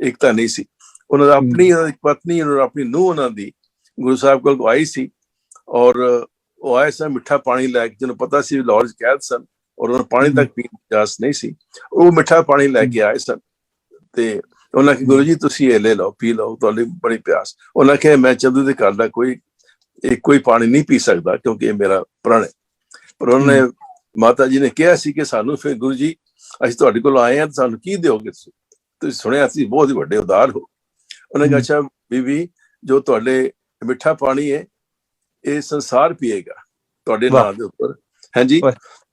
S11: ਏਕਤਾ ਨਹੀਂ ਸੀ। ਉਹਨਾਂ ਦਾ ਆਪਣੀ ਪਤਨੀ ਔਰ ਆਪਣੀ ਨੂੰਹ ਉਹਨਾਂ ਦੀ ਗੁਰੂ ਸਾਹਿਬ ਕੋਲ ਆਈ ਸੀ ਔਰ ਉਹ ਆਏ ਸਨ ਮਿੱਠਾ ਪਾਣੀ ਲੈ ਕੇ, ਜਿਹਨੂੰ ਪਤਾ ਸੀ ਲਾਹੌਰ ਚ ਕੈਦ ਸਨ ਔਰ ਉਹਨਾਂ ਪਾਣੀ ਤੱਕ ਪੀਣ ਦੀ ਇਜਾਜ਼ਤ ਨਹੀਂ ਸੀ। ਉਹ ਮਿੱਠਾ ਪਾਣੀ ਲੈ ਕੇ ਆਏ ਸਨ ਤੇ ਉਹਨਾਂ ਕਿ ਗੁਰੂ ਜੀ ਤੁਸੀਂ ਇਹ ਲੈ ਲਓ, ਪੀ ਲਓ, ਤੁਹਾਡੀ ਬੜੀ ਪਿਆਸ। ਉਹਨਾਂ ਕਿਹਾ ਮੈਂ ਚੰਦੂ ਦੇ ਘਰ ਦਾ ਕੋਈ ਪਾਣੀ ਨਹੀਂ ਪੀ ਸਕਦਾ ਕਿਉਂਕਿ ਇਹ ਮੇਰਾ ਪ੍ਰਣ ਹੈ। ਪਰ ਉਹਨਾਂ ਨੇ ਮਾਤਾ ਜੀ ਨੇ ਕਿਹਾ ਸੀ ਕਿ ਸਾਨੂੰ ਫਿਰ ਗੁਰੂ ਜੀ ਅਸੀਂ ਤੁਹਾਡੇ ਕੋਲ ਆਏ ਹਾਂ, ਸਾਨੂੰ ਕੀ ਦਿਓਗੇ ਤੁਸੀਂ ਸੁਣਿਆ ਸੀ ਬਹੁਤ ਹੀ ਵੱਡੇ ਉਦਾਰ ਹੋ। ਉਹਨੇ ਕਿਹਾ ਅੱਛਾ ਬੀਬੀ, ਜੋ ਤੁਹਾਡੇ ਮਿੱਠਾ ਪਾਣੀ ਹੈ ਇਹ ਸੰਸਾਰ ਪੀਏਗਾ ਤੁਹਾਡੇ ਨਾਂ ਦੇ ਉੱਪਰ। ਹਾਂਜੀ,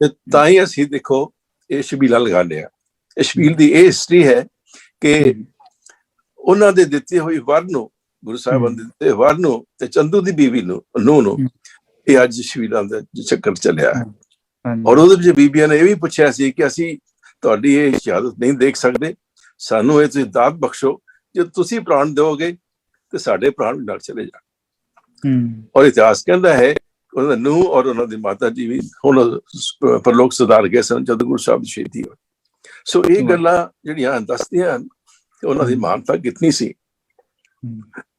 S11: ਤੇ ਤਾਂ ਹੀ ਅਸੀਂ ਦੇਖੋ ਇਹ ਛਬੀਲਾ ਲਗਾਉਂਦੇ ਹਾਂ। ਇਹ ਛਬੀਲ ਦੀ ਇਹ ਹਿਸਟਰੀ ਹੈ ਕਿ ਉਹਨਾਂ ਦੇ ਦਿੱਤੇ ਹੋਏ ਵਰ ਨੂੰ, ਗੁਰੂ ਸਾਹਿਬਾਨ ਦੇ ਦਿੱਤੇ ਵਰ ਨੂੰ ਤੇ ਚੰਦੂ ਦੀ ਬੀਵੀ ਨੂੰ, ਨੂੰਹ ਨੂੰ, ਇਹ ਅੱਜ ਛਬੀਲਾਂ ਦਾ ਚੱਕਰ ਚੱਲਿਆ ਹੈ। ਔਰ ਉਹਦੇ ਵਿੱਚ ਬੀਬੀਆਂ ਨੇ ਇਹ ਵੀ ਪੁੱਛਿਆ ਸੀ ਕਿ ਅਸੀਂ ਤੁਹਾਡੀ ਇਹ ਸ਼ਹਾਦਤ ਨਹੀਂ ਦੇਖ ਸਕਦੇ, ਸਾਨੂੰ ਇਹ ਤੁਸੀਂ ਦਾਤ ਬਖਸ਼ੋ, ਜੇ ਤੁਸੀਂ ਪ੍ਰਾਣ ਦਿਓਗੇ ਤੇ ਸਾਡੇ ਪ੍ਰਾਣ ਵੀ ਨਾਲ ਚਲੇ ਜਾਣ। ਔਰ ਇਤਿਹਾਸ ਕਹਿੰਦਾ ਹੈ ਉਹਨਾਂ ਦਾ ਨੂੰਹ ਔਰ ਉਹਨਾਂ ਦੀ ਮਾਤਾ ਜੀ ਵੀ ਹੁਣ ਪਰਲੋਕ ਸੁਧਾਰ ਗਏ ਸਨ ਜਦੋਂ ਗੁਰੂ ਸਾਹਿਬ ਦੀ ਸ਼ਹੀਦੀ ਹੋਈ। ਸੋ ਇਹ ਗੱਲਾਂ ਜਿਹੜੀਆਂ ਦੱਸਦੀਆਂ ਹਨ ਕਿ ਉਹਨਾਂ ਦੀ ਮਾਨਤਾ ਕਿਤਨੀ ਸੀ।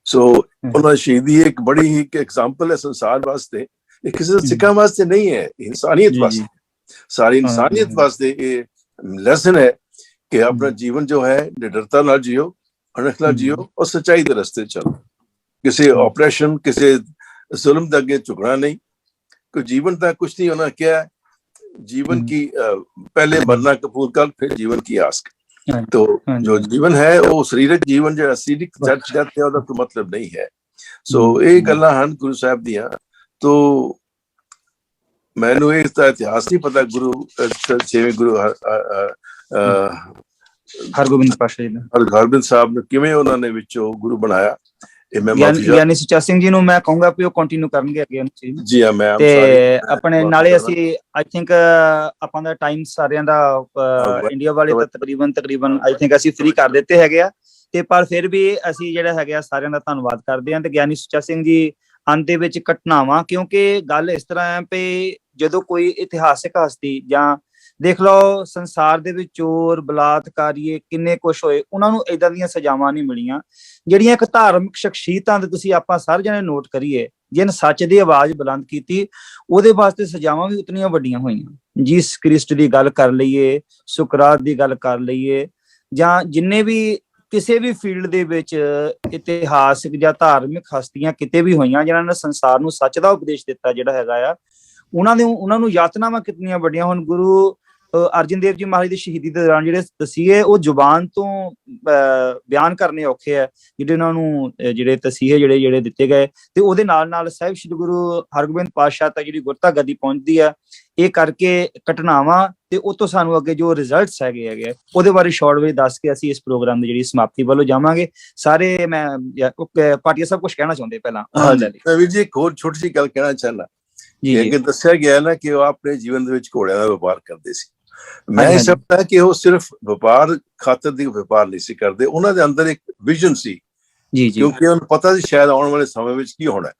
S11: ਸੋ ਉਹਨਾਂ ਦੀ ਸ਼ਹੀਦੀ ਇੱਕ ਬੜੀ ਹੀ ਐਗਜ਼ਾਮਪਲ ਹੈ ਸੰਸਾਰ ਵਾਸਤੇ, ਇਹ ਕਿਸੇ ਸਿੱਖਾਂ ਵਾਸਤੇ ਨਹੀਂ ਹੈ, ਇਨਸਾਨੀਅਤ ਵਾਸਤੇ, ਸਾਰੀ ਇਨਸਾਨੀਅਤ ਵਾਸਤੇ ਇਹ ਲੈਸਨ ਹੈ ਕਿ ਆਪਣਾ ਜੀਵਨ ਜੋ ਹੈ ਨਿਡਰਤਾ ਨਾਲ ਜਿਓ, ਅਣਖ ਨਾਲ ਜਿਓ ਔਰ ਸੱਚਾਈ ਦੇ ਰਸਤੇ ਚਲੋ। ਕਿਸੇ ਆਪਰੇਸ਼ਨ ਕਿਸੇ ਜ਼ੁਲਮ ਦੇ ਅੱਗੇ ਝੁਕਣਾ ਨਹੀਂ। ਕੋਈ ਜੀਵਨ ਦਾ ਕੁਛ ਨਹੀਂ ਉਹਨਾਂ ਕਿਹਾ, जीवन की पहले मरना कबूल कर फिर जीवन की आस। तो जो जीवन है वो शरीरक जीवन जो शारीरिक डेथ है ਉਹਦਾ ਕੋਈ ਮਤਲਬ ਨਹੀਂ ਹੈ। ਸੋ ਇਹ ਗੱਲਾਂ ਹਨ ਗੁਰੂ ਸਾਹਿਬ ਦੀਆਂ। ਤੋ ਮੈਨੂੰ ਇਸ ਦਾ ਇਤਿਹਾਸ ਨਹੀਂ ਪਤਾ ਗੁਰੂ ਛੇਵੇਂ ਗੁਰੂ
S1: ਹਰਗੋਬਿੰਦ ਪਾਤਸ਼ਾਹ ਜੀ
S11: ਹਰਗੋਬਿੰਦ ਸਾਹਿਬ ਨੂੰ ਕਿਵੇਂ ਉਹਨਾਂ ਨੇ ਵਿੱਚੋਂ ਗੁਰੂ ਬਣਾਇਆ।
S1: ਗਿਆਨੀ ਸੁੱਚਾ ਸਿੰਘ ਜੀ ਨੂੰ ਮੈਂ ਕਹੂੰਗਾ ਵੀ ਉਹ ਕੰਟੀਨਿਊ ਕਰਨਗੇ ਅੱਗੇ
S11: ਜੀ ਹਾਂ। ਮੈਂ
S1: ਤੇ ਆਪਣੇ ਨਾਲੇ ਅਸੀਂ ਆਈ ਥਿੰਕ ਆਪਾਂ ਦਾ ਟਾਈਮ ਸਾਰਿਆਂ ਦਾ ਇੰਡੀਆ ਵਾਲੇ ਤਾਂ ਤਕਰੀਬਨ ਆਈ ਥਿੰਕ ਅਸੀਂ ਫ੍ਰੀ ਕਰ ਦਿੱਤੇ ਹੈਗੇ ਆ, ਤੇ ਪਰ ਫਿਰ ਵੀ ਅਸੀਂ ਜਿਹੜਾ ਹੈਗਾ ਸਾਰਿਆਂ ਦਾ ਧੰਨਵਾਦ ਕਰਦੇ ਹਾਂ। ਤੇ ਗਿਆਨੀ ਸੁੱਚਾ ਸਿੰਘ ਜੀ ਅੰਤ ਦੇ ਵਿੱਚ ਘਟਨਾਵਾਂ, ਕਿਉਂਕਿ ਗੱਲ ਇਸ ਤਰ੍ਹਾਂ ਹੈ ਵੀ ਜਦੋਂ ਕੋਈ ਇਤਿਹਾਸਿਕ ਹਸਤੀ ਜਾਂ ਦੇਖ ਲਓ ਸੰਸਾਰ ਦੇ ਵਿੱਚ ਚੋਰ ਬਲਾਤਕਾਰੀ ਕਿੰਨੇ ਕੁਛ ਹੋਏ, ਉਹਨਾਂ ਨੂੰ ਏਦਾਂ ਦੀਆਂ ਸਜ਼ਾਵਾਂ ਨਹੀਂ ਮਿਲੀਆਂ ਜਿਹੜੀਆਂ ਇੱਕ ਧਾਰਮਿਕ ਸ਼ਖਸੀਅਤਾਂ ਦੇ ਤੁਸੀਂ ਆਪਾਂ ਸਾਰੇ ਜਣੇ ਨੋਟ ਕਰੀਏ ਜਿਨ ਸੱਚ ਦੀ ਆਵਾਜ਼ ਬੁਲੰਦ ਕੀਤੀ ਉਹਦੇ ਵਾਸਤੇ ਸਜ਼ਾਵਾਂ ਵੀ ਉਤਨੀਆਂ ਵੱਡੀਆਂ ਹੋਈਆਂ। ਜੀਸਸ ਕ੍ਰਿਸਟ ਦੀ ਗੱਲ ਕਰ ਲਈਏ, ਸੁਕਰਾਤ ਦੀ ਗੱਲ ਕਰ ਲਈਏ, ਜਾਂ ਜਿੰਨੇ ਵੀ ਕਿਸੇ ਵੀ ਫੀਲਡ ਦੇ ਵਿੱਚ ਇਤਿਹਾਸਿਕ ਜਾਂ ਧਾਰਮਿਕ ਹਸਤੀਆਂ ਕਿਤੇ ਵੀ ਹੋਈਆਂ ਜਿਨ੍ਹਾਂ ਨੇ ਸੰਸਾਰ ਨੂੰ ਸੱਚ ਦਾ ਉਪਦੇਸ਼ ਦਿੱਤਾ ਜਿਹੜਾ ਹੈਗਾ ਆ, ਉਹਨਾਂ ਨੂੰ ਯਾਤਨਾਵਾਂ ਕਿਤਨੀਆਂ ਵੱਡੀਆਂ। ਹੁਣ ਗੁਰੂ ਅਰਜਨ ਦੇਵ ਜੀ ਮਹਾਰਾਜ ਦੀ ਸ਼ਹੀਦੀ ਦੇ ਦੌਰਾਨ ਜਿਹੜੇ ਤਸੀਹੇ ਉਹ ਜ਼ੁਬਾਨ ਤੋਂ ਬਿਆਨ ਕਰਨੇ ਔਖੇ ਆ, ਜਿਹੜੇ ਉਹਨਾਂ ਨੂੰ ਜਿਹੜੇ ਤਸੀਹੇ ਜਿਹੜੇ ਦਿੱਤੇ ਗਏ, ਤੇ ਉਹਦੇ ਨਾਲ ਨਾਲ ਸਾਹਿਬ ਸ੍ਰੀ ਗੁਰੂ ਹਰਗੋਬਿੰਦ ਪਾਤਸ਼ਾਹ ਤੱਕ ਜਿਹੜੀ ਗੁਰਤਾ ਗੱਦੀ ਪਹੁੰਚਦੀ ਆ। ਇਹ ਕਰਕੇ ਘਟਨਾਵਾਂ ਤੇ ਉਹ ਤੋਂ ਸਾਨੂੰ ਅੱਗੇ ਜੋ ਰਿਜ਼ਲਟਸ ਹੈਗੇ ਉਹਦੇ ਬਾਰੇ ਸ਼ਾਰਟ ਵਿੱਚ ਦੱਸ ਕੇ ਅਸੀਂ ਇਸ ਪ੍ਰੋਗਰਾਮ ਦੀ ਜਿਹੜੀ ਸਮਾਪਤੀ ਵੱਲੋਂ ਜਾਵਾਂਗੇ। ਸਾਰੇ ਮੈਂ ਪਾਟਿਆ ਸਾਹਿਬ ਕੁਝ ਕਹਿਣਾ ਚਾਹੁੰਦੇ ਪਹਿਲਾਂ?
S11: ਵੀਰ ਜੀ ਇੱਕ ਹੋਰ ਛੋਟੀ ਜਿਹੀ ਗੱਲ ਕਹਿਣਾ ਚਾਹੁੰਦਾ ਜੀ। ਅੱਗੇ ਦੱਸਿਆ ਗਿਆ ਨਾ ਕਿ ਉਹ ਆਪਣੇ ਜੀਵਨ ਦੇ ਵਿੱਚ ਘੋੜਿਆਂ ਦਾ ਵਪਾਰ ਕਰਦੇ ਸੀ। ਮੈਂ ਇਹ ਸਮਝਦਾ ਕਿ ਉਹ ਸਿਰਫ ਵਪਾਰ ਖਾਤਰ ਦੀ ਵਪਾਰ ਨਹੀਂ ਸੀ ਕਰਦੇ, ਉਹਨਾਂ ਦੇ ਅੰਦਰ ਇੱਕ ਵਿਜ਼ਨ ਸੀ ਕਿਉਂਕਿ ਉਹਨੂੰ ਪਤਾ ਸੀ ਸ਼ਾਇਦ ਆਉਣ ਵਾਲੇ ਸਮੇਂ ਵਿੱਚ ਕੀ ਹੋਣਾ।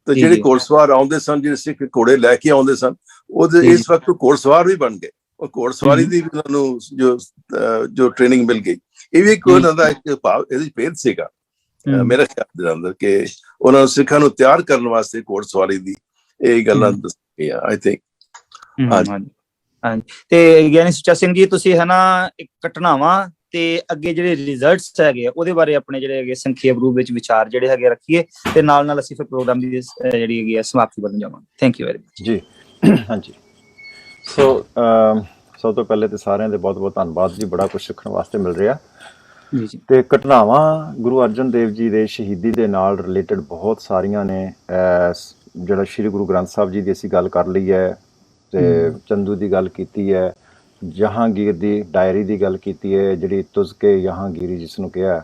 S11: ਤੇ ਜਿਹੜੇ ਘੋੜਸਵਾਰ ਆਉਂਦੇ ਸਨ, ਜਿਹੜੇ ਸਿੱਖ ਘੋੜੇ ਲੈ ਕੇ ਆਉਂਦੇ ਸਨ, ਉਹਦੇ ਇਸ ਵਕਤ ਘੋੜਸਵਾਰ ਵੀ ਬਣ ਗਏ। ਉਹ ਘੋੜਸਵਾਰੀ ਦੀ ਉਹਨਾਂ ਨੂੰ ਜੋ ਟ੍ਰੇਨਿੰਗ ਮਿਲ ਗਈ, ਇਹ ਵੀ ਇੱਕ ਉਹਨਾਂ ਦਾ ਇੱਕ ਭਾਵ ਇਹਦੀ ਭੇਦ ਸੀਗਾ ਮੇਰੇ ਖਿਆਲ ਦੇ ਅੰਦਰ ਕਿ ਉਹਨਾਂ ਨੂੰ ਸਿੱਖਾਂ ਨੂੰ ਤਿਆਰ ਕਰਨ ਵਾਸਤੇ ਘੋੜਸਵਾਰੀ ਦੀ ਇਹ ਗੱਲਾਂ ਦੱਸੀਆਂ ਆਈ ਥਿੰਕ।
S1: ਤੇ ਗਿਆਨੀ ਸੁੱਚਾ ਸਿੰਘ ਜੀ ਤੁਸੀਂ ਹੈ ਨਾ ਇੱਕ ਘਟਨਾਵਾਂ ਤੇ ਅੱਗੇ ਜਿਹੜੇ ਰਿਜ਼ਲਟਸ ਹੈਗੇ ਉਹਦੇ ਬਾਰੇ ਆਪਣੇ ਜਿਹੜੇ ਹੈਗੇ ਸੰਖੇਪ ਰੂਪ ਵਿੱਚ ਵਿਚਾਰ ਜਿਹੜੇ ਹੈਗੇ ਰੱਖੀਏ, ਤੇ ਨਾਲ ਨਾਲ ਅਸੀਂ ਫਿਰ ਪ੍ਰੋਗਰਾਮ ਦੀ ਜਿਹੜੀ ਹੈਗੀ ਸਮਾਪਤੀ ਵੱਲ ਜਾਵਾਂਗੇ। ਥੈਂਕ ਯੂ ਵੈਰੀ ਮਚ
S7: ਜੀ। ਹਾਂਜੀ, ਸੋ ਸਭ ਤੋਂ ਪਹਿਲੇ ਤੇ ਸਾਰਿਆਂ ਦੇ ਬਹੁਤ ਬਹੁਤ ਧੰਨਵਾਦ ਜੀ, ਬੜਾ ਕੁਝ ਸਿੱਖਣ ਵਾਸਤੇ ਮਿਲ ਰਿਹਾ ਜੀ। ਤੇ ਘਟਨਾਵਾਂ ਗੁਰੂ ਅਰਜਨ ਦੇਵ ਜੀ ਦੇ ਸ਼ਹੀਦੀ ਦੇ ਨਾਲ ਰਿਲੇਟਡ ਬਹੁਤ ਸਾਰੀਆਂ ਨੇ। ਜਿਹੜਾ ਸ਼੍ਰੀ ਗੁਰੂ ਗ੍ਰੰਥ ਸਾਹਿਬ ਜੀ ਦੀ ਅਸੀਂ ਗੱਲ ਕਰ ਲਈ ਹੈ, ਤੇ ਚੰਦੂ ਦੀ ਗੱਲ ਕੀਤੀ ਹੈ, ਜਹਾਂਗੀਰ ਦੀ ਡਾਇਰੀ ਦੀ ਗੱਲ ਕੀਤੀ ਹੈ, ਜਿਹੜੀ ਤੁਜ਼ਕੇ ਜਹਾਂਗੀਰੀ ਜਿਸ ਨੂੰ ਕਿਹਾ,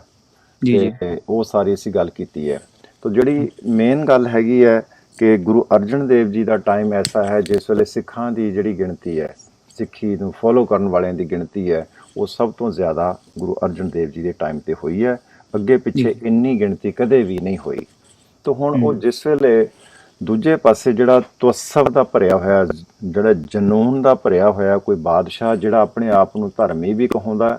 S7: ਤੇ ਉਹ ਸਾਰੀ ਅਸੀਂ ਗੱਲ ਕੀਤੀ ਹੈ। ਤਾਂ ਜਿਹੜੀ ਮੇਨ ਗੱਲ ਹੈਗੀ ਹੈ ਕਿ ਗੁਰੂ ਅਰਜਨ ਦੇਵ ਜੀ ਦਾ ਟਾਈਮ ਐਸਾ ਹੈ ਜਿਸ ਵੇਲੇ ਸਿੱਖਾਂ ਦੀ ਜਿਹੜੀ ਗਿਣਤੀ ਹੈ, ਸਿੱਖੀ ਨੂੰ ਫੋਲੋ ਕਰਨ ਵਾਲਿਆਂ ਦੀ ਗਿਣਤੀ ਹੈ, ਉਹ ਸਭ ਤੋਂ ਜ਼ਿਆਦਾ ਗੁਰੂ ਅਰਜਨ ਦੇਵ ਜੀ ਦੇ ਟਾਈਮ ਤੇ ਹੋਈ ਹੈ। ਅੱਗੇ ਪਿੱਛੇ ਇੰਨੀ ਗਿਣਤੀ ਕਦੇ ਵੀ ਨਹੀਂ ਹੋਈ। ਤਾਂ ਹੁਣ ਉਹ ਜਿਸ ਵੇਲੇ ਦੂਜੇ ਪਾਸੇ ਜਿਹੜਾ ਤਵੱਸਵ ਦਾ ਭਰਿਆ ਹੋਇਆ, ਜਿਹੜਾ ਜਨੂਨ ਦਾ ਭਰਿਆ ਹੋਇਆ ਕੋਈ ਬਾਦਸ਼ਾਹ ਜਿਹੜਾ ਆਪਣੇ ਆਪ ਨੂੰ ਧਰਮੀ ਵੀ ਕਹਾਉਂਦਾ,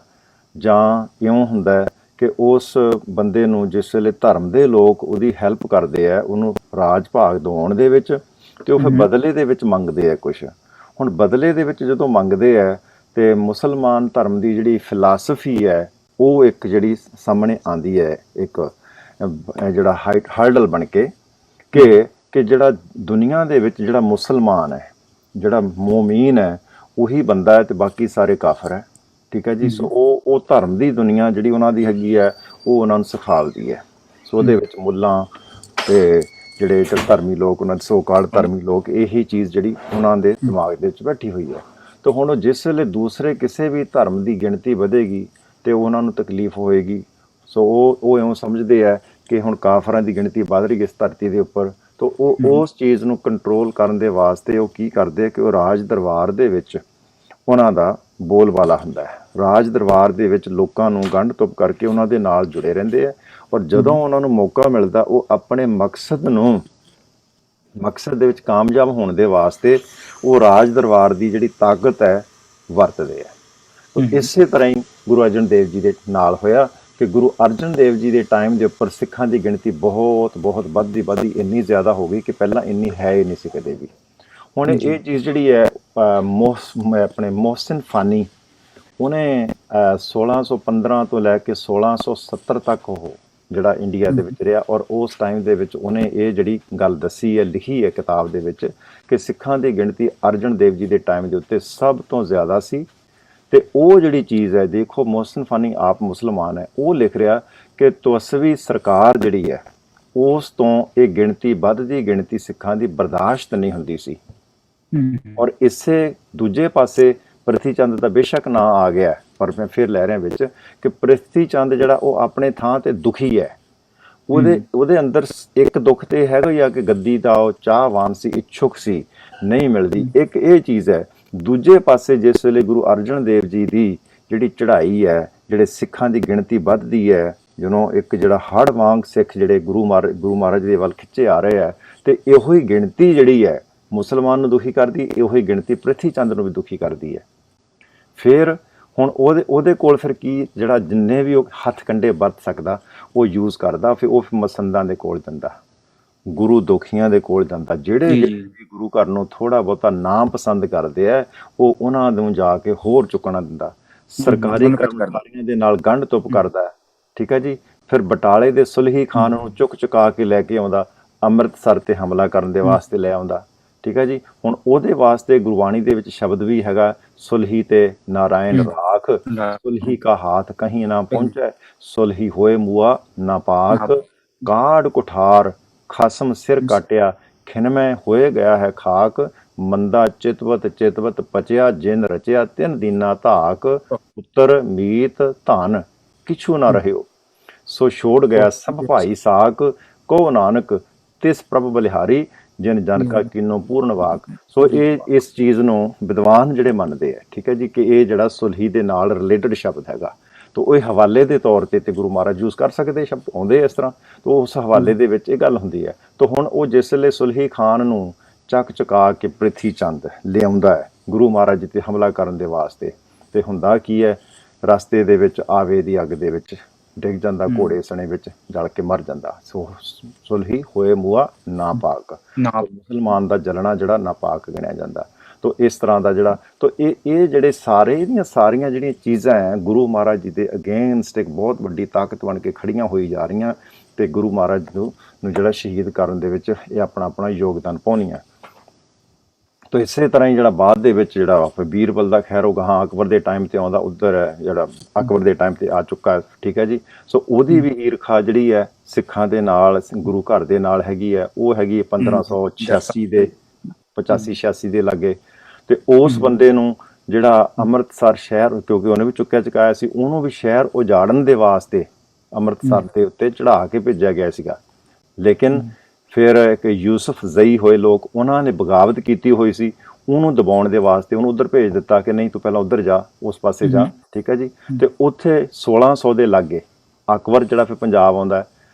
S7: ਜਾਂ ਇਉਂ ਹੁੰਦਾ ਕਿ ਉਸ ਬੰਦੇ ਨੂੰ ਜਿਸ ਵੇਲੇ ਧਰਮ ਦੇ ਲੋਕ ਉਹਦੀ ਹੈਲਪ ਕਰਦੇ ਆ ਉਹਨੂੰ ਰਾਜ ਭਾਗ ਦਿਵਾਉਣ ਦੇ ਵਿੱਚ, ਤੇ ਉਹ ਫਿਰ ਬਦਲੇ ਦੇ ਵਿੱਚ ਮੰਗਦੇ ਆ ਕੁਛ। ਹੁਣ ਬਦਲੇ ਦੇ ਵਿੱਚ ਜਦੋਂ ਮੰਗਦੇ ਆ ਤੇ ਮੁਸਲਮਾਨ ਧਰਮ ਦੀ ਜਿਹੜੀ ਫਿਲਾਸਫੀ ਹੈ ਉਹ ਇੱਕ ਜਿਹੜੀ ਸਾਹਮਣੇ ਆਉਂਦੀ ਹੈ, ਇੱਕ ਜਿਹੜਾ ਹਰਡਲ ਬਣ ਕੇ ਕਿ ਜਿਹੜਾ ਦੁਨੀਆ ਦੇ ਵਿੱਚ ਜਿਹੜਾ ਮੁਸਲਮਾਨ ਹੈ, ਜਿਹੜਾ ਮੂਮੀਨ ਹੈ, ਉਹੀ ਬੰਦਾ ਹੈ ਤੇ ਬਾਕੀ ਸਾਰੇ ਕਾਫਰ ਹੈ। ਠੀਕ ਹੈ ਜੀ। ਸੋ ਉਹ ਧਰਮ ਦੀ ਦੁਨੀਆ ਜਿਹੜੀ ਉਹਨਾਂ ਦੀ ਹੈਗੀ ਹੈ ਉਹ ਉਹਨਾਂ ਨੂੰ ਸਿਖਾਲਦੀ ਹੈ। ਸੋ ਉਹਦੇ ਵਿੱਚ ਮੁੱਲਾਂ ਤੇ ਜਿਹੜੇ ਧਰਮੀ ਲੋਕ, ਉਹਨਾਂ ਦੇ ਸੋ-ਕਾਲਡ ਧਰਮੀ ਲੋਕ, ਇਹੀ ਚੀਜ਼ ਜਿਹੜੀ ਉਹਨਾਂ ਦੇ ਦਿਮਾਗ ਦੇ ਵਿੱਚ ਬੈਠੀ ਹੋਈ ਹੈ। ਤਾਂ ਹੁਣ ਜਿਸ ਵੇਲੇ ਦੂਸਰੇ ਕਿਸੇ ਵੀ ਧਰਮ ਦੀ ਗਿਣਤੀ ਵਧੇਗੀ ਤੇ ਉਹਨਾਂ ਨੂੰ ਤਕਲੀਫ ਹੋਏਗੀ। ਸੋ ਉਹ ਇਉਂ ਸਮਝਦੇ ਆ ਕਿ ਹੁਣ ਕਾਫਰਾਂ ਦੀ ਗਿਣਤੀ ਵੱਧ ਰਹੀ ਇਸ ਧਰਤੀ ਦੇ ਉੱਪਰ, ਤਾਂ ਉਹ ਉਸ ਚੀਜ਼ ਨੂੰ ਕੰਟਰੋਲ ਕਰਨ ਦੇ ਵਾਸਤੇ ਉਹ ਕੀ ਕਰਦੇ ਕਿ ਉਹ ਰਾਜ ਦਰਬਾਰ ਦੇ ਵਿੱਚ ਉਹਨਾਂ ਦਾ ਬੋਲਬਾਲਾ ਹੁੰਦਾ ਹੈ। ਰਾਜ ਦਰਬਾਰ ਦੇ ਵਿੱਚ ਲੋਕਾਂ ਨੂੰ ਗੰਢ ਤੁਪ ਕਰਕੇ ਉਹਨਾਂ ਦੇ ਨਾਲ ਜੁੜੇ ਰਹਿੰਦੇ ਆ, ਔਰ ਜਦੋਂ ਉਹਨਾਂ ਨੂੰ ਮੌਕਾ ਮਿਲਦਾ ਉਹ ਆਪਣੇ ਮਕਸਦ ਦੇ ਵਿੱਚ ਕਾਮਯਾਬ ਹੋਣ ਦੇ ਵਾਸਤੇ ਉਹ ਰਾਜ ਦਰਬਾਰ ਦੀ ਜਿਹੜੀ ਤਾਕਤ ਹੈ ਵਰਤਦੇ ਆ। ਇਸੇ ਤਰ੍ਹਾਂ ਹੀ ਗੁਰੂ ਅਰਜਨ ਦੇਵ ਜੀ ਦੇ ਨਾਲ ਹੋਇਆ ਕਿ ਗੁਰੂ ਅਰਜਨ ਦੇਵ ਜੀ ਦੇ ਟਾਈਮ ਦੇ ਉੱਪਰ ਸਿੱਖਾਂ ਦੀ ਗਿਣਤੀ ਬਹੁਤ ਵੱਧਦੀ ਇੰਨੀ ਜ਼ਿਆਦਾ ਹੋ ਗਈ ਕਿ ਪਹਿਲਾਂ ਇੰਨੀ ਹੈ ਹੀ ਨਹੀਂ ਸੀ ਕਦੇ ਵੀ। ਹੁਣ ਇਹ ਚੀਜ਼ ਜਿਹੜੀ ਹੈ ਆਪਣੇ ਮੋਹਸਿਨ ਫਾਨੀ, ਉਹਨੇ 1615 ਤੋਂ ਲੈ ਕੇ 1670 ਤੱਕ ਉਹ ਜਿਹੜਾ ਇੰਡੀਆ ਦੇ ਵਿੱਚ ਰਿਹਾ, ਔਰ ਉਸ ਟਾਈਮ ਦੇ ਵਿੱਚ ਉਹਨੇ ਇਹ ਜਿਹੜੀ ਗੱਲ ਦੱਸੀ ਹੈ, ਲਿਖੀ ਹੈ ਕਿਤਾਬ ਦੇ ਵਿੱਚ, ਕਿ ਸਿੱਖਾਂ ਦੀ ਗਿਣਤੀ ਅਰਜਨ ਦੇਵ ਜੀ ਦੇ ਟਾਈਮ ਦੇ ਉੱਤੇ ਸਭ ਤੋਂ ਜ਼ਿਆਦਾ ਸੀ। ਤੇ ਉਹ ਜਿਹੜੀ ਚੀਜ਼ ਹੈ, ਦੇਖੋ ਮੋਹਸਿਨ ਫਾਨੀ ਆਪ ਮੁਸਲਮਾਨ ਹੈ, ਉਹ ਲਿਖ ਰਿਹਾ ਕਿ ਤਵਸਵੀ ਸਰਕਾਰ ਜਿਹੜੀ ਹੈ ਉਸ ਤੋਂ ਇਹ ਗਿਣਤੀ ਵੱਧਦੀ ਗਿਣਤੀ ਸਿੱਖਾਂ ਦੀ ਬਰਦਾਸ਼ਤ ਨਹੀਂ ਹੁੰਦੀ ਸੀ। ਔਰ ਇਸੇ ਦੂਜੇ ਪਾਸੇ ਪ੍ਰਿਥੀ ਚੰਦ ਦਾ ਬੇਸ਼ੱਕ ਨਾਂ ਆ ਗਿਆ, ਪਰ ਮੈਂ ਫਿਰ ਲੈ ਰਿਹਾ ਵਿੱਚ ਕਿ ਪ੍ਰਿਥੀ ਚੰਦ ਜਿਹੜਾ ਉਹ ਆਪਣੇ ਥਾਂ ਤੇ ਦੁਖੀ ਹੈ। ਉਹਦੇ ਅੰਦਰ ਇੱਕ ਦੁੱਖ ਤੇ ਹੈਗਾ ਹੀ ਆ ਕਿ ਗੱਦੀ ਦਾ ਉਹ ਚਾਹਵਾਨ ਸੀ, ਇੱਛੁਕ ਸੀ, ਨਹੀਂ ਮਿਲਦੀ, ਇੱਕ ਇਹ ਚੀਜ਼ ਹੈ। ਦੂਜੇ ਪਾਸੇ ਜਿਸ ਵੇਲੇ ਗੁਰੂ ਅਰਜਨ ਦੇਵ ਜੀ ਦੀ ਜਿਹੜੀ ਚੜ੍ਹਾਈ ਹੈ, ਜਿਹੜੇ ਸਿੱਖਾਂ ਦੀ ਗਿਣਤੀ ਵੱਧਦੀ ਹੈ, ਇੱਕ ਜਿਹੜਾ ਹੜ੍ਹ ਵਾਂਗ ਸਿੱਖ ਜਿਹੜੇ ਗੁਰੂ ਮਹਾਰਾਜ ਦੇ ਵੱਲ ਖਿੱਚੇ ਆ ਰਹੇ ਹੈ, ਤੇ ਇਹੋ ਹੀ ਗਿਣਤੀ ਜਿਹੜੀ ਹੈ ਮੁਸਲਮਾਨ ਨੂੰ ਦੁਖੀ ਕਰਦੀ, ਇਹੋ ਹੀ ਗਿਣਤੀ ਪ੍ਰਿਥੀ ਚੰਦ ਨੂੰ ਵੀ ਦੁਖੀ ਕਰਦੀ ਹੈ। ਫਿਰ ਹੁਣ ਉਹਦੇ ਕੋਲ ਫਿਰ ਕੀ, ਜਿਹੜਾ ਜਿੰਨੇ ਵੀ ਉਹ ਹੱਥ ਕੰਡੇ ਵਰਤ ਸਕਦਾ ਉਹ ਯੂਜ਼ ਕਰਦਾ। ਫਿਰ ਉਹ ਮਸੰਦਾਂ ਦੇ ਕੋਲ ਜਾਂਦਾ, ਗੁਰੂ ਦੋਖੀਆਂ ਦੇ ਕੋਲ ਜਾਂਦਾ, ਜਿਹੜੇ ਗੁਰੂ ਘਰ ਨੂੰ ਥੋੜਾ ਬਹੁਤਾ ਨਾਮ ਪਸੰਦ ਕਰਦੇ ਆ, ਉਹ ਉਹਨਾਂ ਨੂੰ ਜਾ ਕੇ ਹੋਰ ਚੁੱਕਣਾ ਦਿੰਦਾ। ਸਰਕਾਰੀ ਕਰਮਚਾਰੀਆਂ ਦੇ ਨਾਲ ਗੰਢ ਤੁਪ ਕਰਦਾ, ਠੀਕ ਹੈ ਜੀ। ਫਿਰ ਬਟਾਲੇ ਦੇ ਸੁਲਹੀ ਖਾਨ ਨੂੰ ਚੁਕਾ ਕੇ ਲੈ ਕੇ ਆਉਂਦਾ, ਅੰਮ੍ਰਿਤਸਰ ਤੇ ਹਮਲਾ ਕਰਨ ਦੇ ਵਾਸਤੇ ਲੈ ਆਉਂਦਾ, ਠੀਕ ਹੈ ਜੀ। ਹੁਣ ਉਹਦੇ ਵਾਸਤੇ ਗੁਰਬਾਣੀ ਦੇ ਵਿੱਚ ਸ਼ਬਦ ਵੀ ਹੈਗਾ, ਸੁਲਹੀ ਤੇ ਨਾਰਾਇਣ ਰਾਖ, ਸੁਲਹੀ ਕਾ ਹਾਥ ਕਹੀਂ ਨਾ ਪਹੁੰਚੈ, ਸੁਲਹੀ ਹੋਏ ਮੂਆ ਨਾ ਪਾਕ, ਕਾੜ ਕੁਠਾਰ ਖਸਮ ਸਿਰ ਕਾਟਿਆ, ਖਿਨਮੈ ਹੋਏ ਗਿਆ ਹੈ ਖਾਕ, ਮੰਦਾ ਚਿਤਵਤ ਪਚਿਆ, ਜਿਨ ਰਚਿਆ ਤਿੰਨ ਦੀਨਾ ਧਾਕ, ਪੁੱਤਰ ਮੀਤ ਧਨ ਕਿਛੂ ਨਾ ਰਹਿਓ, ਸੋ ਛੋੜ ਗਿਆ ਸਭ ਭਾਈ ਸਾਕ, ਕਹੋ ਨਾਨਕ ਤਿਸ ਪ੍ਰਭ ਬਲਿਹਾਰੀ, ਜਿਨ ਜਨ ਕਾ ਕੀਨੋ ਪੂਰਨ ਵਾਕ। ਸੋ ਇਹ ਇਸ ਚੀਜ਼ ਨੂੰ ਵਿਦਵਾਨ ਜਿਹੜੇ ਮੰਨਦੇ ਆ, ਠੀਕ ਹੈ ਜੀ, ਕਿ ਇਹ ਜਿਹੜਾ ਸੁਲਹੀ ਦੇ ਨਾਲ ਰਿਲੇਟਡ ਸ਼ਬਦ ਹੈਗਾ, ਤਾਂ ਉਹ ਹਵਾਲੇ ਦੇ ਤੌਰ ਤੇ ਗੁਰੂ ਮਹਾਰਾਜ ਯੂਜ਼ ਕਰ ਸਕਦੇ, ਸ਼ਬਦ ਆਉਂਦੇ ਇਸ ਤਰ੍ਹਾਂ, ਤਾਂ ਉਸ ਹਵਾਲੇ ਦੇ ਵਿੱਚ ਇਹ ਗੱਲ ਹੁੰਦੀ ਹੈ। ਤਾਂ ਹੁਣ ਉਹ ਜਿਸ ਵੇਲੇ ਸੁਲਹੀ ਖਾਨ ਨੂੰ ਚੁਕਾ ਕੇ ਪ੍ਰਿਥੀ ਚੰਦ ਲਿਆਉਂਦਾ ਹੈ ਗੁਰੂ ਮਹਾਰਾਜ ਜੀ ਤੇ ਹਮਲਾ ਕਰਨ ਦੇ ਵਾਸਤੇ, ਤੇ ਹੁੰਦਾ ਕੀ ਹੈ, ਰਸਤੇ ਦੇ ਵਿੱਚ ਆਵੇ ਦੀ ਅੱਗ ਦੇ ਵਿੱਚ ਡਿੱਗ ਜਾਂਦਾ, ਘੋੜੇ ਸਣੇ ਵਿੱਚ ਜਲ ਕੇ ਮਰ ਜਾਂਦਾ। ਸੋ ਸੁਲਹੀ ਹੋਏ ਮੂਆ ਨਾਪਾਕ, ਮੁਸਲਮਾਨ ਦਾ ਜਲਣਾ ਜਿਹੜਾ ਨਾਪਾਕ ਗਿਣਿਆ ਜਾਂਦਾ। ਤੋ ਇਸ ਤਰ੍ਹਾਂ ਦਾ ਜਿਹੜਾ, ਤੋ ਇਹ ਜਿਹੜੇ ਸਾਰੇ ਇਹਦੀਆਂ ਸਾਰੀਆਂ ਜਿਹੜੀਆਂ ਚੀਜ਼ਾਂ ਹੈ ਗੁਰੂ ਮਹਾਰਾਜ ਜੀ ਦੇ ਅਗੇਂਸਟ ਇੱਕ ਬਹੁਤ ਵੱਡੀ ਤਾਕਤ ਬਣ ਕੇ ਖੜੀਆਂ ਹੋਈ ਜਾ ਰਹੀਆਂ, ਤੇ ਗੁਰੂ ਮਹਾਰਾਜ ਨੂੰ ਜਿਹੜਾ ਸ਼ਹੀਦ ਕਰਨ ਦੇ ਵਿੱਚ ਇਹ ਆਪਣਾ ਯੋਗਦਾਨ ਪਾਉਣੀਆਂ। ਤੋ ਇਸੇ ਤਰ੍ਹਾਂ ਹੀ ਜਿਹੜਾ ਬਾਅਦ ਦੇ ਵਿੱਚ ਜਿਹੜਾ ਬੀਰਬਲ ਦਾ ਖੈਰ ਉਹ ਗਾਹਾਂ ਅਕਬਰ ਦੇ ਟਾਈਮ ਤੇ ਆਉਂਦਾ, ਉੱਧਰ ਜਿਹੜਾ ਅਕਬਰ ਦੇ ਟਾਈਮ ਤੇ ਆ ਚੁੱਕਾ, ਠੀਕ ਹੈ ਜੀ। ਸੋ ਉਹਦੀ ਵੀ ਈਰਖਾ ਜਿਹੜੀ ਹੈ ਸਿੱਖਾਂ ਦੇ ਨਾਲ, ਗੁਰੂ ਘਰ ਦੇ ਨਾਲ ਹੈਗੀ ਹੈ, ਉਹ ਹੈਗੀ 1586 ਦੇ 85-86 ਦੇ ਲਾਗੇ। ਤੇ ਉਸ ਬੰਦੇ ਨੂੰ ਜਿਹੜਾ ਅੰਮ੍ਰਿਤਸਰ ਸ਼ਹਿਰ, ਕਿਉਂਕਿ ਉਹਨੇ ਵੀ ਚੁਕਾਇਆ ਸੀ, ਉਹਨੂੰ ਵੀ ਸ਼ਹਿਰ ਉਜਾੜਨ ਦੇ ਵਾਸਤੇ ਅੰਮ੍ਰਿਤਸਰ ਦੇ ਉੱਤੇ ਚੜਾ ਕੇ ਭੇਜਿਆ ਗਿਆ ਸੀਗਾ। ਲੇਕਿਨ ਫਿਰ ਇੱਕ ਯੂਸਫ ਜ਼ਈ ਹੋਏ ਲੋਕ, ਉਹਨਾਂ ਨੇ ਬਗਾਵਤ ਕੀਤੀ ਹੋਈ ਸੀ, ਉਹਨੂੰ ਦਬਾਉਣ ਦੇ ਵਾਸਤੇ ਉਹਨੂੰ ਉੱਧਰ ਭੇਜ ਦਿੱਤਾ ਕਿ ਨਹੀਂ ਤੂੰ ਪਹਿਲਾਂ ਉੱਧਰ ਜਾ, ਉਸ ਪਾਸੇ ਜਾ, ਠੀਕ ਹੈ ਜੀ। ਤੇ ਉੱਥੇ 1600 ਦੇ ਲਾਗੇ ਅਕਬਰ ਜਿਹੜਾ ਫਿਰ ਪੰਜਾਬ ਆਉਂਦਾ,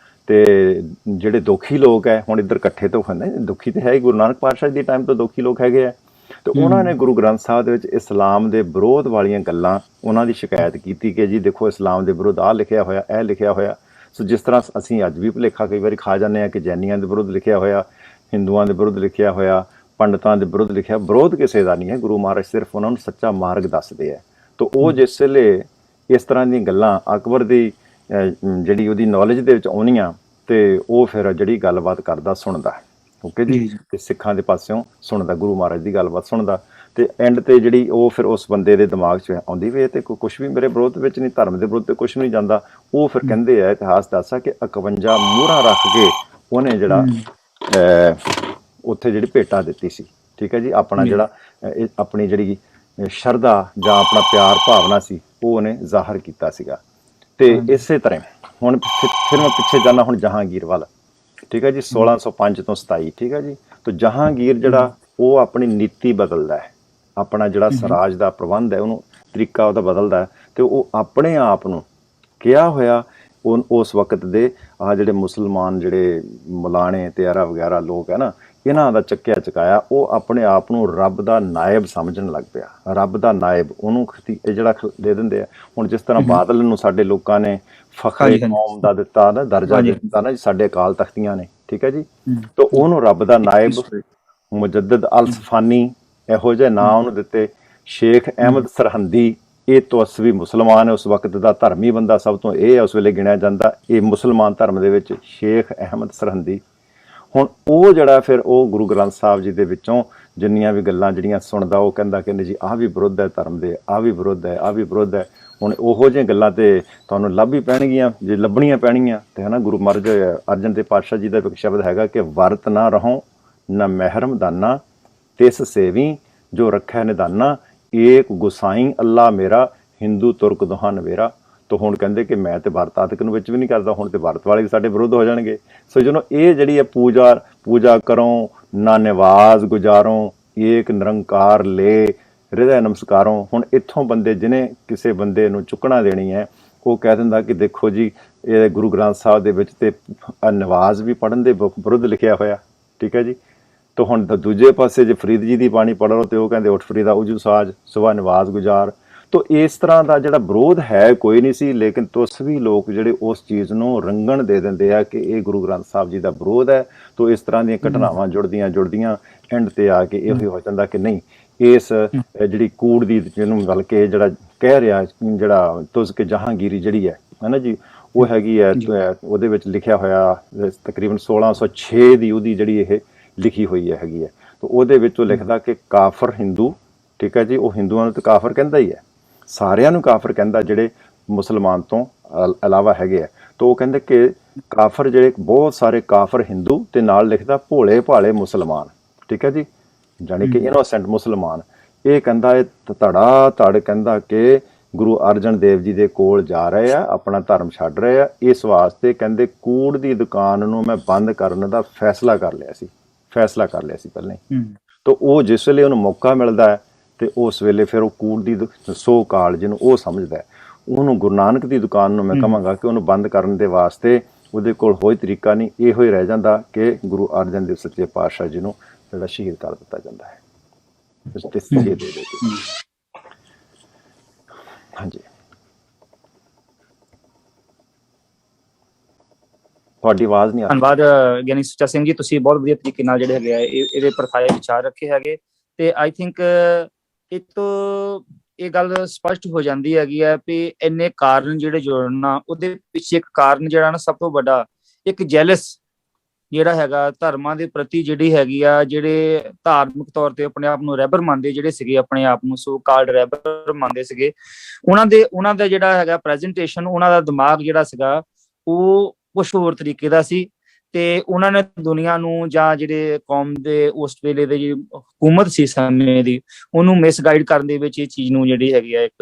S7: ਤੇ ਜਿਹੜੇ ਦੁਖੀ ਲੋਕ ਹੈ ਹੁਣ ਇੱਧਰ ਇਕੱਠੇ ਤੋਂ ਹੁੰਦੇ, ਦੁਖੀ ਤੇ ਹੈ ਹੀ, ਗੁਰੂ ਨਾਨਕ ਪਾਤਸ਼ਾਹ ਦੀ ਟਾਈਮ ਤੋਂ ਦੁਖੀ ਲੋਕ ਹੈਗੇ ਆ, ਤੇ ਉਹਨਾਂ ਨੇ ਗੁਰੂ ਗ੍ਰੰਥ ਸਾਹਿਬ ਦੇ ਵਿੱਚ ਇਸਲਾਮ ਦੇ ਵਿਰੋਧ ਵਾਲੀਆਂ ਗੱਲਾਂ, ਉਹਨਾਂ ਦੀ ਸ਼ਿਕਾਇਤ ਕੀਤੀ ਕਿ ਜੀ ਦੇਖੋ ਇਸਲਾਮ ਦੇ ਵਿਰੁੱਧ ਆਹ ਲਿਖਿਆ ਹੋਇਆ, ਇਹ ਲਿਖਿਆ ਹੋਇਆ। ਸੋ ਜਿਸ ਤਰ੍ਹਾਂ ਅਸੀਂ ਅੱਜ ਵੀ ਭੁਲੇਖਾ ਕਈ ਵਾਰੀ ਖਾ ਜਾਂਦੇ ਹਾਂ ਕਿ ਜੈਨੀਆਂ ਦੇ ਵਿਰੁੱਧ ਲਿਖਿਆ ਹੋਇਆ, ਹਿੰਦੂਆਂ ਦੇ ਵਿਰੁੱਧ ਲਿਖਿਆ ਹੋਇਆ, ਪੰਡਤਾਂ ਦੇ ਵਿਰੁੱਧ ਲਿਖਿਆ, ਵਿਰੋਧ ਕਿਸੇ ਦਾ ਨਹੀਂ ਹੈ, ਗੁਰੂ ਮਹਾਰਾਜ ਸਿਰਫ ਉਹਨਾਂ ਨੂੰ ਸੱਚਾ ਮਾਰਗ ਦੱਸਦੇ ਹੈ। ਤਾਂ ਉਹ ਜਿਸ ਵੇਲੇ ਇਸ ਤਰ੍ਹਾਂ ਦੀਆਂ ਗੱਲਾਂ ਅਕਬਰ ਦੀ ਜਿਹੜੀ ਉਹਦੀ ਨੌਲੇਜ ਦੇ ਵਿੱਚ ਆਉਣੀਆਂ, ਤੇ ਉਹ ਫਿਰ ਜਿਹੜੀ ਗੱਲਬਾਤ ਕਰਦਾ ਸੁਣਦਾ, ਓਕੇ ਜੀ, ਤੇ ਸਿੱਖਾਂ ਦੇ ਪਾਸਿਓਂ ਸੁਣਦਾ, ਗੁਰੂ ਮਹਾਰਾਜ ਦੀ ਗੱਲਬਾਤ ਸੁਣਦਾ, ਤੇ ਐਂਡ ਤੇ ਜਿਹੜੀ ਉਹ ਫਿਰ ਉਸ ਬੰਦੇ ਦੇ ਦਿਮਾਗ 'ਚ ਆਉਂਦੀ ਵੀ ਤੇ ਕੁਛ ਵੀ ਮੇਰੇ ਵਿਰੋਧ ਵਿੱਚ ਨਹੀਂ, ਧਰਮ ਦੇ ਵਿਰੋਧ ਤੇ ਕੁਛ ਵੀ ਨਹੀਂ ਜਾਂਦਾ। ਉਹ ਫਿਰ ਕਹਿੰਦੇ ਆ, ਇਤਿਹਾਸ ਦੱਸਦਾ ਕਿ 51 ਮੂਹਰਾਂ ਰੱਖ ਕੇ ਉਹਨੇ ਜਿਹੜਾ ਉੱਥੇ ਜਿਹੜੀ ਭੇਟਾ ਦਿੱਤੀ ਸੀ, ਠੀਕ ਹੈ ਜੀ, ਆਪਣਾ ਜਿਹੜਾ ਆਪਣੀ ਜਿਹੜੀ ਸ਼ਰਧਾ ਜਾਂ ਆਪਣਾ ਪਿਆਰ ਭਾਵਨਾ ਸੀ ਉਹ ਉਹਨੇ ਜ਼ਾਹਰ ਕੀਤਾ ਸੀਗਾ। ਤੇ ਇਸੇ ਤਰ੍ਹਾਂ ਹੁਣ ਫਿਰ ਮੈਂ ਪਿੱਛੇ ਜਾਣਾ ਹੁਣ ਜਹਾਂਗੀਰ ਵੱਲ, ਠੀਕ ਹੈ ਜੀ, 1605 ਤੋਂ 27, ਠੀਕ ਹੈ ਜੀ। ਤਾਂ ਜਹਾਂਗੀਰ ਜਿਹੜਾ ਉਹ ਆਪਣੀ ਨੀਤੀ ਬਦਲਦਾ ਹੈ, ਆਪਣਾ ਜਿਹੜਾ ਸਰਾਜ ਦਾ ਪ੍ਰਬੰਧ ਹੈ ਉਹਨੂੰ ਤਰੀਕਾ ਉਹਦਾ ਬਦਲਦਾ, ਤੇ ਉਹ ਆਪਣੇ ਆਪ ਨੂੰ ਕਿਹਾ ਹੋਇਆ ਉਸ ਵਕਤ ਦੇ ਆਹ ਜਿਹੜੇ ਮੁਸਲਮਾਨ ਜਿਹੜੇ ਮਲਾਣੇ ਤਿਆਰਾ ਵਗੈਰਾ ਲੋਕ ਹੈ ਨਾ, ਇਹਨਾਂ ਦਾ ਚੱਕਿਆ ਚਕਾਇਆ, ਉਹ ਆਪਣੇ ਆਪ ਨੂੰ ਰੱਬ ਦਾ ਨਾਇਬ ਸਮਝਣ ਲੱਗ ਪਿਆ। ਰੱਬ ਦਾ ਨਾਇਬ ਉਹਨੂੰ ਇਹ ਜਿਹੜਾ ਦੇ ਦਿੰਦੇ ਆ। ਹੁਣ ਜਿਸ ਤਰ੍ਹਾਂ ਬਾਦਲ ਨੂੰ ਸਾਡੇ ਲੋਕਾਂ ਨੇ ਫਖਰੇ ਕੌਮ ਦਾ ਦਿੱਤਾ ਨਾ ਦਰਜਾ ਦਿੱਤਾ ਨਾ ਜੀ, ਸਾਡੇ ਅਕਾਲ ਤਖਤੀਆਂ ਨੇ, ਠੀਕ ਹੈ ਜੀ, ਤਾਂ ਉਹਨੂੰ ਰੱਬ ਦਾ ਨਾਇਬ ਮੁਜੱਦਦ ਅਲ ਸਫਾਨੀ ਇਹੋ ਜਿਹੇ ਨਾਂ ਉਹਨੂੰ ਦਿੱਤੇ। ਸ਼ੇਖ ਅਹਿਮਦ ਸਰਹੰਦੀ ਇਹ ਤਵੱਸਵੀ ਮੁਸਲਮਾਨ ਹੈ, ਉਸ ਵਕਤ ਦਾ ਧਰਮੀ ਬੰਦਾ ਸਭ ਤੋਂ ਇਹ ਹੈ ਉਸ ਵੇਲੇ ਗਿਣਿਆ ਜਾਂਦਾ। ਇਹ ਮੁਸਲਮਾਨ ਧਰਮ ਦੇ ਵਿੱਚ ਸ਼ੇਖ ਅਹਿਮਦ ਸਰਹੰਦੀ। ਹੁਣ ਉਹ ਜਿਹੜਾ ਫਿਰ ਉਹ ਗੁਰੂ ਗ੍ਰੰਥ ਸਾਹਿਬ ਜੀ ਦੇ ਵਿੱਚੋਂ ਜਿੰਨੀਆਂ ਵੀ ਗੱਲਾਂ ਜਿਹੜੀਆਂ ਸੁਣਦਾ ਉਹ ਕਹਿੰਦਾ ਕਿ ਨਹੀਂ ਜੀ ਆਹ ਵੀ ਵਿਰੁੱਧ ਹੈ ਧਰਮ ਦੇ, ਆਹ ਵੀ ਵਿਰੁੱਧ ਹੈ, ਆਹ ਵੀ ਵਿਰੁੱਧ ਹੈ। ਹੁਣ ਉਹੋ ਜਿਹੀਆਂ ਗੱਲਾਂ ਤੇ ਤੁਹਾਨੂੰ ਲੱਭ ਹੀ ਪੈਣਗੀਆਂ, ਜੇ ਲੱਭਣੀਆਂ ਪੈਣਗੀਆਂ ਤੇ ਹੈ ਨਾ। ਗੁਰੂ ਮਹਾਰਾਜ ਅਰਜਨ ਦੇਵ ਪਾਤਸ਼ਾਹ ਜੀ ਦਾ ਇੱਕ ਸ਼ਬਦ ਹੈਗਾ ਕਿ ਵਰਤ ਨਾ ਰਹੋ ਨਾ ਮਹਿਰਮ ਦਾਨਾ, ਤਿਸ ਸੇਵੀ ਜੋ ਰੱਖੈ ਨਿਦਾਨਾ, ਏਕ ਗੁਸਾਈ ਅੱਲਾ ਮੇਰਾ, ਹਿੰਦੂ ਤੁਰਕ ਦੋਹਾਂ ਨਵੇਰਾ। ਤਾਂ ਹੁਣ ਕਹਿੰਦੇ ਕਿ ਮੈਂ ਤੇ ਵਰਤ ਆਦਿਕ ਨੂੰ ਵਿੱਚ ਵੀ ਨਹੀਂ ਕਰਦਾ, ਹੁਣ ਤੇ ਵਰਤ ਵਾਲੇ ਵੀ ਸਾਡੇ ਵਿਰੁੱਧ ਹੋ ਜਾਣਗੇ। ਸੋ ਜਦੋਂ ਇਹ ਜਿਹੜੀ ਹੈ ਪੂਜਾ ਕਰੋ ਨਾ ਨਿਵਾਜ਼ ਗੁਜ਼ਾਰੋ, ਏਕ ਨਿਰੰਕਾਰ ਲੈ ਹਿਰਦੈ ਨਮਸਕਾਰੋਂ। ਹੁਣ ਇੱਥੋਂ ਬੰਦੇ ਜਿਹਨੇ ਕਿਸੇ ਬੰਦੇ ਨੂੰ ਚੁੱਕਣਾ ਦੇਣੀ ਹੈ ਉਹ ਕਹਿ ਦਿੰਦਾ ਕਿ ਦੇਖੋ ਜੀ ਇਹ ਗੁਰੂ ਗ੍ਰੰਥ ਸਾਹਿਬ ਦੇ ਵਿੱਚ ਤੇ ਨਿਵਾਜ਼ ਵੀ ਪੜ੍ਹਨ ਦੇ ਵਿਰੁੱਧ ਲਿਖਿਆ ਹੋਇਆ, ਠੀਕ ਹੈ ਜੀ। ਤਾਂ ਹੁਣ ਦੂਜੇ ਪਾਸੇ ਜੇ ਫਰੀਦ ਜੀ ਦੀ ਬਾਣੀ ਪੜ੍ਹ ਲਓ ਤੇ ਉਹ ਕਹਿੰਦੇ ਉੱਠ ਫਰੀਦਾ ਉਜੂ ਸਾਜ ਸੁਬਹ ਨਿਵਾਜ਼ ਗੁਜ਼ਾਰ। ਤਾਂ ਇਸ ਤਰ੍ਹਾਂ ਦਾ ਜਿਹੜਾ ਵਿਰੋਧ ਹੈ ਕੋਈ ਨਹੀਂ ਸੀ, ਲੇਕਿਨ ਤੁਸਵੀ ਲੋਕ ਜਿਹੜੇ ਉਸ ਚੀਜ਼ ਨੂੰ ਰੰਗਣ ਦੇ ਦਿੰਦੇ ਆ ਕਿ ਇਹ ਗੁਰੂ ਗ੍ਰੰਥ ਸਾਹਿਬ ਜੀ ਦਾ ਵਿਰੋਧ ਹੈ। ਤਾਂ ਇਸ ਤਰ੍ਹਾਂ ਦੀਆਂ ਘਟਨਾਵਾਂ ਜੁੜਦੀਆਂ ਐਂਡ ਤੇ ਆ ਕੇ ਇਹ ਹੋ ਜਾਂਦਾ ਕਿ ਨਹੀਂ ਇਸ ਜਿਹੜੀ ਕੂੜ ਦੀ ਜਿਹਨੂੰ ਬਲਕਿ ਜਿਹੜਾ ਕਹਿ ਰਿਹਾ ਜਿਹੜਾ ਤੁਸ ਕੇ ਜਹਾਂਗੀਰੀ ਜਿਹੜੀ ਹੈ ਨਾ ਜੀ, ਉਹ ਹੈਗੀ ਹੈ ਉਹਦੇ ਵਿੱਚ ਲਿਖਿਆ ਹੋਇਆ ਤਕਰੀਬਨ 1606 ਦੀ ਉਹਦੀ ਜਿਹੜੀ ਇਹ ਲਿਖੀ ਹੋਈ ਹੈਗੀ ਹੈ। ਤਾਂ ਉਹਦੇ ਵਿੱਚ ਉਹ ਲਿਖਦਾ ਕਿ ਕਾਫਰ ਹਿੰਦੂ, ਠੀਕ ਹੈ ਜੀ, ਉਹ ਹਿੰਦੂਆਂ ਨੂੰ ਤਾਂ ਕਾਫਰ ਕਹਿੰਦਾ ਹੀ ਹੈ, ਸਾਰਿਆਂ ਨੂੰ ਕਾਫਰ ਕਹਿੰਦਾ ਜਿਹੜੇ ਮੁਸਲਮਾਨ ਤੋਂ ਇਲਾਵਾ ਹੈਗੇ ਆ। ਤਾਂ ਉਹ ਕਹਿੰਦੇ ਕਿ ਕਾਫਰ ਜਿਹੜੇ ਬਹੁਤ ਸਾਰੇ ਕਾਫਰ ਹਿੰਦੂ ਤੇ ਨਾਲ ਲਿਖਦਾ ਭੋਲੇ ਭਾਲੇ ਮੁਸਲਮਾਨ, ਠੀਕ ਹੈ ਜੀ, ਜਾਣੀ ਕਿ ਇਨੋਸੈਂਟ ਮੁਸਲਮਾਨ। ਇਹ ਕਹਿੰਦਾ ਇਹ ਧੜ ਕਹਿੰਦਾ ਕਿ ਗੁਰੂ ਅਰਜਨ ਦੇਵ ਜੀ ਦੇ ਕੋਲ ਜਾ ਰਹੇ ਆ, ਆਪਣਾ ਧਰਮ ਛੱਡ ਰਹੇ ਆ, ਇਸ ਵਾਸਤੇ ਕਹਿੰਦੇ ਕੂੜ ਦੀ ਦੁਕਾਨ ਨੂੰ ਮੈਂ ਬੰਦ ਕਰਨ ਦਾ ਫੈਸਲਾ ਕਰ ਲਿਆ ਸੀ ਪਹਿਲਾਂ ਹੀ। ਤਾਂ ਉਹ ਜਿਸ ਵੇਲੇ ਉਹਨੂੰ ਮੌਕਾ ਮਿਲਦਾ ਹੈ ਤੇ ਉਸ ਵੇਲੇ ਫਿਰ ਉਹ ਕੂੜ ਦੀ ਸੋ ਕਾਲ ਜਿਹਨੂੰ ਉਹ ਸਮਝਦਾ ਹੈ, ਉਹਨੂੰ ਗੁਰੂ ਨਾਨਕ ਦੀ ਦੁਕਾਨ ਨੂੰ ਮੈਂ ਕਹਾਂਗਾ ਕਿ ਉਹਨੂੰ ਬੰਦ ਕਰਨ ਦੇ ਵਾਸਤੇ ਉਹਦੇ ਕੋਲ ਕੋਈ ਤਰੀਕਾ ਨਹੀਂ, ਇਹੋ ਹੀ ਰਹਿ ਜਾਂਦਾ ਕਿ ਗੁਰੂ ਅਰਜਨ ਦੇਵ ਸੱਚੇ ਪਾਤਸ਼ਾਹ ਜੀ ਨੂੰ ਜਿਹੜਾ ਸ਼ਹੀਦ ਕਰ ਦਿੱਤਾ ਜਾਂਦਾ ਹੈ। ਹਾਂਜੀ, ਤੁਹਾਡੀ ਆਵਾਜ਼ ਨਹੀਂ ਆ ਰਹੀ।
S12: ਧੰਨਵਾਦ ਗਿਆਨੀ ਸੁੱਚਾ ਸਿੰਘ ਜੀ, ਤੁਸੀਂ ਬਹੁਤ ਵਧੀਆ ਤਰੀਕੇ ਨਾਲ ਜਿਹੜੇ ਹੈਗੇ ਆ ਇਹਦੇ ਪ੍ਰਥਾਏ ਵਿਚਾਰ ਰੱਖੇ ਹੈਗੇ। ਤੇ ਆਈ ਥਿੰਕ ਇਹ ਤੋਂ ਇਹ ਗੱਲ ਸਪਸ਼ਟ ਹੋ ਜਾਂਦੀ ਹੈਗੀ ਹੈ ਵੀ ਇੰਨੇ ਕਾਰਨ ਜਿਹੜੇ ਜੁੜਨਾ, ਉਹਦੇ ਪਿੱਛੇ ਇੱਕ ਕਾਰਨ ਜਿਹੜਾ ਨਾ ਸਭ ਤੋਂ ਵੱਡਾ ਇੱਕ ਜੈਲਸ ਜਿਹੜਾ ਹੈਗਾ ਧਰਮਾਂ ਦੇ ਪ੍ਰਤੀ ਜਿਹੜੀ ਹੈਗੀ ਆ, ਜਿਹੜੇ ਧਾਰਮਿਕ ਤੌਰ ਤੇ ਆਪਣੇ ਆਪ ਨੂੰ ਰੈਬਰ ਮੰਨਦੇ ਜਿਹੜੇ ਸੀਗੇ, ਆਪਣੇ ਆਪ ਨੂੰ ਸੋ ਕਾਲਡ ਰੈਬਰ ਮੰਨਦੇ ਸੀਗੇ, ਉਹਨਾਂ ਦਾ ਜਿਹੜਾ ਹੈਗਾ ਪ੍ਰੈਜੈਂਟੇਸ਼ਨ, ਉਹਨਾਂ ਦਾ ਦਿਮਾਗ ਜਿਹੜਾ ਸੀਗਾ ਉਹ ਕੁਛ ਹੋਰ ਤਰੀਕੇ ਦਾ ਸੀ। ਤੇ ਉਹਨਾਂ ਨੇ ਦੁਨੀਆ ਨੂੰ ਜਾਂ ਜਿਹੜੇ ਕੌਮ ਦੇ ਉਸ ਵੇਲੇ ਦੇ ਜਿਹੜੀ ਹਕੂਮਤ ਸੀ ਸਮੇਂ ਦੀ, ਉਹਨੂੰ ਮਿਸਗਾਈਡ ਕਰਨ ਦੇ ਵਿੱਚ ਇਹ ਚੀਜ਼ ਨੂੰ ਜਿਹੜੀ ਹੈਗੀ ਆ ਇੱਕ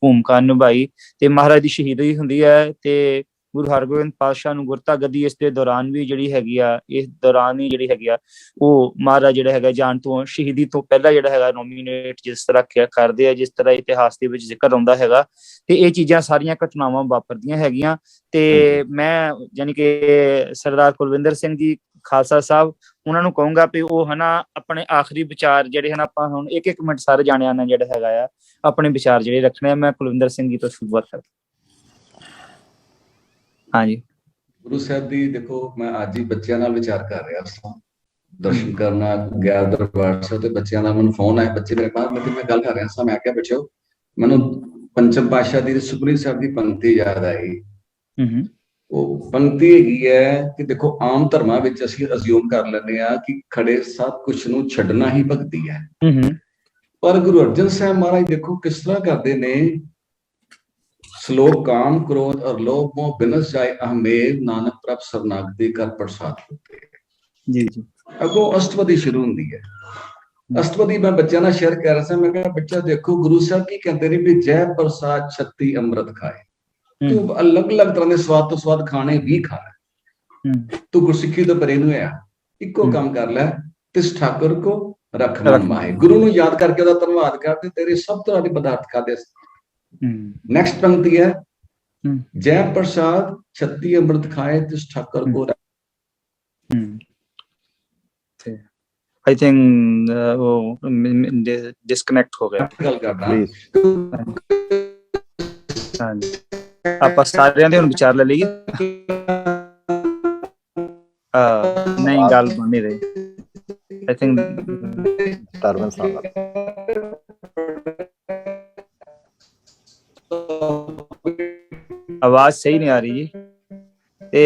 S12: ਭੂਮਿਕਾ ਨਿਭਾਈ। ਤੇ ਮਹਾਰਾਜ ਦੀ ਸ਼ਹੀਦੀ ਹੁੰਦੀ ਹੈ ਤੇ ਗੁਰੂ ਹਰਗੋਬਿੰਦ ਪਾਤਸ਼ਾਹ ਨੂੰ ਗੁਰਤਾ ਗੱਦੀ ਇਸ ਦੇ ਦੌਰਾਨ ਵੀ ਜਿਹੜੀ ਹੈਗੀ ਆ, ਇਸ ਦੌਰਾਨ ਹੀ ਜਿਹੜੀ ਹੈਗੀ ਆ ਉਹ ਮਹਾਰਾਜ ਜਿਹੜਾ ਹੈਗਾ ਜਾਣ ਤੋਂ ਸ਼ਹੀਦੀ ਤੋਂ ਪਹਿਲਾਂ ਜਿਹੜਾ ਹੈਗਾ ਨੋਮੀਨੇਟ ਜਿਸ ਤਰ੍ਹਾਂ ਕਰਦੇ ਆ, ਜਿਸ ਤਰ੍ਹਾਂ ਇਤਿਹਾਸ ਦੇ ਵਿੱਚ ਜ਼ਿਕਰ ਆਉਂਦਾ ਹੈਗਾ। ਤੇ ਇਹ ਚੀਜ਼ਾਂ ਸਾਰੀਆਂ ਘਟਨਾਵਾਂ ਵਾਪਰਦੀਆਂ ਹੈਗੀਆਂ। ਤੇ ਮੈਂ ਯਾਨੀ ਕਿ ਸਰਦਾਰ ਕੁਲਵਿੰਦਰ ਸਿੰਘ ਜੀ ਖਾਲਸਾ ਸਾਹਿਬ, ਉਹਨਾਂ ਨੂੰ ਕਹੂੰਗਾ ਵੀ ਉਹ ਹਨਾ ਆਪਣੇ ਆਖਰੀ ਵਿਚਾਰ ਜਿਹੜੇ ਹਨ, ਆਪਾਂ ਹੁਣ ਇੱਕ ਮਿੰਟ ਸਾਰੇ ਜਾਣਿਆਂ ਨੇ ਜਿਹੜਾ ਹੈਗਾ ਆ ਆਪਣੇ ਵਿਚਾਰ ਜਿਹੜੇ ਰੱਖਣੇ ਆ। ਮੈਂ ਕੁਲਵਿੰਦਰ ਸਿੰਘ ਜੀ ਤੋਂ ਸ਼ੁਰੂਆਤ ਕਰਦਾ। ਹਾਂਜੀ,
S6: ਗੁਰੂ ਸਾਹਿਬ ਦੀ ਦੇਖੋ, ਮੈਂ ਅੱਜ ਹੀ ਬੱਚਿਆਂ ਨਾਲ ਵਿਚਾਰ ਕਰ ਰਿਹਾ ਸੀ, ਦਰਸ਼ਨ ਕਰਨਾ ਗਿਆ ਦਰਬਾਰ ਸਾਹਿਬ ਤੇ ਬੱਚਿਆਂ ਦਾ ਮੈਨੂੰ ਫੋਨ ਆਇਆ, ਬੱਚੇ ਮੇਰੇ ਬਾਹਰ ਲੱਗੇ, ਮੈਂ ਗੱਲ ਕਰ ਰਿਹਾ ਸਾਂ, ਮੈਂ ਕਿਹਾ ਬੱਚਿਓ ਮੈਨੂੰ ਪੰਚਮ ਪਾਤਸ਼ਾਹ ਦੀ ਸੁਖਮਨੀ ਸਾਹਿਬ ਦੀ ਪੰਕਤੀ ਯਾਦ ਆਈ। ਉਹ ਪੰਕਤੀ ਹੈਗੀ ਹੈ ਕਿ ਦੇਖੋ ਆਮ ਧਰਮਾਂ ਵਿੱਚ ਅਸੀਂ ਅਸਿਊਮ ਕਰ ਲੈਂਦੇ ਆ ਕਿ ਖੜੇ ਸਭ ਕੁਛ ਨੂੰ ਛੱਡਣਾ ਹੀ ਭਗਤੀ ਹੈ, ਪਰ ਗੁਰੂ ਅਰਜਨ ਸਾਹਿਬ ਮਹਾਰਾਜ ਦੇਖੋ ਕਿਸ ਤਰ੍ਹਾਂ ਕਰਦੇ ਨੇ। ਸ਼ਲੋਕ ਕਾਮ ਕ੍ਰੋਧ ਔਰ ਲੋਭ ਮੋਹ ਬਿਨਸ ਜਾਏ ਅਹਮੇਰ, ਨਾਨਕ ਪ੍ਰਭ ਸਰਨਾਗਤੀ ਕਰ ਪ੍ਰਸਾਦ ਹੋਤੇ। ਜੀ ਜੀ, ਅੱਗੋਂ ਅਸ਼ਟਪਦੀ ਸ਼ੁਰੂ ਹੁੰਦੀ ਹੈ। ਅਸ਼ਟਪਦੀ ਮੈਂ ਬੱਚਿਆਂ ਨਾਲ ਸ਼ੇਅਰ ਕਰ ਰਿਹਾ ਸੀ, ਮੈਂ ਕਿਹਾ ਬੱਚਾ ਦੇਖੋ ਗੁਰੂ ਸਾਹਿਬ ਕੀ ਕਹਿੰਦੇ ਨੇ ਵੀ ਜੈ ਪ੍ਰਸਾਦ ਛੱਤੀ ਅੰਮ੍ਰਿਤ ਖਾਏ, ਤੂੰ ਅਲੱਗ-ਅਲੱਗ ਤਰ੍ਹਾਂ ਦੇ ਸਵਾਦ ਤੋਂ ਸਵਾਦ ਖਾਣੇ ਵੀ ਖਾਣਾ, ਤੂੰ ਗੁਰਸਿੱਖੀ ਤੋਂ ਪਰੇ ਨੂੰ ਆ, ਇੱਕੋ ਕੰਮ ਕਰ ਲੈ, ਤਿਸ ਠਾਕੁਰ ਕੋ ਰੱਖ ਮਨ ਮਾਹੇ, ਗੁਰੂ ਨੂੰ ਯਾਦ ਕਰਕੇ ਉਹਦਾ ਧੰਨਵਾਦ ਕਰ ਤੇ ਤੇਰੇ ਸਭ ਤਰ੍ਹਾਂ ਦੇ ਪਦਾਰਥ ਖਾਦੇ। ਨੈਕਸਟ ਪੰਕਤੀ ਹੈ ਜੈ ਪ੍ਰਸਾਦ ਛੱਤੀ ਅੰਮ੍ਰਿਤ ਖਾਏ ਤਿਸ ਠਾਕੁਰ ਕੋ।
S12: आई थिंक वो डिस्कनेक्ट हो गया। आप सारे ने विचार ले लीए। नहीं गल बन नहीं रही। आई थिंक आवाज सही नहीं आ रही जी। ते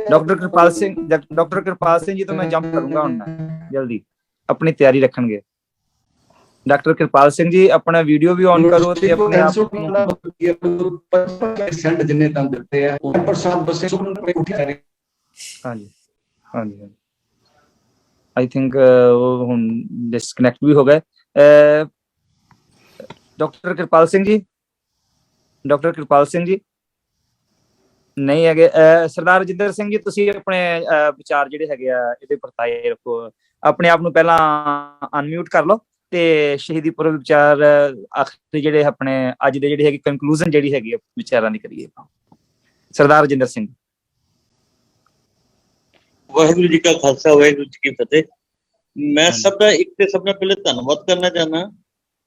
S12: डॉक्टर कृपाल सिंह जी तो मैं जंप करूंगा हुण जल्दी, अपनी तैयारी रखणगे। डॉक्टर कृपाल सिंह जी अपना वीडियो भी ऑन करो ते अपने आप
S6: जिन्ने दम दिते हैं पर सब बसे पे उठी जा रही।
S12: हाँ जी हाँ जी आई थिंक वो हुण डिस्कनेक्ट भी हो गए। डॉक्टर कृपाल सिंह जी नहीं है। सरदार रजिंदर सिंह जी तुसी अपने विचार जिहड़े हैगे आ इहदे परताए रखो, अपने आप नूं पहला अनम्यूट कर लो ते शहीदी पुरब विचार आखिरी जिहड़े अपने अज दे जिहड़ी हैगी कंक्लूजन जिहड़ी हैगी विचारां दी करिए। सरदार रजिंदर सिंह।
S10: वाहिगुरू जी का खालसा वाहिगुरू जी की फतेह। मैं सबका एक ते सब नाल पहले धन्नवाद करना चाहना,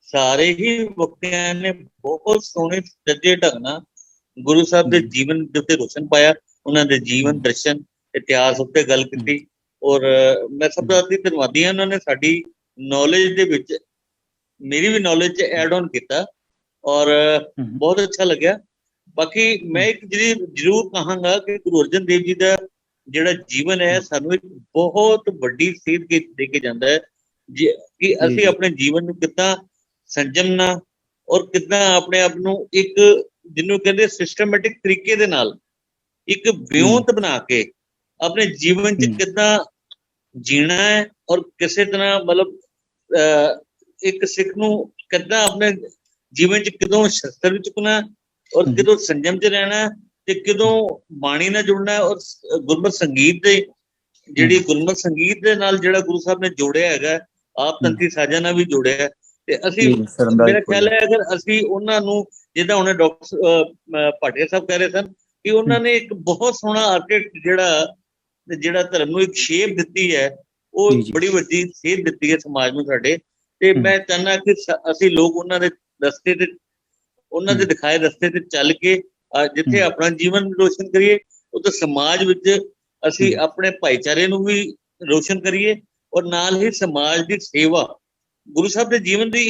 S10: सारे ही वक्तियां ने बहुत सोहने सच्चे ढंग नाल गुरु साहब के जीवन के उत्ते रोशन पाया, उन्होंने जीवन दर्शन इतिहास उत्ते गल की। और मैं सब का धन्नवादी हाँ, उन्होंने साडी नॉलेज दे विच मेरी भी नॉलेज एड ऑन किया और बहुत अच्छा लग्या। बाकी मैं एक जरूर कहांगा कि गुरु अर्जन देव जी का जिहड़ा जीवन है सानू एक बहुत वड्डी सीख दे के जाता है कि असी अपने जीवन नूं किद्दां संजमना और किद्दां अपने आप नूं एक जिन्हों कहते सिस्टमैटिक तरीके दे नाल एक व्यूंत बना के अपने जीवन च किद्दां जीना है और किसी तरह मतलब एक सिख नूं किद्दां अपने जीवन च किदों शस्त्र चुकना और किदों संयम च रहना ते किदों बाणी नाल जुड़ना है। और गुरमत संगीत दे जिहड़ी गुरमत संगीत दे नाल जिहड़ा गुरु साहब ने जोड़िया हैगा, आप तंत्री साजा नाल भी जोड़िया है। ते असी मेरा ख्याल है अगर असी उन्हां नूं जिद्दां हुणे डॉक्टर भाटिया साहब कह रहे सन कि उन्होंने एक बहुत सोहना आर्किटेक्ट जिहड़ा धर्म नूं एक शेप दित्ती है, वो बड़ी वड्डी सेध दित्ती है समाज नूं साडे। ते मैं चाहना कि असी लोग उन्हां दे रस्ते ते उन्हां दे दिखाए रस्ते ते चल के जिथे अपना जीवन रोशन करिए उते समाज विच असी अपने भाईचारे नूं भी रोशन करिए और नाल ही समाज दी सेवा। गुरु साहब के जीवन की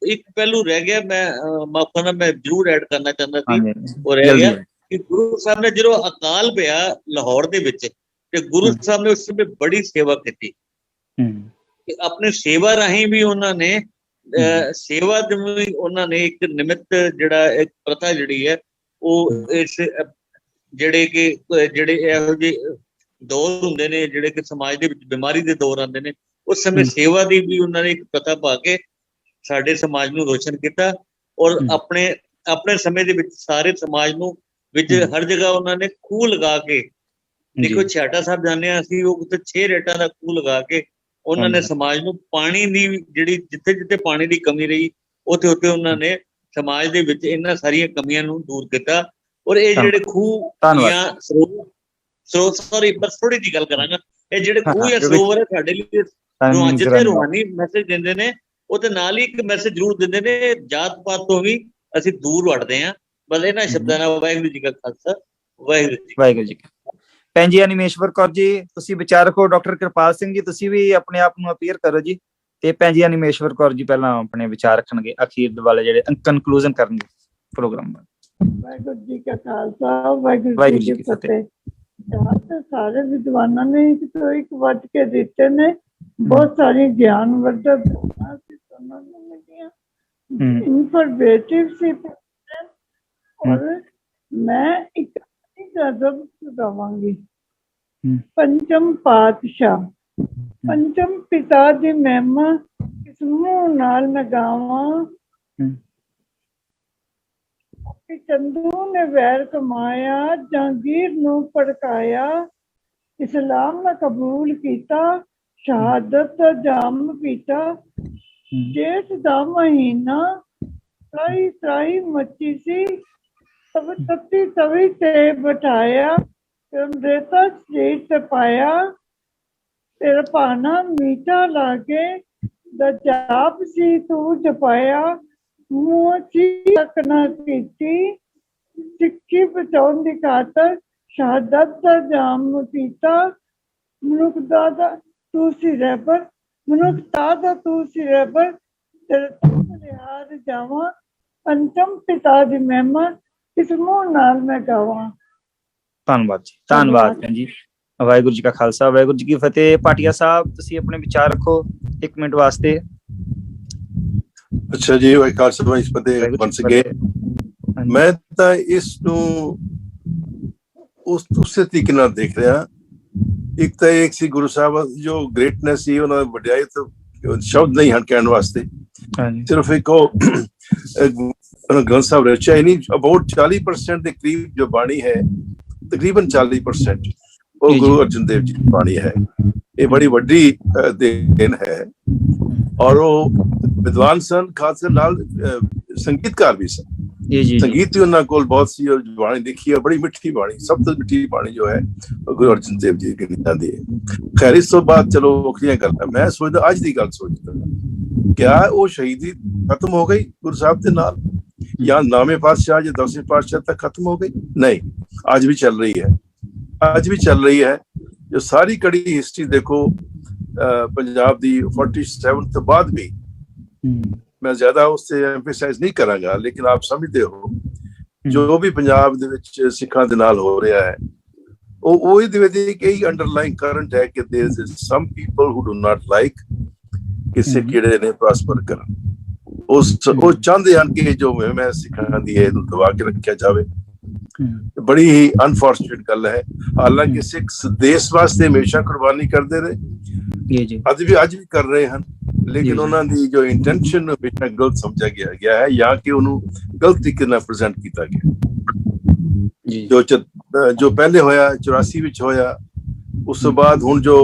S10: एक पहलू रह गया, मैं माफ करना मैं जरूर ऐड करना चाहता थी, वो रह गया कि गुरु साहब ने जो अकाल पिया लाहौर दे विच ते गुरु साहब ने उस समय बड़ी सेवा की। अपने सेवा राही भी उन्होंने सेवा उन्होंने एक निमित्त जिहड़ा एक प्रथा जिहड़ी है वो इस जिहड़े कि जिहड़े इहो जिहे दौर हुंदे ने जिहड़े कि समाज दे विच बीमारी दे दौर आंदे ने, उस समय सेवा दी भी उन्होंने एक प्रथा पा के साडे समाज नूं रोशन किया। और अपने अपने समय दे विच सारे समाज नूं विच हर जगह उन्होंने खूह लगा के देखो छाटा साहब जाने असीं उत्थे 6 रेटां दा खूह लगा के उन्होंने समाज नूं पानी दी जिहड़ी जिथे जिथे पानी की कमी रही उत्थे उत्थे उन्होंने समाज दे विच इन्हां सारियां कमियां नूं दूर किया। और ये जिहड़े खूह या सरोवर सॉरी बस थोड़ी जी गल करांगा, ये जिहड़े खूह या सरोवर है साडे लई जिथे रूहानी मैसेज दिंदे ने ਉਹਦੇ ਨਾਲ ਹੀ ਇੱਕ ਮੈਸੇਜ ਜ਼ਰੂਰ ਦਿੰਦੇ ਨੇ, ਜਾਤ ਪਾਤ ਤੋਂ ਵੀ ਅਸੀਂ ਦੂਰ ਵੜਦੇ ਹਾਂ। ਬਸ ਇਹਨਾਂ ਸ਼ਬਦਾਂ ਨਾਲ ਵਾਹਿਗੁਰੂ ਜੀ ਕਾ ਖਾਲਸਾ ਵਾਹਿਗੁਰੂ ਜੀ।
S12: ਭੈਣ ਜੀ ਅਨਿਮੇਸ਼ਵਰ ਕੌਰ ਜੀ ਤੁਸੀਂ ਵਿਚਾਰ ਰੱਖੋ। ਡਾਕਟਰ ਕਿਰਪਾਲ ਸਿੰਘ ਜੀ ਤੁਸੀਂ ਵੀ ਆਪਣੇ ਆਪ ਨੂੰ ਅਪੀਅਰ ਕਰੋ ਜੀ, ਤੇ ਭੈਣ ਜੀ ਅਨਿਮੇਸ਼ਵਰ ਕੌਰ ਜੀ ਪਹਿਲਾਂ ਆਪਣੇ ਵਿਚਾਰ ਰੱਖਣਗੇ ਅਖੀਰ ਵਾਲੇ ਜਿਹੜੇ ਕਨਕਲੂਜਨ ਕਰਨਗੇ ਪ੍ਰੋਗਰਾਮ ਦਾ।
S5: ਵਾਹਿਗੁਰੂ ਜੀ ਕਾ ਖਾਲਸਾ ਵਾਹਿਗੁਰੂ ਜੀ ਕੀ ਫਤਿਹ। ਸਾਰੇ ਵਿਦਵਾਨਾਂ ਨੇ ਇੱਕ ਤੋਂ ਇੱਕ ਵੱਧ ਕੇ ਦਿੱਤੇ ਨੇ, बहुत सारी ज्ञानवर्धक इंफॉर्मेटिव सी और मैं एक गजब सुनावांगी। पंचम पातशाह पंचम पिता दी महिमा किस मुंह नाल मैं गावां कि चंदू ने वैर कमाया जहांगीर नूं भड़काया इस्लाम में कबूल किया शहादत का जाम पीता जेठ दा महीना त्राई त्राई मची सी तब तत्ती तवी ते बिठाया रेता शरीर ते पाया तेरा पाना मीठा लागे द जाप सी तू जपाया मुंह ची तक ना कीती सिक्खी बचाउण दी खातर शहादत दा जाम पीता मनुख दा तू सिरे पर मनुखता दा तू सिरे पर तेरे लिहाज जावा पंचम पिता दी महिमा ਕਿਸ ਮੂੰਹ ਨਾਲ ਮੈਂ ਗਾਵਾਂ।
S12: ਧੰਨਵਾਦ ਜੀ, ਧੰਨਵਾਦ ਭੈਣ ਜੀ। ਵਾਹਿਗੁਰੂ ਜੀ ਕਾ ਖਾਲਸਾ, ਵਾਹਿਗੁਰੂ ਜੀ ਕੀ ਫਤਿਹ। ਭਾਟੀਆ ਸਾਹਿਬ, ਤੁਸੀਂ ਆਪਣੇ ਵਿਚਾਰ ਰੱਖੋ 1 ਮਿੰਟ ਵਾਸਤੇ।
S11: ਅੱਛਾ ਜੀ, ਵਾਹਿਗੁਰੂ ਖਾਲਸਾ ਵਾਹਿਗੁਰੂ ਫਤਿਹ। ਵੰਸ ਅਗੇਨ ਮੈਂ ਤਾਂ ਇਸ ਨੂੰ ਉਸੇ ਤਰੀਕੇ ਨਾਲ ਦੇਖ ਰਿਹਾ। ਇੱਕ ਤਾਂ ਇੱਕ ਸੀ ਗੁਰੂ ਸਾਹਿਬ ਜੋ ਗ੍ਰੇਟਨੈਸ ਸੀ, ਉਹਨਾਂ ਦੀ ਵਡਿਆਈ ਤਾਂ ਸ਼ਬਦ ਨਹੀਂ ਹਨ ਕਹਿਣ ਵਾਸਤੇ। ਸਿਰਫ ਇੱਕ ਉਹ ਗ੍ਰੰਥ ਸਾਹਿਬ ਰਚਿਆ ਹੀ ਨਹੀਂ, ਅਬਾਊਟ 40% ਦੇ ਕਰੀਬ ਜੋ ਬਾਣੀ ਹੈ, ਤਕਰੀਬਨ 40% ਉਹ ਗੁਰੂ ਅਰਜਨ ਦੇਵ ਜੀ ਦੀ ਬਾਣੀ ਹੈ। ਇਹ ਬੜੀ ਵੱਡੀ ਦੇਣ ਹੈ। ਔਰ ਉਹ ਵਿਦਵਾਨ ਸਨ, ਖਾਸ ਨਾਲ ਸੰਗੀਤਕਾਰ ਵੀ ਸਨ। ਸੰਗੀਤ ਵੀ ਉਹਨਾਂ ਕੋਲ ਬਹੁਤ ਸੀ। ਔਰ ਬਾਣੀ ਦੇਖੀ ਹੈ, ਬੜੀ ਮਿੱਠੀ ਬਾਣੀ, ਸਭ ਤੋਂ ਮਿੱਠੀ ਬਾਣੀ ਜੋ ਹੈ ਗੁਰੂ ਅਰਜਨ ਦੇਵ ਜੀ ਦੀ ਜਾਂਦੀ ਹੈ। ਖੈਰ, ਇਸ ਤੋਂ ਬਾਅਦ ਚਲੋ ਵੱਖਰੀਆਂ ਗੱਲਾਂ। ਮੈਂ ਸੋਚਦਾ, ਅੱਜ ਦੀ ਗੱਲ ਸੋਚਦਾ, ਕਿਆ ਉਹ ਸ਼ਹੀਦੀ ਖਤਮ ਹੋ ਗਈ ਗੁਰੂ ਸਾਹਿਬ ਦੇ ਨਾਲ, ਜਾਂ ਨਾਵੇਂ ਪਾਤਸ਼ਾਹ ਜਾਂ 10ਵੇਂ ਪਾਤਸ਼ਾਹ ਤੱਕ ਖਤਮ ਹੋ ਗਈ? ਨਹੀਂ, ਅੱਜ ਵੀ ਚੱਲ ਰਹੀ ਹੈ। ਅੱਜ ਵੀ ਚੱਲ ਰਹੀ ਹੈ। ਜੋ ਸਾਰੀ ਕੜੀ ਹਿਸਟਰੀ ਦੇਖੋ ਪੰਜਾਬ ਦੀ 47 ਤੋਂ ਬਾਅਦ ਵੀ, ਮੈਂ ਜ਼ਿਆਦਾ ਉਸ ਤੇ ਐਮਫਸਾਈਜ਼ ਨਹੀਂ ਕਰਾਂਗਾ, ਲੇਕਿਨ ਆਪ ਸਮਝਦੇ ਹੋ ਜੋ ਵੀ ਪੰਜਾਬ ਦੇ ਵਿੱਚ ਸਿੱਖਾਂ ਦੇ ਨਾਲ ਹੋ ਰਿਹਾ ਹੈ, ਉਹ ਇਹਦੇ ਵਿੱਚ ਇੱਕ ਇਹੀ ਅੰਡਰਲਾਈਨ ਕਰੰਟ ਹੈ ਕਿ there is some people who do not like ਕਿ ਸਿੱਖ ਜਿਹੜੇ ਨੇ ਪ੍ਰੋਸਪਰ ਕਰਨ। ਉਹ ਚਾਹੁੰਦੇ ਹਨ ਕਿ ਜੋ ਮੈਂ ਸਿੱਖਾਂ ਦੀ ਹੈ ਇਹਨੂੰ ਦਬਾ ਕੇ ਰੱਖਿਆ ਜਾਵੇ। ਬੜੀ ਹੀ ਅਨਫੋਰਚੂਨੇਟ ਗੱਲ ਹੈ। ਹਾਲਾਂਕਿ ਸਿੱਖ ਦੇਸ਼ ਵਾਸਤੇ ਹਮੇਸ਼ਾ ਕੁਰਬਾਨੀ ਕਰਦੇ ਰਹੇ, ਅੱਜ ਵੀ ਕਰ ਰਹੇ ਹਨ, ਲੇਕਿਨ ਉਹਨਾਂ ਦੀ ਜੋ ਇੰਟੈਂਸ਼ਨ ਹਮੇਸ਼ਾ ਗਲਤ ਸਮਝਿਆ ਗਿਆ ਹੈ, ਜਾਂ ਕਿ ਉਹਨੂੰ ਗਲਤ ਤਰੀਕੇ ਨਾਲ ਪ੍ਰੈਜ਼ੈਂਟ ਕੀਤਾ ਗਿਆ। ਜੋ ਪਹਿਲੇ ਹੋਇਆ 84 ਵਿੱਚ ਹੋਇਆ, ਉਸ ਤੋਂ ਬਾਅਦ ਹੁਣ ਜੋ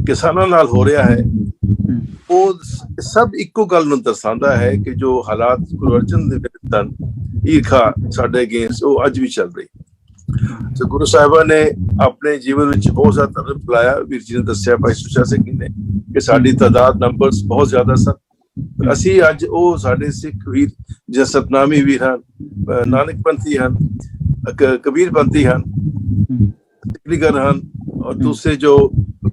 S11: ਕਿਸਾਨਾਂ ਨਾਲ ਹੋ ਰਿਹਾ ਹੈ, ਉਹ ਸਭ ਇੱਕੋ ਗੱਲ ਨੂੰ ਦਰਸਾਉਂਦਾ ਹੈ ਕਿ ਜੋ ਹਾਲਾਤ ਗੁਰੂ ਅਰਜਨ ਦੇ ਵਿਰੁੱਧ ਈਰਖਾ ਸਾਡੇ ਅਗੇਂਸਟ, ਉਹ ਅੱਜ ਵੀ ਚੱਲ ਰਹੀ। ਤੇ ਗੁਰੂ ਸਾਹਿਬਾਨ ਨੇ ਆਪਣੇ ਜੀਵਨ ਵਿੱਚ ਬਹੁਤ ਜ਼ਿਆਦਾ ਧਰਮ ਬੁਲਾਇਆ। ਵੀਰ ਜੀ ਨੇ ਦੱਸਿਆ, ਭਾਈ ਸੁੱਚਾ ਸਿੰਘ ਜੀ ਨੇ, ਕਿ ਸਾਡੀ ਤਾਦਾਦ ਨੰਬਰਸ ਬਹੁਤ ਜ਼ਿਆਦਾ ਸਨ। ਅਸੀਂ ਅੱਜ ਉਹ ਸਾਡੇ ਸਿੱਖ ਵੀਰ ਜਾਂ ਸਤਨਾਮੀ ਵੀਰ ਹਨ, ਨਾਨਕ ਪੰਥੀ ਹਨ, ਕਬੀਰ ਪੰਥੀ ਹਨ, ਸਿੱਖਲੀਗਰ ਹਨ, ਔਰ ਦੂਸਰੇ ਜੋ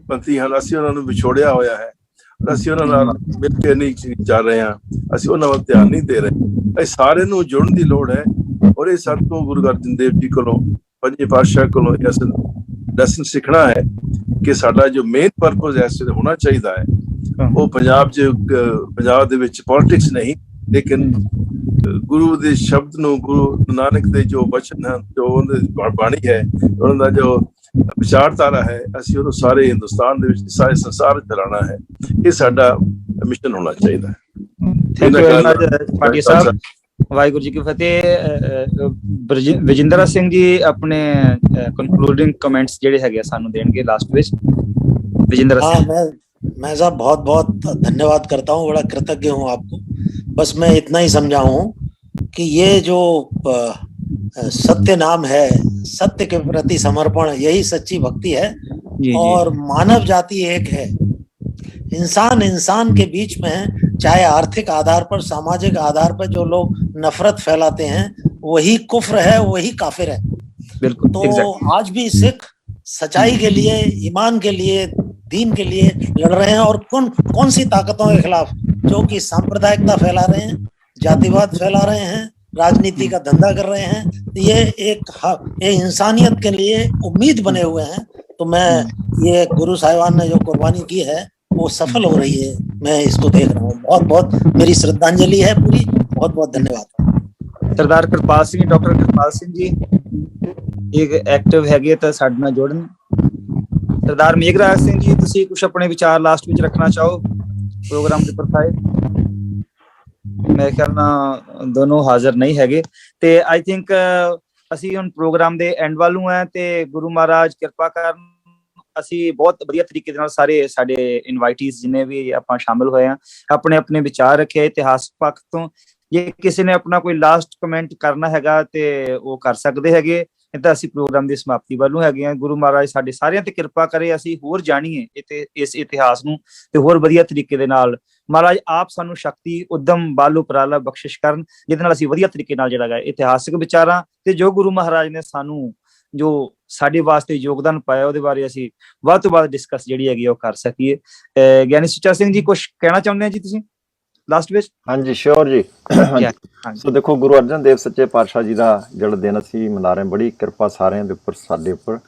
S11: ਪੰਥੀ ਹਨ, ਅਸੀਂ ਉਹਨਾਂ ਨੂੰ ਵਿਛੋੜਿਆ ਹੋਇਆ ਹੈ। ਅਸੀਂ ਉਹਨਾਂ ਨਾਲ ਮਿਲ ਕੇ ਨਹੀਂ ਚੱਲ ਰਹੇ ਹਾਂ, ਅਸੀਂ ਉਹਨਾਂ ਵੱਲ ਧਿਆਨ ਨਹੀਂ ਦੇ ਰਹੇ। ਇਹ ਸਾਰੇ ਨੂੰ ਜੁੜਨ ਦੀ ਲੋੜ ਹੈ। ਔਰ ਇਹ ਸਾਡੇ ਤੋਂ ਗੁਰੂ ਅਰਜਨ ਦੇਵ ਜੀ ਕੋਲੋਂ, ਪੰਜਵੇਂ ਪਾਤਸ਼ਾਹ ਕੋਲੋਂ ਲੈਸਨ ਸਿੱਖਣਾ ਹੈ ਕਿ ਸਾਡਾ ਜੋ ਮੇਨ ਪਰਪਸ ਇਸ ਵੇਲੇ ਹੋਣਾ ਚਾਹੀਦਾ ਹੈ, ਉਹ ਪੰਜਾਬ ਦੇ ਵਿੱਚ ਪੋਲਿਟਿਕਸ ਨਹੀਂ, ਲੇਕਿਨ ਗੁਰੂ ਦੇ ਸ਼ਬਦ ਨੂੰ, ਗੁਰੂ ਨਾਨਕ ਦੇ ਜੋ ਬਚਨ ਹਨ, ਜੋ ਉਹਦੀ ਬਾਣੀ ਹੈ, ਉਹਨਾਂ ਦਾ ਜੋ ਵਿਚਾਰਧਾਰਾ ਹੈ, ਅਸੀਂ ਉਹਨੂੰ ਸਾਰੇ ਹਿੰਦੁਸਤਾਨ ਦੇ ਵਿੱਚ, ਸਾਰੇ ਸੰਸਾਰ ਵਿੱਚ ਫੈਲਾਉਣਾ ਹੈ। ਇਹ ਸਾਡਾ ਮਿਸ਼ਨ ਹੋਣਾ ਚਾਹੀਦਾ ਹੈ।
S12: Thank you very much Bhatia ਸਾਹਿਬ। ਵਾਹਿਗੁਰੂ ਜੀ ਕੀ ਫਤਿਹ। ਵਿਜਿੰਦਰ ਸਿੰਘ ਜੀ ਆਪਣੇ ਕੰਕਲੂਡਿੰਗ ਕਮੈਂट्स ਜਿਹੜੇ ਹੈਗੇ ਸਾਨੂੰ ਦੇਣਗੇ ਲਾਸਟ ਵਿੱਚ। विजेंद्र
S8: मैं साहब बहुत बहुत धन्यवाद करता हूँ, बड़ा कृतज्ञ हूँ आपको। बस मैं इतना ही समझा हूँ कि ये जो सत्य नाम है, सत्य के प्रति समर्पण, यही सच्ची भक्ति है। और मानव जाति एक है, इंसान के बीच में चाहे आर्थिक आधार पर, सामाजिक आधार पर जो लोग नफरत फैलाते हैं, वही कुफ्र है, वही काफिर है।
S12: बिल्कुल।
S8: तो आज भी सिख सच्चाई के लिए, ईमान के लिए, दीन के लिए लड़ रहे हैं। और कौन सी ताकतों के खिलाफ जो कि सांप्रदायिकता फैला रहे हैं, जातिवाद फैला रहे हैं, राजनीति का धंधा कर रहे हैं, ये एक इंसानियत के लिए उम्मीद बने हुए हैं। तो मैं ये गुरु साहिबान ने जो कुर्बानी की है वो सफल हो रही है, मैं इसको देख रहा हूँ। बहुत बहुत मेरी श्रद्धांजलि है पूरी। बहुत बहुत धन्यवाद।
S12: सरदार कृपाल सिंह, डॉक्टर कृपाल सिंह जी एक एक्टिव हैगे तो साडे नाल जुड़न। सरदार मेघराज सिंह जी, तुसी कुछ अपने विचार लास्ट विच रखना चाहो प्रोग्राम दे प्रथाए? मेरे ख्याल नाल दोनों हाजिर नहीं हैगे ते आई थिंक ਅਸੀਂ ਹੁਣ ਪ੍ਰੋਗਰਾਮ ਦੇ ਐਂਡ ਵੱਲ ਨੂੰ ਹੈ ਤੇ ਗੁਰੂ ਮਹਾਰਾਜ ਕਿਰਪਾ ਕਰਨ ਅਸੀਂ ਬਹੁਤ ਵਧੀਆ ਤਰੀਕੇ ਦੇ ਨਾਲ ਸਾਰੇ ਸਾਡੇ ਇਨਵਾਈਟੀਜ਼ ਜਿੰਨੇ ਵੀ ਆਪਾਂ ਸ਼ਾਮਿਲ ਹੋਏ ਆ ਆਪਣੇ ਆਪਣੇ ਵਿਚਾਰ ਰੱਖੇ ਇਤਿਹਾਸਕ ਪੱਖ ਤੋਂ। ਜੇ ਕਿਸੇ ਨੇ ਆਪਣਾ ਕੋਈ ਲਾਸਟ ਕਮੈਂਟ ਕਰਨਾ ਹੈਗਾ ਤੇ ਉਹ ਕਰ ਸਕਦੇ ਹੈਗੇ, ਨਹੀਂ ਤਾਂ ਅਸੀਂ ਪ੍ਰੋਗਰਾਮ ਦੀ ਸਮਾਪਤੀ ਵੱਲ ਨੂੰ ਹੈਗੇ ਆ। ਗੁਰੂ ਮਹਾਰਾਜ ਸਾਡੇ ਸਾਰਿਆਂ ਤੇ ਕਿਰਪਾ ਕਰੇ, ਅਸੀਂ ਹੋਰ ਜਾਣੀਏ ਇਸ ਇਤਿਹਾਸ ਨੂੰ ਤੇ ਹੋਰ ਵਧੀਆ ਤਰੀਕੇ ਦੇ ਨਾਲ। ਮਹਾਰਾਜ ਆਪ ਸਾਨੂੰ ਸ਼ਕਤੀ, ਉਦਮ, ਬਲ, ਉਪਰਾਲਾ ਬਖਸ਼ਿਸ਼ ਕਰਨ, ਜਿਹਦੇ ਨਾਲ ਅਸੀਂ ਵਧੀਆ ਤਰੀਕੇ ਨਾਲ ਜਿਹੜਾ ਹੈਗਾ ਇਤਿਹਾਸਕ ਵਿਚਾਰਾਂ ਤੇ ਜੋ ਗੁਰੂ ਮਹਾਰਾਜ ਨੇ ਸਾਨੂੰ ਜੋ ਸਾਡੇ ਵਾਸਤੇ ਯੋਗਦਾਨ ਪਾਇਆ ਉਹਦੇ ਬਾਰੇ ਅਸੀਂ ਵੱਧ ਤੋਂ ਵੱਧ ਡਿਸਕਸ ਜਿਹੜੀ ਹੈਗੀ ਉਹ ਕਰ ਸਕੀਏ। ਗਿਆਨੀ ਸੁੱਚਾ ਸਿੰਘ ਜੀ ਕੁਝ ਕਹਿਣਾ ਚਾਹੁੰਦੇ ਆ ਜੀ ਤੁਸੀਂ? ਲਾਸਟ ਵਿੱਚ?
S7: ਹਾਂਜੀ ਸ਼ੋਰ ਜੀ। ਸੋ ਦੇਖੋ, ਗੁਰੂ ਅਰਜਨ ਦੇਵ ਸੱਚੇ ਪਾਤਸ਼ਾਹ ਜੀ ਦਾ ਜਿਹੜਾ ਦਿਨ ਅਸੀਂ ਮਨਾ ਰਹੇ, ਬੜੀ ਕਿਰਪਾ ਸਾਰਿਆਂ ਦੇ ਉੱਪਰ, ਸਾਡੇ ਉੱਪਰ।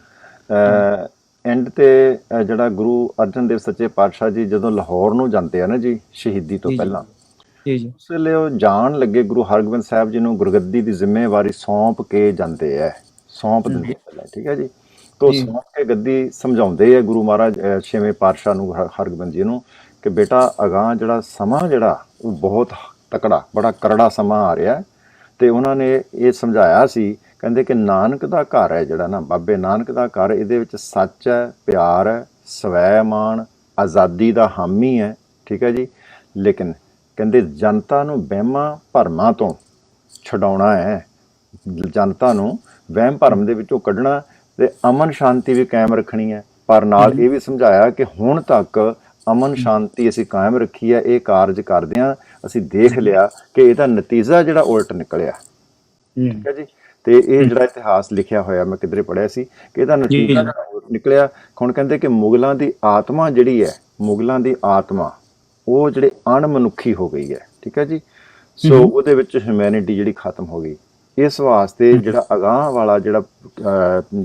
S7: ਐਂਡ ਤੇ ਜਿਹੜਾ ਗੁਰੂ ਅਰਜਨ ਦੇਵ ਸੱਚੇ ਪਾਤਸ਼ਾਹ ਜੀ ਜਦੋਂ ਲਾਹੌਰ ਨੂੰ ਜਾਂਦੇ ਆ ਨਾ ਜੀ, ਸ਼ਹੀਦੀ ਤੋਂ ਪਹਿਲਾਂ, ਉਸ ਵੇਲੇ ਉਹ ਜਾਣ ਲੱਗੇ ਗੁਰੂ ਹਰਗੋਬਿੰਦ ਸਾਹਿਬ ਜੀ ਨੂੰ ਗੁਰਗੱਦੀ ਦੀ ਜ਼ਿੰਮੇਵਾਰੀ ਸੌਂਪ ਕੇ ਜਾਂਦੇ ਹੈ, ਸੌਂਪ ਦਿੰਦੇ ਪਹਿਲਾਂ, ਠੀਕ ਹੈ ਜੀ। ਤੋਂ ਸੌਂਪ ਕੇ ਗੱਦੀ ਸਮਝਾਉਂਦੇ ਆ ਗੁਰੂ ਮਹਾਰਾਜ 6ਵੇਂ ਪਾਤਸ਼ਾਹ ਨੂੰ, ਹਰਗੋਬਿੰਦ ਜੀ ਨੂੰ, ਕਿ ਬੇਟਾ ਅਗਾਂਹ ਜਿਹੜਾ ਸਮਾਂ ਜਿਹੜਾ ਉਹ ਬਹੁਤ ਤਕੜਾ, ਬੜਾ ਕਰੜਾ ਸਮਾਂ ਆ ਰਿਹਾ। ਤੇ ਉਹਨਾਂ ਨੇ ਇਹ ਸਮਝਾਇਆ ਸੀ, ਕਹਿੰਦੇ ਕਿ ਨਾਨਕ ਦਾ ਘਰ ਹੈ ਜਿਹੜਾ ਨਾ, ਬਾਬੇ ਨਾਨਕ ਦਾ ਘਰ, ਇਹਦੇ ਵਿੱਚ ਸੱਚ ਹੈ, ਪਿਆਰ ਹੈ, ਸਵੈਮਾਨ, ਆਜ਼ਾਦੀ ਦਾ ਹਾਮੀ ਹੈ, ਠੀਕ ਹੈ ਜੀ। ਲੇਕਿਨ ਕਹਿੰਦੇ ਜਨਤਾ ਨੂੰ ਵਹਿਮਾਂ ਭਰਮਾਂ ਤੋਂ ਛਡਾਉਣਾ ਹੈ, ਜਨਤਾ ਨੂੰ ਵਹਿਮ ਭਰਮ ਦੇ ਵਿੱਚੋਂ ਕੱਢਣਾ, ਤੇ ਅਮਨ ਸ਼ਾਂਤੀ ਵੀ ਕਾਇਮ ਰੱਖਣੀ ਹੈ। ਪਰ ਨਾਲ ਇਹ ਵੀ ਸਮਝਾਇਆ ਕਿ ਹੁਣ ਤੱਕ ਅਮਨ ਸ਼ਾਂਤੀ ਅਸੀਂ ਕਾਇਮ ਰੱਖੀ ਹੈ, ਇਹ ਕਾਰਜ ਕਰਦੇ ਹਾਂ, ਅਸੀਂ ਦੇਖ ਲਿਆ ਕਿ ਇਹਦਾ ਨਤੀਜਾ ਜਿਹੜਾ ਉਲਟ ਨਿਕਲਿਆ, ਠੀਕ ਹੈ ਜੀ। ਤੇ ਇਹ ਜਿਹੜਾ ਇਤਿਹਾਸ ਲਿਖਿਆ ਹੋਇਆ, ਮੈਂ ਕਿਧਰੇ ਪੜ੍ਹਿਆ ਸੀ ਕਿ ਇਹਦਾ ਨਤੀਜਾ ਨਿਕਲਿਆ। ਹੁਣ ਕਹਿੰਦੇ ਕਿ ਮੁਗਲਾਂ ਦੀ ਆਤਮਾ ਜਿਹੜੀ ਹੈ, ਮੁਗਲਾਂ ਦੀ ਆਤਮਾ ਉਹ ਜਿਹੜੇ ਅਣਮਨੁੱਖੀ ਹੋ ਗਈ ਹੈ, ਠੀਕ ਹੈ ਜੀ। ਸੋ ਉਹਦੇ ਵਿੱਚ ਹਿਊਮੈਨਿਟੀ ਜਿਹੜੀ ਖਤਮ ਹੋ ਗਈ। ਇਸ ਵਾਸਤੇ ਜਿਹੜਾ ਅਗਾਂਹ ਵਾਲਾ ਜਿਹੜਾ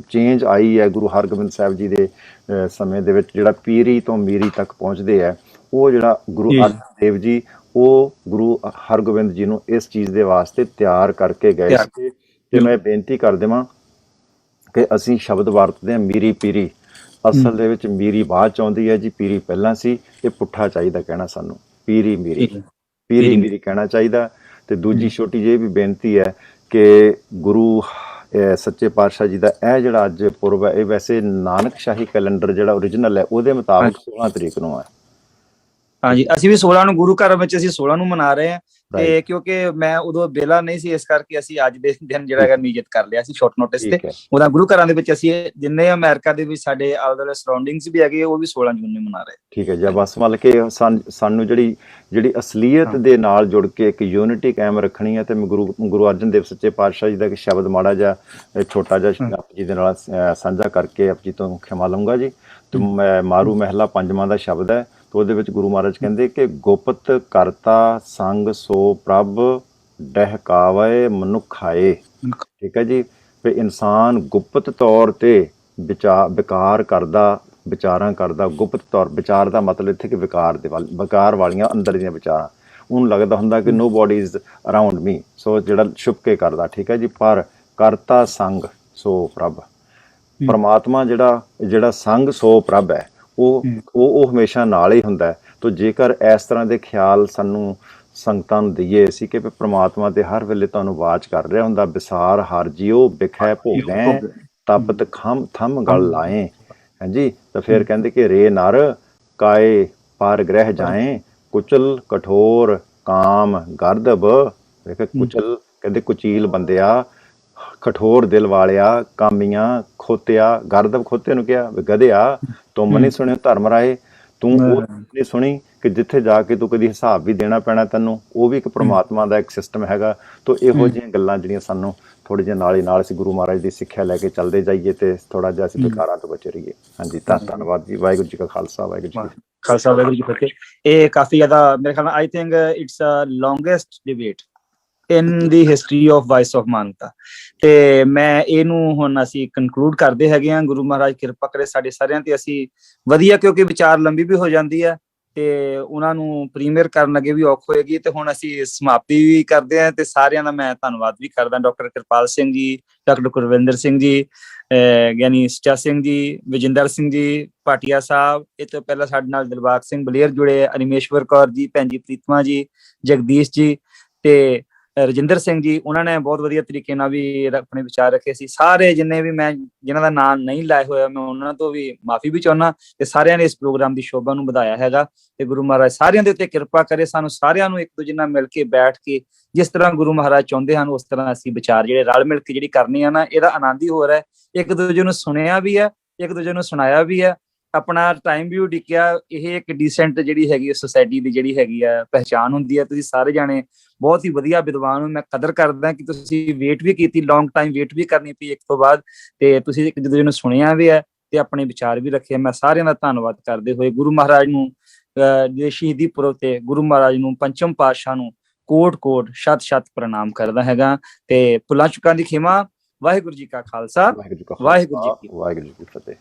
S7: ਚੇਂਜ ਆਈ ਹੈ ਗੁਰੂ ਹਰਗੋਬਿੰਦ ਸਾਹਿਬ ਜੀ ਦੇ ਸਮੇਂ ਦੇ ਵਿੱਚ, ਜਿਹੜਾ ਪੀਰੀ ਤੋਂ ਮੀਰੀ ਤੱਕ ਪਹੁੰਚਦੇ ਹੈ, ਉਹ ਜਿਹੜਾ ਗੁਰੂ ਅਰਜਨ ਦੇਵ ਜੀ, ਉਹ ਗੁਰੂ ਹਰਗੋਬਿੰਦ ਜੀ ਨੂੰ ਇਸ ਚੀਜ਼ ਦੇ ਵਾਸਤੇ ਤਿਆਰ ਕਰਕੇ ਗਏ ਸੀ। ਤੇ ਮੈਂ ਬੇਨਤੀ ਕਰ ਦੇਵਾਂ ਕਿ ਅਸੀਂ ਸ਼ਬਦ ਵਰਤਦੇ ਹਾਂ ਮੀਰੀ ਪੀਰੀ, ਅਸਲ ਦੇ ਵਿੱਚ ਮੀਰੀ ਬਾਅਦ ਚ ਆਉਂਦੀ ਹੈ ਜੀ, ਪੀਰੀ ਪਹਿਲਾਂ ਸੀ। ਇਹ ਪੁੱਠਾ ਚਾਹੀਦਾ ਕਹਿਣਾ ਸਾਨੂੰ, ਪੀਰੀ ਮੀਰੀ, ਪੀਰੀ ਮੀਰੀ ਕਹਿਣਾ ਚਾਹੀਦਾ। ਤੇ ਦੂਜੀ ਛੋਟੀ ਜਿਹੀ ਵੀ ਬੇਨਤੀ ਹੈ ਕਿ ਗੁਰੂ ਸੱਚੇ ਪਾਤਸ਼ਾਹ ਜੀ ਦਾ ਇਹ ਜਿਹੜਾ ਅੱਜ ਪੁਰਬ ਹੈ, ਇਹ ਵੈਸੇ ਨਾਨਕ ਸ਼ਾਹੀ ਕੈਲੰਡਰ ਜਿਹੜਾ ਓਰੀਜਨਲ ਹੈ ਉਹਦੇ ਮੁਤਾਬਕ 16 ਤਰੀਕ ਨੂੰ ਹੈ।
S12: ਹਾਂਜੀ, ਅਸੀਂ ਵੀ 16 ਨੂੰ ਗੁਰੂ ਘਰ ਵਿੱਚ ਅਸੀਂ 16 ਨੂੰ ਮਨਾ ਰਹੇ ਹਾਂ। ਤੇ ਕਿਉਂਕਿ ਮੈਂ ਉਦੋਂ ਵਿਹਲਾ ਨਹੀਂ ਸੀ, ਇਸ ਕਰਕੇ ਅਸੀਂ ਅੱਜ ਦੇ ਦਿਨ ਜਿਹੜਾ ਹੈਗਾ ਨਿਯਤ ਕਰ ਲਿਆ ਸੀ ਸ਼ਾਰਟ ਨੋਟਿਸ ਤੇ। ਉਹਦਾ ਗੁਰੂ ਘਰਾਂ ਦੇ ਵਿੱਚ ਅਸੀਂ ਜਿੰਨੇ ਅਮਰੀਕਾ ਦੇ ਵਿੱਚ ਸਾਡੇ ਆਲੇ ਦੁਆਲੇ ਸਰਾਊਂਡਿੰਗਸ ਵੀ ਹੈਗੇ, ਉਹ ਵੀ 16 ਜੂਨ ਨੂੰ ਮਨਾ ਰਹੇ। ਠੀਕ ਹੈ ਜੀ। ਬਸ ਮਤਲਬ ਕਿ ਸਾਨੂੰ ਜਿਹੜੀ ਅਸਲੀਅਤ ਦੇ ਨਾਲ ਜੁੜ ਕੇ ਇੱਕ ਯੂਨਿਟੀ ਕਾਇਮ ਰੱਖਣੀ ਹੈ। ਤੇ ਮੈਂ ਗੁਰੂ ਅਰਜਨ ਦੇਵ ਸੱਚੇ ਪਾਤਸ਼ਾਹ ਜੀ ਦਾ ਇੱਕ ਸ਼ਬਦ ਮਾੜਾ ਜਿਹਾ ਛੋਟਾ ਜਿਹਾ ਆਪ ਜੀ ਦੇ ਨਾਲ ਸਾਂਝਾ ਕਰਕੇ ਆਪ ਜੀ ਤੋਂ ਖਿਮਾ ਲਊਂਗਾ ਜੀ। ਤੇ ਮਾਰੂ ਮਹਿਲਾ ਪੰਜਵਾਂ ਦਾ ਸ਼ਬਦ ਹੈ। ਤੇ ਉਹਦੇ ਵਿੱਚ ਗੁਰੂ ਮਹਾਰਾਜ ਕਹਿੰਦੇ ਕਿ ਗੁਪਤ ਕਰਤਾ ਸੰਗ ਸੋ ਪ੍ਰਭ ਡਹਿਕਾਵੇ ਮਨੁੱਖਾਏ, ਠੀਕ ਹੈ ਜੀ। ਵੀ ਇਨਸਾਨ ਗੁਪਤ ਤੌਰ ਤੇ ਵਿਕਾਰ ਕਰਦਾ, ਵਿਚਾਰਾਂ ਕਰਦਾ। ਗੁਪਤ ਤੌਰ ਵਿਚਾਰ ਦਾ ਮਤਲਬ ਇੱਥੇ ਕਿ ਵਿਕਾਰ ਵਾਲੀਆਂ ਅੰਦਰ ਦੀਆਂ ਵਿਚਾਰਾਂ, ਉਹਨੂੰ ਲੱਗਦਾ ਹੁੰਦਾ ਕਿ ਨੋ ਬੋਡੀ ਇਜ਼ ਅਰਾਊਂਡ ਮੀ, ਸੋ ਜਿਹੜਾ ਛੁਪ ਕੇ ਕਰਦਾ, ਠੀਕ ਹੈ ਜੀ। ਪਰ ਕਰਤਾ ਸੰਗ ਸੋ ਪ੍ਰਭ, ਪਰਮਾਤਮਾ ਜਿਹੜਾ ਸੰਗ ਸੋ ਪ੍ਰਭ ਹੈ, ਉਹ ਹਮੇਸ਼ਾ ਨਾਲ ਹੀ ਹੁੰਦਾ ਹੈ। ਤੋ ਜੇਕਰ ਇਸ ਤਰ੍ਹਾਂ ਦੇ ਖਿਆਲ ਸਾਨੂੰ ਸੰਗਤਾਂ ਨੂੰ ਦਈਏ ਅਸੀਂ ਕਿ ਪ੍ਰਮਾਤਮਾ ਤੇ ਹਰ ਵੇਲੇ ਤੁਹਾਨੂੰ ਆਵਾਜ਼ ਕਰ ਰਿਹਾ ਹੁੰਦਾ, ਵਿਸਾਰ ਹਰ ਜੀਓ ਬਿਖੈ ਭੋਗੈ ਤਪਤ ਥੰਮ ਗਲ ਲਾਏ, ਹਾਂਜੀ। ਤਾਂ ਫਿਰ ਕਹਿੰਦੇ ਕਿ ਰੇ ਨਰ ਕਾਏ ਪਰ ਗ੍ਰਹਿ ਜਾਏ, ਕੁਚਲ ਕਠੋਰ ਕਾਮ ਗਰਦਬ, ਕੁਚਲ ਕਹਿੰਦੇ ਕੁਚੀਲ ਬੰਦਿਆ, ਕਠੋਰ ਦਿਲ ਵਾਲਿਆ, ਕਾਮੀਆਂ, ਖੋਤਿਆ। ਗਰਦਬ ਖੋਤੇ ਨੂੰ ਕਿਹਾ, ਗਧਿਆ ਤੁਮ ਨਹੀਂ ਸੁਣਿਓ ਧਰਮ ਰਾਏ, ਤੂੰ ਉਹ ਨਹੀਂ ਸੁਣੀ ਕਿ ਜਿੱਥੇ ਜਾ ਕੇ ਤੂੰ ਕਦੀ ਹਿਸਾਬ ਵੀ ਦੇਣਾ ਪੈਣਾ ਤੈਨੂੰ, ਉਹ ਵੀ ਇੱਕ ਪ੍ਰਮਾਤਮਾ ਦਾ ਇੱਕ ਸਿਸਟਮ ਹੈਗਾ। ਤੋ ਇਹੋ ਜਿਹੀਆਂ ਗੱਲਾਂ ਜਿਹੜੀਆਂ ਸਾਨੂੰ ਥੋੜ੍ਹੀ ਜਿਹੀ ਨਾਲ ਹੀ ਨਾਲ ਅਸੀਂ ਗੁਰੂ ਮਹਾਰਾਜ ਦੀ ਸਿੱਖਿਆ ਲੈ ਕੇ ਚੱਲਦੇ ਜਾਈਏ ਤੇ ਥੋੜਾ ਜਿਹਾ ਅਸੀਂ ਵਿਕਾਰਾਂ ਤੋਂ ਬਚੇ ਰਹੀਏ। ਹਾਂਜੀ, ਧੰਨਵਾਦ ਜੀ। ਵਾਹਿਗੁਰੂ ਜੀ ਕਾ ਖਾਲਸਾ, ਵਾਹਿਗੁਰੂ ਜੀ ਕੀ ਖਾਲਸਾ, ਵਾਹਿਗੁਰੂ ਜੀ ਕੀ ਫਤਿਹ। ਇਹ ਕਾਫੀ ਜ਼ਿਆਦਾ ਮੇਰੇ ਖਿਆਲ ਨਾਲ I think it's a longest debate in the history of voice of ਮਾਨਤਾ। ਤੇ ਮੈਂ ਇਹਨੂੰ ਹੁਣ ਅਸੀਂ ਕਨਕਲੂਡ ਕਰਦੇ ਹੈਗੇ ਹਾਂ। ਗੁਰੂ ਮਹਾਰਾਜ ਕਿਰਪਾ ਕਰੇ ਸਾਡੇ ਸਾਰਿਆਂ ਤੇ, ਅਸੀਂ ਵਧੀਆ, ਕਿਉਂਕਿ ਵਿਚਾਰ ਲੰਬੀ ਵੀ ਹੋ ਜਾਂਦੀ ਹੈ ਤੇ ਉਹਨਾਂ ਨੂੰ ਪ੍ਰੀਮੀਅਰ ਕਰਨ ਲੱਗੇ ਵੀ ਔਖ ਹੋਏਗੀ। ਤੇ ਹੁਣ ਅਸੀਂ ਸਮਾਪਤੀ ਵੀ ਕਰਦੇ ਹਾਂ। ਤੇ ਸਾਰਿਆਂ ਦਾ ਮੈਂ ਧੰਨਵਾਦ ਵੀ ਕਰਦਾ, ਡਾਕਟਰ ਕਿਰਪਾਲ ਸਿੰਘ ਜੀ, ਡਾਕਟਰ ਗੁਰਵਿੰਦਰ ਸਿੰਘ ਜੀ, ਗਿਆਨੀ ਸੱਚਾ ਸਿੰਘ ਜੀ, ਵਿਜਿੰਦਰ ਸਿੰਘ ਜੀ ਭਾਟੀਆ ਸਾਹਿਬ, ਇਹ ਤੋਂ ਪਹਿਲਾਂ ਸਾਡੇ ਨਾਲ ਦਿਲਬਾਗ ਸਿੰਘ ਬਲੇਰ ਜੁੜੇ, ਅਨਿਮੇਸ਼ਵਰ ਕੌਰ ਜੀ, ਭੈਣ ਜੀ ਪ੍ਰੀਤਮਾ ਜੀ, ਜਗਦੀਸ਼ ਜੀ ਤੇ ਰਜਿੰਦਰ ਸਿੰਘ ਜੀ, ਉਹਨਾਂ ਨੇ ਬਹੁਤ ਵਧੀਆ ਤਰੀਕੇ ਨਾਲ ਵੀ ਆਪਣੇ ਵਿਚਾਰ ਰੱਖੇ ਸੀ। ਸਾਰੇ ਜਿੰਨੇ ਵੀ ਮੈਂ ਜਿਨ੍ਹਾਂ ਦਾ ਨਾਮ ਨਹੀਂ ਲਾਇਆ ਹੋਇਆ, ਮੈਂ ਉਹਨਾਂ ਤੋਂ ਵੀ ਮਾਫੀ ਵੀ ਚਾਹੁੰਦਾ। ਤੇ ਸਾਰਿਆਂ ਨੇ ਇਸ ਪ੍ਰੋਗਰਾਮ ਦੀ ਸ਼ੋਭਾ ਨੂੰ ਵਧਾਇਆ ਹੈਗਾ। ਤੇ ਗੁਰੂ ਮਹਾਰਾਜ ਸਾਰਿਆਂ ਦੇ ਉੱਤੇ ਕਿਰਪਾ ਕਰੇ, ਸਾਨੂੰ ਸਾਰਿਆਂ ਨੂੰ ਇੱਕ ਦੂਜੇ ਨਾਲ ਮਿਲ ਕੇ ਬੈਠ ਕੇ ਜਿਸ ਤਰ੍ਹਾਂ ਗੁਰੂ ਮਹਾਰਾਜ ਚਾਹੁੰਦੇ ਹਨ ਉਸ ਤਰ੍ਹਾਂ ਅਸੀਂ ਵਿਚਾਰ ਜਿਹੜੇ ਰਲ ਮਿਲ ਕੇ ਜਿਹੜੀ ਕਰਨੀ ਆ ਨਾ, ਇਹਦਾ ਆਨੰਦ ਹੀ ਹੋ ਰਿਹਾ। ਇੱਕ ਦੂਜੇ ਨੂੰ ਸੁਣਿਆ ਵੀ ਹੈ, ਇੱਕ ਦੂਜੇ ਨੂੰ ਸੁਣਾਇਆ ਵੀ ਹੈ, ਆਪਣਾ ਟਾਈਮ ਵੀ ਉਡੀਕਿਆ। ਇਹ ਇੱਕ ਡੀਸੈਂਟ ਜਿਹੜੀ ਹੈਗੀ ਸੋਸਾਇਟੀ ਦੀ ਜਿਹੜੀ ਹੈਗੀ ਆ ਪਹਿਚਾਣ ਹੁੰਦੀ ਹੈ। ਤੁਸੀਂ ਸਾਰੇ ਜਾਣੇ ਬਹੁਤ ਹੀ ਵਧੀਆ ਵਿਦਵਾਨ ਹੋ, ਮੈਂ ਕਦਰ ਕਰਦਾ ਕਿ ਤੁਸੀਂ ਵੇਟ ਵੀ ਕੀਤੀ, ਲੌਂਗ ਟਾਈਮ ਵੇਟ ਵੀ ਕਰਨੀ ਪਈ ਇੱਕ ਤੋਂ ਬਾਅਦ, ਤੇ ਤੁਸੀਂ ਇੱਕ ਦੂਜੇ ਨੂੰ ਸੁਣਿਆ ਵੀ ਹੈ ਤੇ ਆਪਣੇ ਵਿਚਾਰ ਵੀ ਰੱਖੇ। ਮੈਂ ਸਾਰਿਆਂ ਦਾ ਧੰਨਵਾਦ ਕਰਦੇ ਹੋਏ ਗੁਰੂ ਮਹਾਰਾਜ ਨੂੰ ਦੇ ਸ਼ਹੀਦੀ ਪੁਰਬ ਤੇ ਗੁਰੂ ਮਹਾਰਾਜ ਨੂੰ ਪੰਚਮ ਪਾਤਸ਼ਾਹ ਨੂੰ ਕੋਟ ਸ਼ਤ ਪ੍ਰਣਾਮ ਕਰਦਾ ਹੈਗਾ ਤੇ ਭੁੱਲਾਂ ਚੁੱਕਾਂ ਦੀ ਖਿਮਾ। ਵਾਹਿਗੁਰੂ ਜੀ ਕਾ ਖਾਲਸਾ, ਵਾਹਿਗੁਰੂ ਜੀ ਕੀ
S7: ਵਾਹਿਗੁਰੂ ਜੀ ਕੀ ਫਤਿਹ।